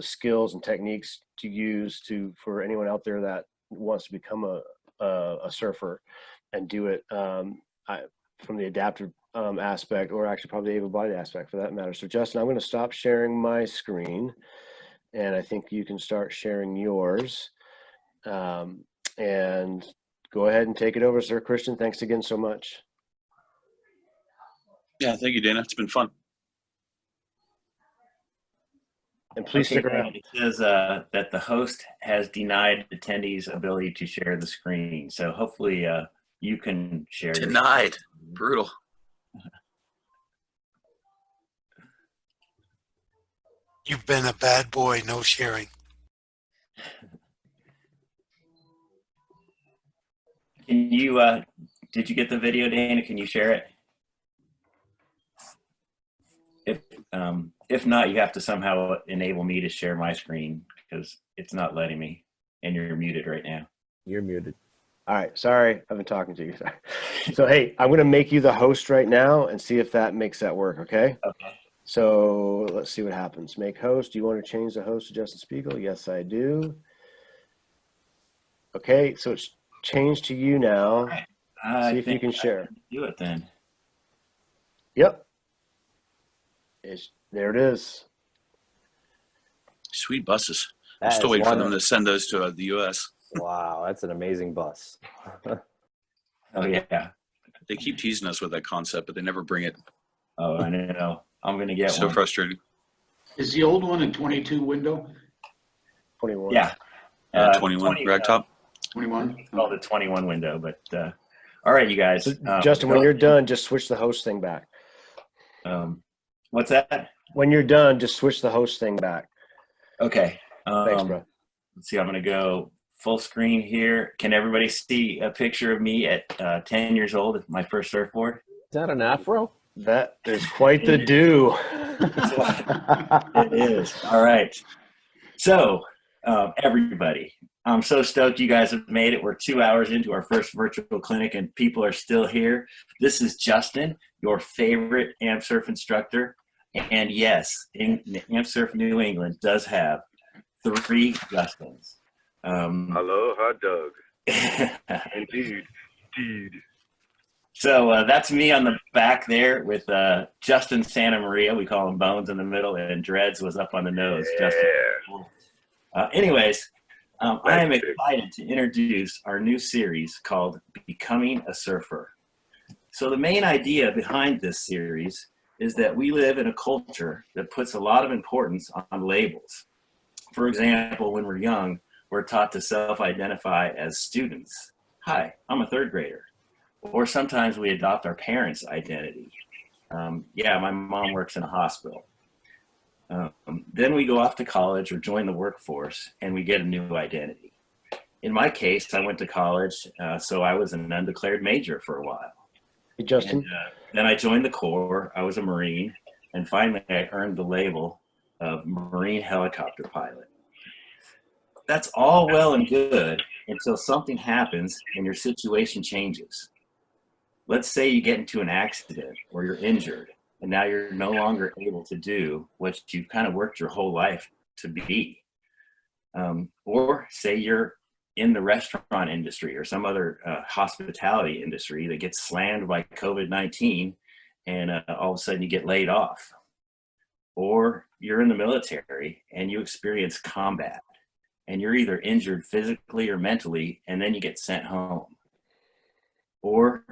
skills and techniques to use for anyone out there that wants to become a surfer and do it from the adaptive aspect, or actually probably the able-bodied aspect for that matter. So Justin, I'm going to stop sharing my screen, and I think you can start sharing yours. And go ahead and take it over, Sir Christian. Thanks again so much. Yeah, thank you, Dana. It's been fun. And please stick around. It says that the host has denied attendees' ability to share the screen. So hopefully you can share. Denied. Brutal. You've been a bad boy, no sharing. Can you, did you get the video, Dana? Can you share it? If not, you have to somehow enable me to share my screen, because it's not letting me, and you're muted right now. You're muted. All right, sorry, I've been talking to you. So hey, I'm going to make you the host right now and see if that makes that work, okay? Okay. So let's see what happens. Make host. Do you want to change the host to Justin Spiegel? Yes, I do. Okay, so it's changed to you now. See if you can share. Do it then. Yep. There it is. Sweet buses. That I'm still is waiting for them wonderful. to send those to the U.S. Wow, that's an amazing bus. Oh yeah. They keep teasing us with that concept, but they never bring it. Oh, I know. I'm gonna get so one. frustrating. Is the old one a 22 window? 21. Yeah. 21 ragtop. 21. It's called the 21 window, but all right, you guys. Justin, when you're done, just switch the host thing back. What's that? When you're done, just switch the host thing back. Okay. Thanks, bro. Let's see. I'm gonna go full screen here. Can everybody see a picture of me at 10 years old at my first surfboard? Is that an afro? That is quite the do. It is. All right. So, everybody, I'm so stoked you guys have made it. We're 2 hours into our first virtual clinic and people are still here. This is Justin, your favorite AmpSurf instructor. And yes, AmpSurf New England does have 3 Justins. Hello, hot dog. Indeed. So that's me on the back there with Justin Santa Maria. We call him Bones in the middle, and Dreads was up on the nose. Yeah. Justin. Anyways, I am excited to introduce our new series called Becoming a Surfer. So the main idea behind this series is that we live in a culture that puts a lot of importance on labels. For example, when we're young, we're taught to self-identify as students. Hi, I'm a 3rd grader. Or sometimes we adopt our parents' identity. Yeah, my mom works in a hospital. Then we go off to college or join the workforce and we get a new identity. In my case, I went to college, so I was an undeclared major for a while. Hey, Justin. And, then I joined the Corps. I was a Marine, and finally I earned the label of Marine helicopter pilot. That's all well and good until something happens and your situation changes. Let's say you get into an accident or you're injured, and now you're no longer able to do what you've kind of worked your whole life to be. Or say you're in the restaurant industry or some other hospitality industry that gets slammed by COVID-19 and all of a sudden you get laid off. Or you're in the military and you experience combat and you're either injured physically or mentally and then you get sent home. Or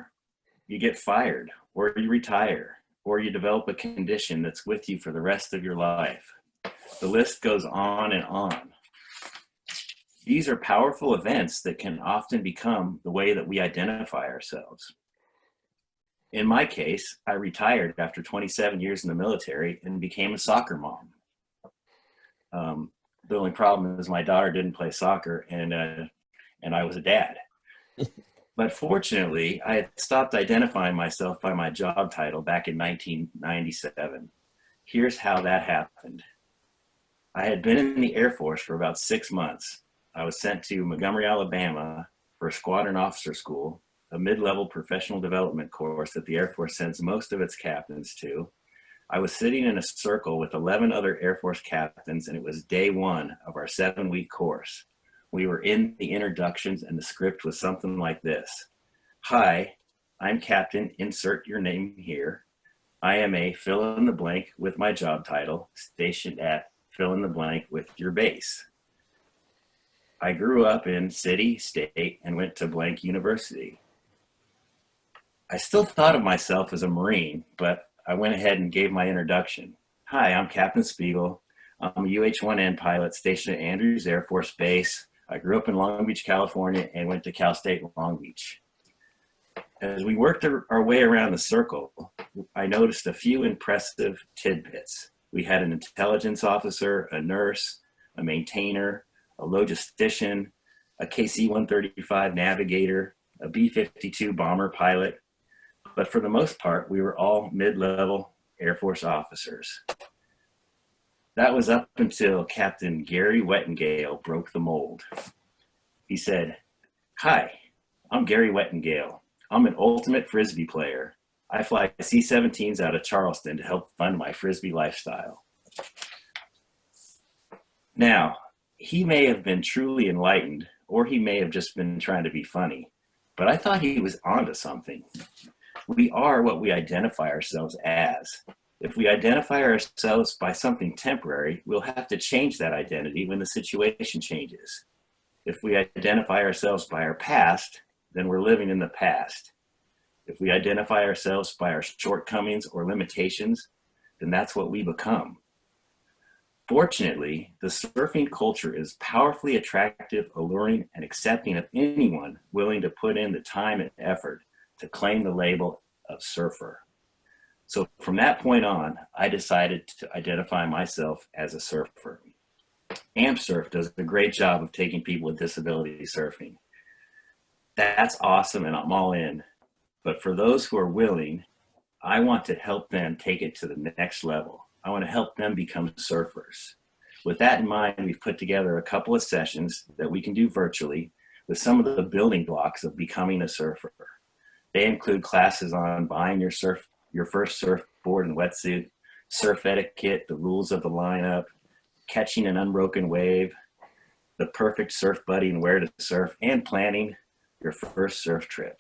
you get fired, or you retire, or you develop a condition that's with you for the rest of your life. The list goes on and on. These are powerful events that can often become the way that we identify ourselves. In my case, I retired after 27 years in the military and became a soccer mom. The only problem is my daughter didn't play soccer and I was a dad. But fortunately, I had stopped identifying myself by my job title back in 1997. Here's how that happened. I had been in the Air Force for about 6 months. I was sent to Montgomery, Alabama for a squadron officer school, a mid-level professional development course that the Air Force sends most of its captains to. I was sitting in a circle with 11 other Air Force captains, and it was day one of our 7-week course. We were in the introductions, and the script was something like this. Hi, I'm Captain, insert your name here. I am a fill in the blank with my job title, stationed at fill in the blank with your base. I grew up in city, state, and went to blank university. I still thought of myself as a Marine, but I went ahead and gave my introduction. Hi, I'm Captain Spiegel. I'm a UH-1N pilot stationed at Andrews Air Force Base. I grew up in Long Beach, California, and went to Cal State Long Beach. As we worked our way around the circle, I noticed a few impressive tidbits. We had an intelligence officer, a nurse, a maintainer, a logistician, a KC-135 navigator, a B-52 bomber pilot. But for the most part, we were all mid-level Air Force officers. That was up until Captain Gary Wettengale broke the mold. He said, hi, I'm Gary Wettengale. I'm an ultimate Frisbee player. I fly C-17s out of Charleston to help fund my Frisbee lifestyle. Now, he may have been truly enlightened, or he may have just been trying to be funny, but I thought he was onto something. We are what we identify ourselves as. If we identify ourselves by something temporary, we'll have to change that identity when the situation changes. If we identify ourselves by our past, then we're living in the past. If we identify ourselves by our shortcomings or limitations, then that's what we become. Fortunately, the surfing culture is powerfully attractive, alluring, and accepting of anyone willing to put in the time and effort to claim the label of surfer. So from that point on, I decided to identify myself as a surfer. AmpSurf does a great job of taking people with disabilities surfing. That's awesome, and I'm all in. But for those who are willing, I want to help them take it to the next level. I want to help them become surfers. With that in mind, we've put together a couple of sessions that we can do virtually with some of the building blocks of becoming a surfer. They include classes on buying your first surfboard and wetsuit, surf etiquette, the rules of the lineup, catching an unbroken wave, the perfect surf buddy and where to surf, and planning your first surf trip.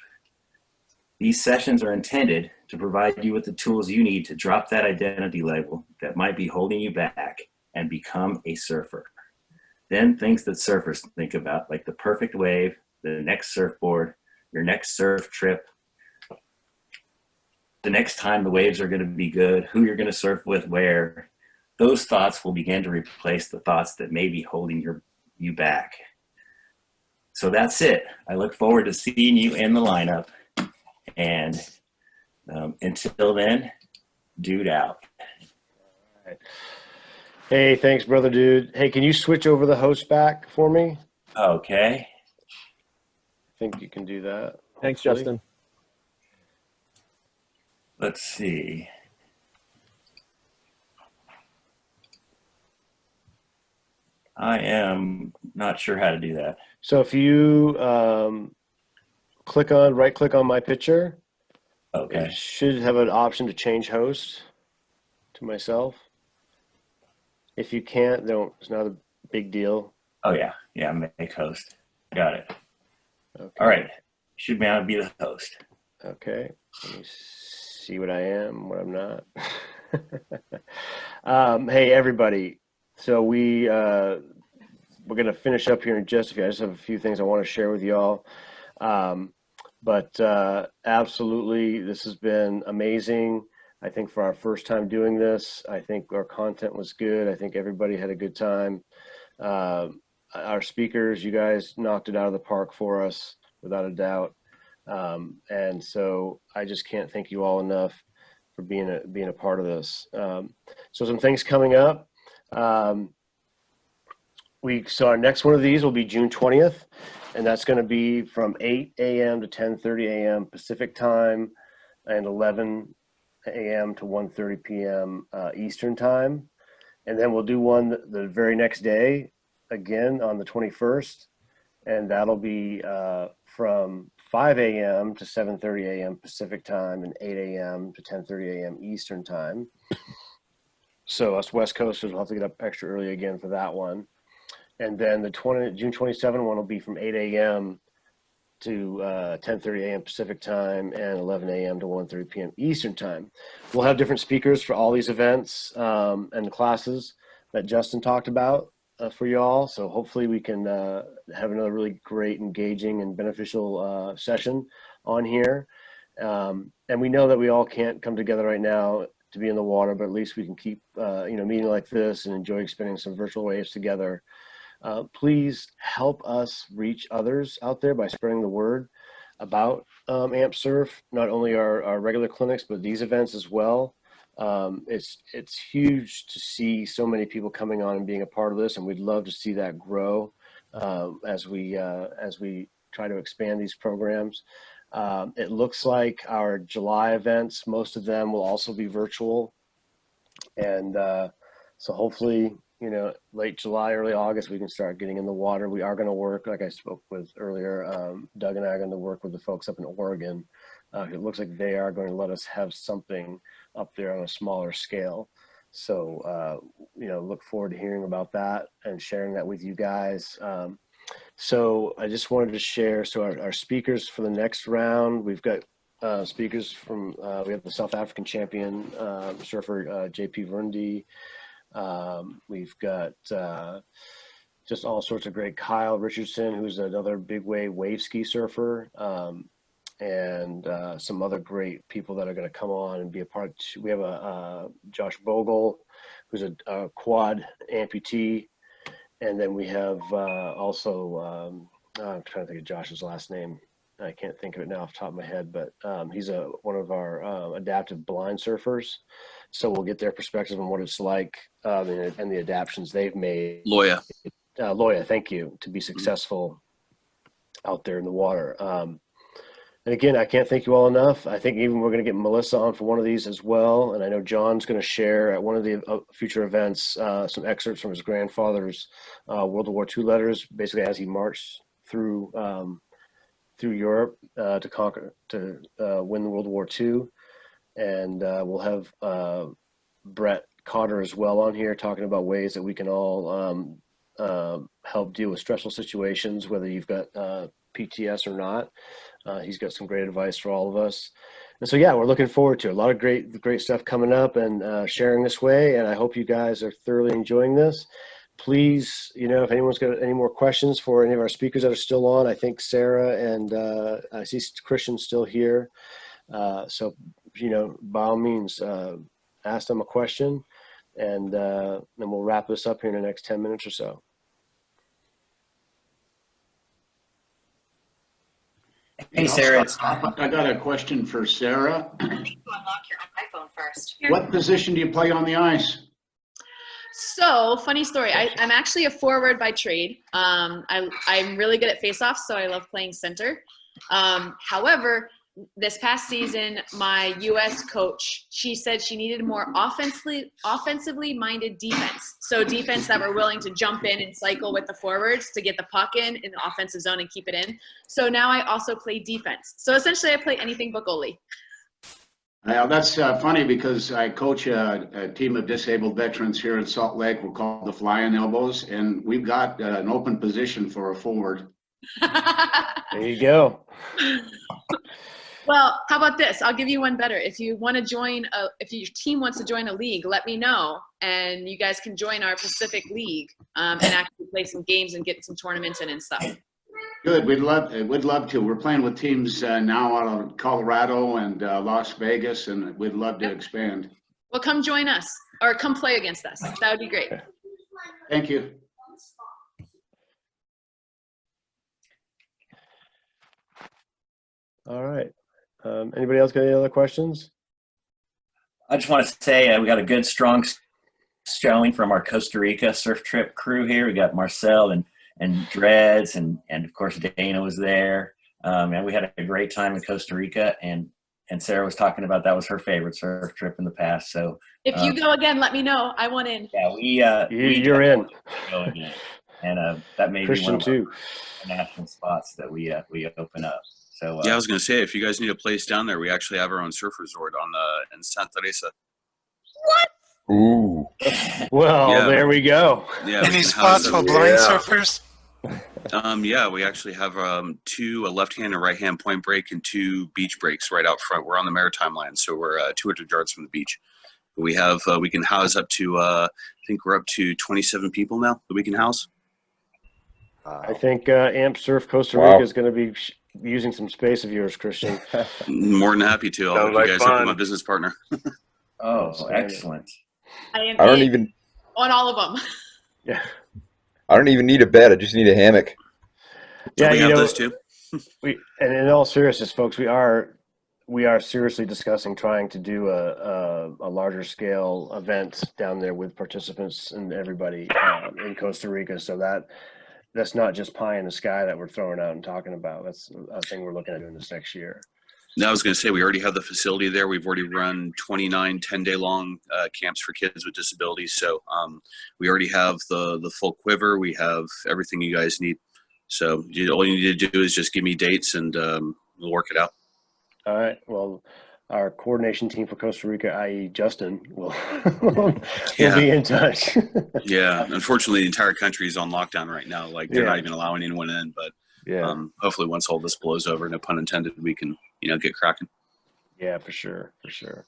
These sessions are intended to provide you with the tools you need to drop that identity label that might be holding you back and become a surfer. Then things that surfers think about, like the perfect wave, the next surfboard, your next surf trip, the next time the waves are going to be good, who you're going to surf with, where. Those thoughts will begin to replace the thoughts that may be holding you back. So that's it. I look forward to seeing you in the lineup. And until then, dude out. All right. Hey, thanks, brother dude. Hey, can you switch over the host back for me? Okay. I think you can do that. Thanks, hopefully. Justin. Let's see. I am not sure how to do that. So if you right click on my picture, okay, it should have an option to change host to myself. If you can't, it's not a big deal. Oh yeah, make host. Got it. Okay. All right. Should now be the host. Okay. Let me see what I am, what I'm not. Hey, everybody. So we're going to finish up here in just a few. I just have a few things I want to share with y'all. But absolutely, this has been amazing. I think for our first time doing this, I think our content was good. I think everybody had a good time. Our speakers, you guys knocked it out of the park for us, without a doubt. And so I just can't thank you all enough for being a part of this. So some things coming up. So our next one of these will be June 20th, and that's going to be from 8 a.m. to 10:30 a.m. Pacific time, and 11 a.m. to 1:30 p.m. Eastern time. And then we'll do one the very next day, again on the 21st, and that'll be from 5 a.m. to 7:30 a.m. Pacific time, and 8 a.m. to 10:30 a.m. Eastern time. So us West Coasters will have to get up extra early again for that one. And then the June 27 one will be from 8 a.m. to 10:30 a.m. Pacific time, and 11 a.m. to 1:30 p.m. Eastern time. We'll have different speakers for all these events and classes that Justin talked about for y'all. So hopefully we can have another really great, engaging, and beneficial session on here. And we know that we all can't come together right now to be in the water, but at least we can keep meeting like this and enjoy spending some virtual waves together. Please help us reach others out there by spreading the word about AmpSurf, not only our regular clinics, but these events as well. It's huge to see so many people coming on and being a part of this, and we'd love to see that grow as we try to expand these programs. It looks like our July events, most of them will also be virtual, and so hopefully, late July, early August, we can start getting in the water. We are going to work, like I spoke with earlier, Doug and I are going to work with the folks up in Oregon. It looks like they are going to let us have something up there on a smaller scale. So, look forward to hearing about that and sharing that with you guys. So I just wanted to share, so our speakers for the next round, we've got speakers from, we have the South African champion surfer, JP Verndi. We've got just all sorts of great Kyle Richardson, who's another big wave ski surfer, and some other great people that are going to come on and be a part. We have a Josh Bogle, who's a quad amputee, and then we have also I'm trying to think of Josh's last name. I can't think of it now off the top of my head, but he's one of our adaptive blind surfers. So we'll get their perspective on what it's like and the adaptions they've made. Loya, thank you, to be successful out there in the water. And again, I can't thank you all enough. I think even we're going to get Melissa on for one of these as well. And I know John's going to share at one of the future events some excerpts from his grandfather's World War II letters, basically as he marched through Europe to win World War II. And we'll have Brett Cotter as well on here talking about ways that we can all help deal with stressful situations, whether you've got PTS or not. He's got some great advice for all of us. And so, yeah, we're looking forward to a lot of great stuff coming up and sharing this way. And I hope you guys are thoroughly enjoying this. Please, if anyone's got any more questions for any of our speakers that are still on, I think Sarah and I see Christian's still here. So, by all means, ask them a question, and then we'll wrap this up here in the next 10 minutes or so. Hey, Sarah. I got a question for Sarah. Unlock your iPhone first. What position do you play on the ice? So, funny story. I'm actually a forward by trade. I'm really good at face-offs, so I love playing center. However, this past season, my U.S. coach, she said she needed more offensively minded defense. So defense that were willing to jump in and cycle with the forwards to get the puck in the offensive zone and keep it in. So now I also play defense. So essentially I play anything but goalie. That's funny because I coach a team of disabled veterans here in Salt Lake. We're called the Flying Elbows, and we've got an open position for a forward. There you go. Well, how about this? I'll give you one better. If you want to join, if your team wants to join a league, let me know, and you guys can join our Pacific League and actually play some games and get some tournaments in and stuff. Good. We'd love to. We're playing with teams now out of Colorado and Las Vegas, and we'd love to expand. Well, come join us or come play against us. That would be great. Thank you. All right. Anybody else got any other questions? I just want to say we got a good, strong showing from our Costa Rica surf trip crew here. We got Marcel and Dreads, and of course Dana was there. And we had a great time in Costa Rica, and Sarah was talking about that was her favorite surf trip in the past. So If you go again, let me know. I want in. Yeah, you're in. Go again. And that may Christian be one too. of our national spots that we open up. So Yeah, I was going to say, if you guys need a place down there, we actually have our own surf resort in Santa Teresa. Ooh. Well, Yeah. there we go. Yeah, we Any can spots house for them. blind surfers? Yeah, we actually have a left-hand and right-hand point break and 2 beach breaks right out front. We're on the maritime line, so we're 200 yards from the beach. We have we can house up to I think we're up to 27 people now that we can house. I think AmpSurf Costa Wow. Rica is going to be using some space of yours, Christian. More than happy to. I'll Sounds hook like you guys up with fun. my business partner. Oh, excellent. I I don't am even on all of them. Yeah. I don't even need a bed. I just need a hammock. Yeah, we you have know, those too. And in all seriousness, folks, we are seriously discussing trying to do a larger scale event down there with participants and everybody in Costa Rica. So that's not just pie in the sky that we're throwing out and talking about. That's a thing we're looking at doing this next year. No, I was going to say, we already have the facility there. We've already run 29 10-day-long camps for kids with disabilities. So we already have the full quiver. We have everything you guys need. So all you need to do is just give me dates, and we'll work it out. All right. Well, our coordination team for Costa Rica, i.e. Justin, will Yeah. be in touch. Yeah, unfortunately, the entire country is on lockdown right now. Like, they're not even allowing anyone in. But hopefully, once all this blows over, no pun intended, we can get cracking. Yeah, for sure, for sure.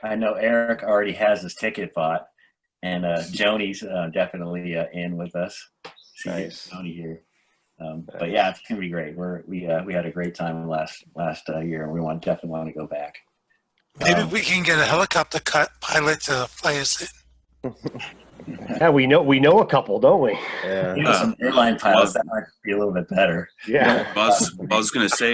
I know Eric already has his ticket bought, and Joni's definitely in with us. Nice. Joni here. But yeah, it's gonna be great. We had a great time last year, and we definitely want to go back. Maybe we can get a helicopter pilot to fly us in. Yeah, we know a couple, don't we? Yeah. Some airline pilots that might be a little bit better. Yeah. I was going to say,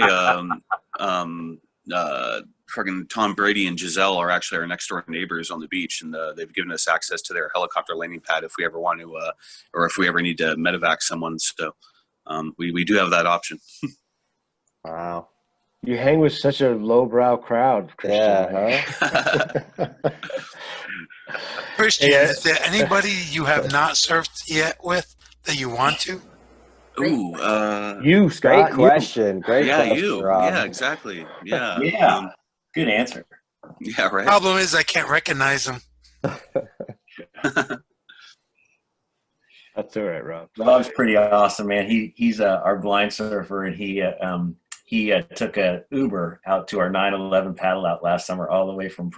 friggin' Tom Brady and Giselle are actually our next door neighbors on the beach, and they've given us access to their helicopter landing pad if we ever want to, or if we ever need to medevac someone. So we do have that option. Wow. You hang with such a lowbrow crowd, Christian. Yeah, Christian, Yeah. is there anybody you have not surfed yet with that you want to? Ooh, you, Scott. Great question. Great yeah, question, you. Rob. Yeah, exactly. Yeah. Yeah. Good answer. Yeah, right. Problem is I can't recognize them. That's all right, Rob. Rob's pretty awesome, man. He's our blind surfer, and he took a Uber out to our 9/11 paddle out last summer, all the way from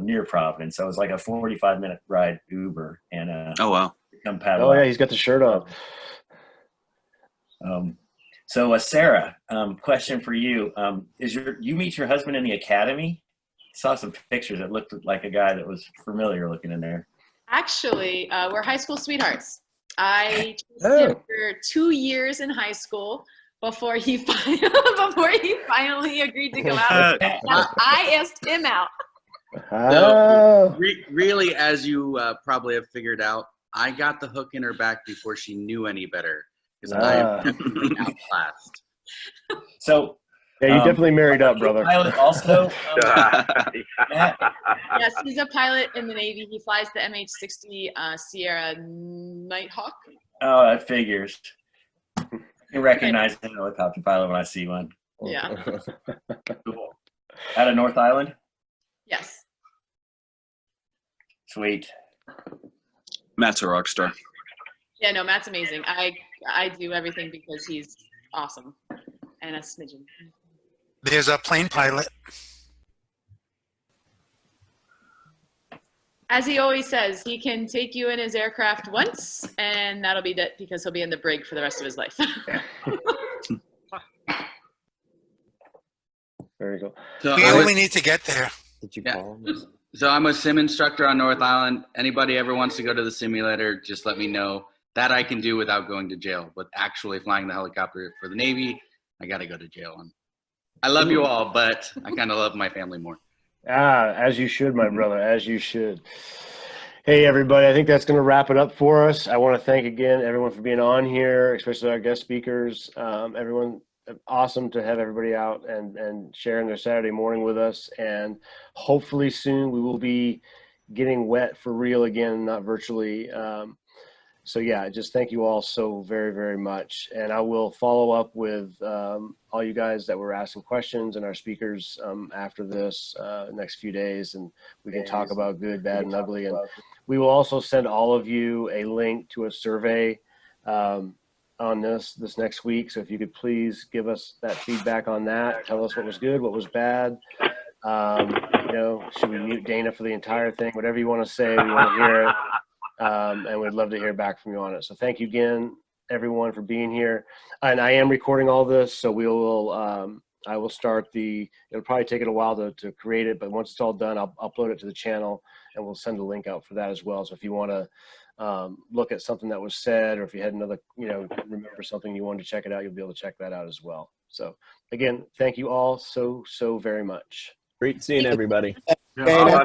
near Providence. So it was like a 45-minute ride Uber, and oh wow, come paddle. Oh out. yeah, he's got the shirt on. So Sarah, question for you: you meet your husband in the academy? Saw some pictures. It looked like a guy that was familiar looking in there. Actually, we're high school sweethearts. I chased him for 2 years in high school before he finally agreed to go out. I asked him out. Oh. Really, as you probably have figured out, I got the hook in her back before she knew any better, because I am definitely outclassed. So yeah, you definitely married up, brother. Pilot also. Yes, he's a pilot in the Navy. He flies the MH-60 Sierra Nighthawk. Oh, that figures. I can recognize a helicopter pilot when I see one. Yeah. Cool. Out of North Island? Yes. Sweet. Matt's a rock star. Yeah, no, Matt's amazing. I do everything because he's awesome and a smidgen. There's a plane pilot. As he always says, he can take you in his aircraft once, and that'll be it because he'll be in the brig for the rest of his life. Very cool. So We only need to get there. Did you call him? So I'm a sim instructor on North Island. Anybody ever wants to go to the simulator, just let me know. That I can do without going to jail. But actually flying the helicopter for the Navy, I got to go to jail on. I love you all, but I kind of love my family more. As you should, my brother, as you should. Hey, everybody, I think that's going to wrap it up for us. I want to thank again everyone for being on here, especially our guest speakers. Everyone, awesome to have everybody out and sharing their Saturday morning with us. And hopefully soon we will be getting wet for real again, not virtually. So yeah, just thank you all so very, very much. And I will follow up with all you guys that were asking questions and our speakers after this next few days, and we can talk about good, bad, and ugly. And we will also send all of you a link to a survey on this next week. So if you could please give us that feedback on that, tell us what was good, what was bad. You know, should we mute Dana for the entire thing? Whatever you want to say, we want to hear it. And we'd love to hear back from you on it. So thank you again, everyone, for being here. And I am recording all this, so I will start it'll probably take it a while to create it, but once it's all done, I'll upload it to the channel and we'll send a link out for that as well. So if you want to look at something that was said, or if you had another, remember something you wanted to check it out, you'll be able to check that out as well. So again, thank you all so very much. Great seeing everybody. Yeah.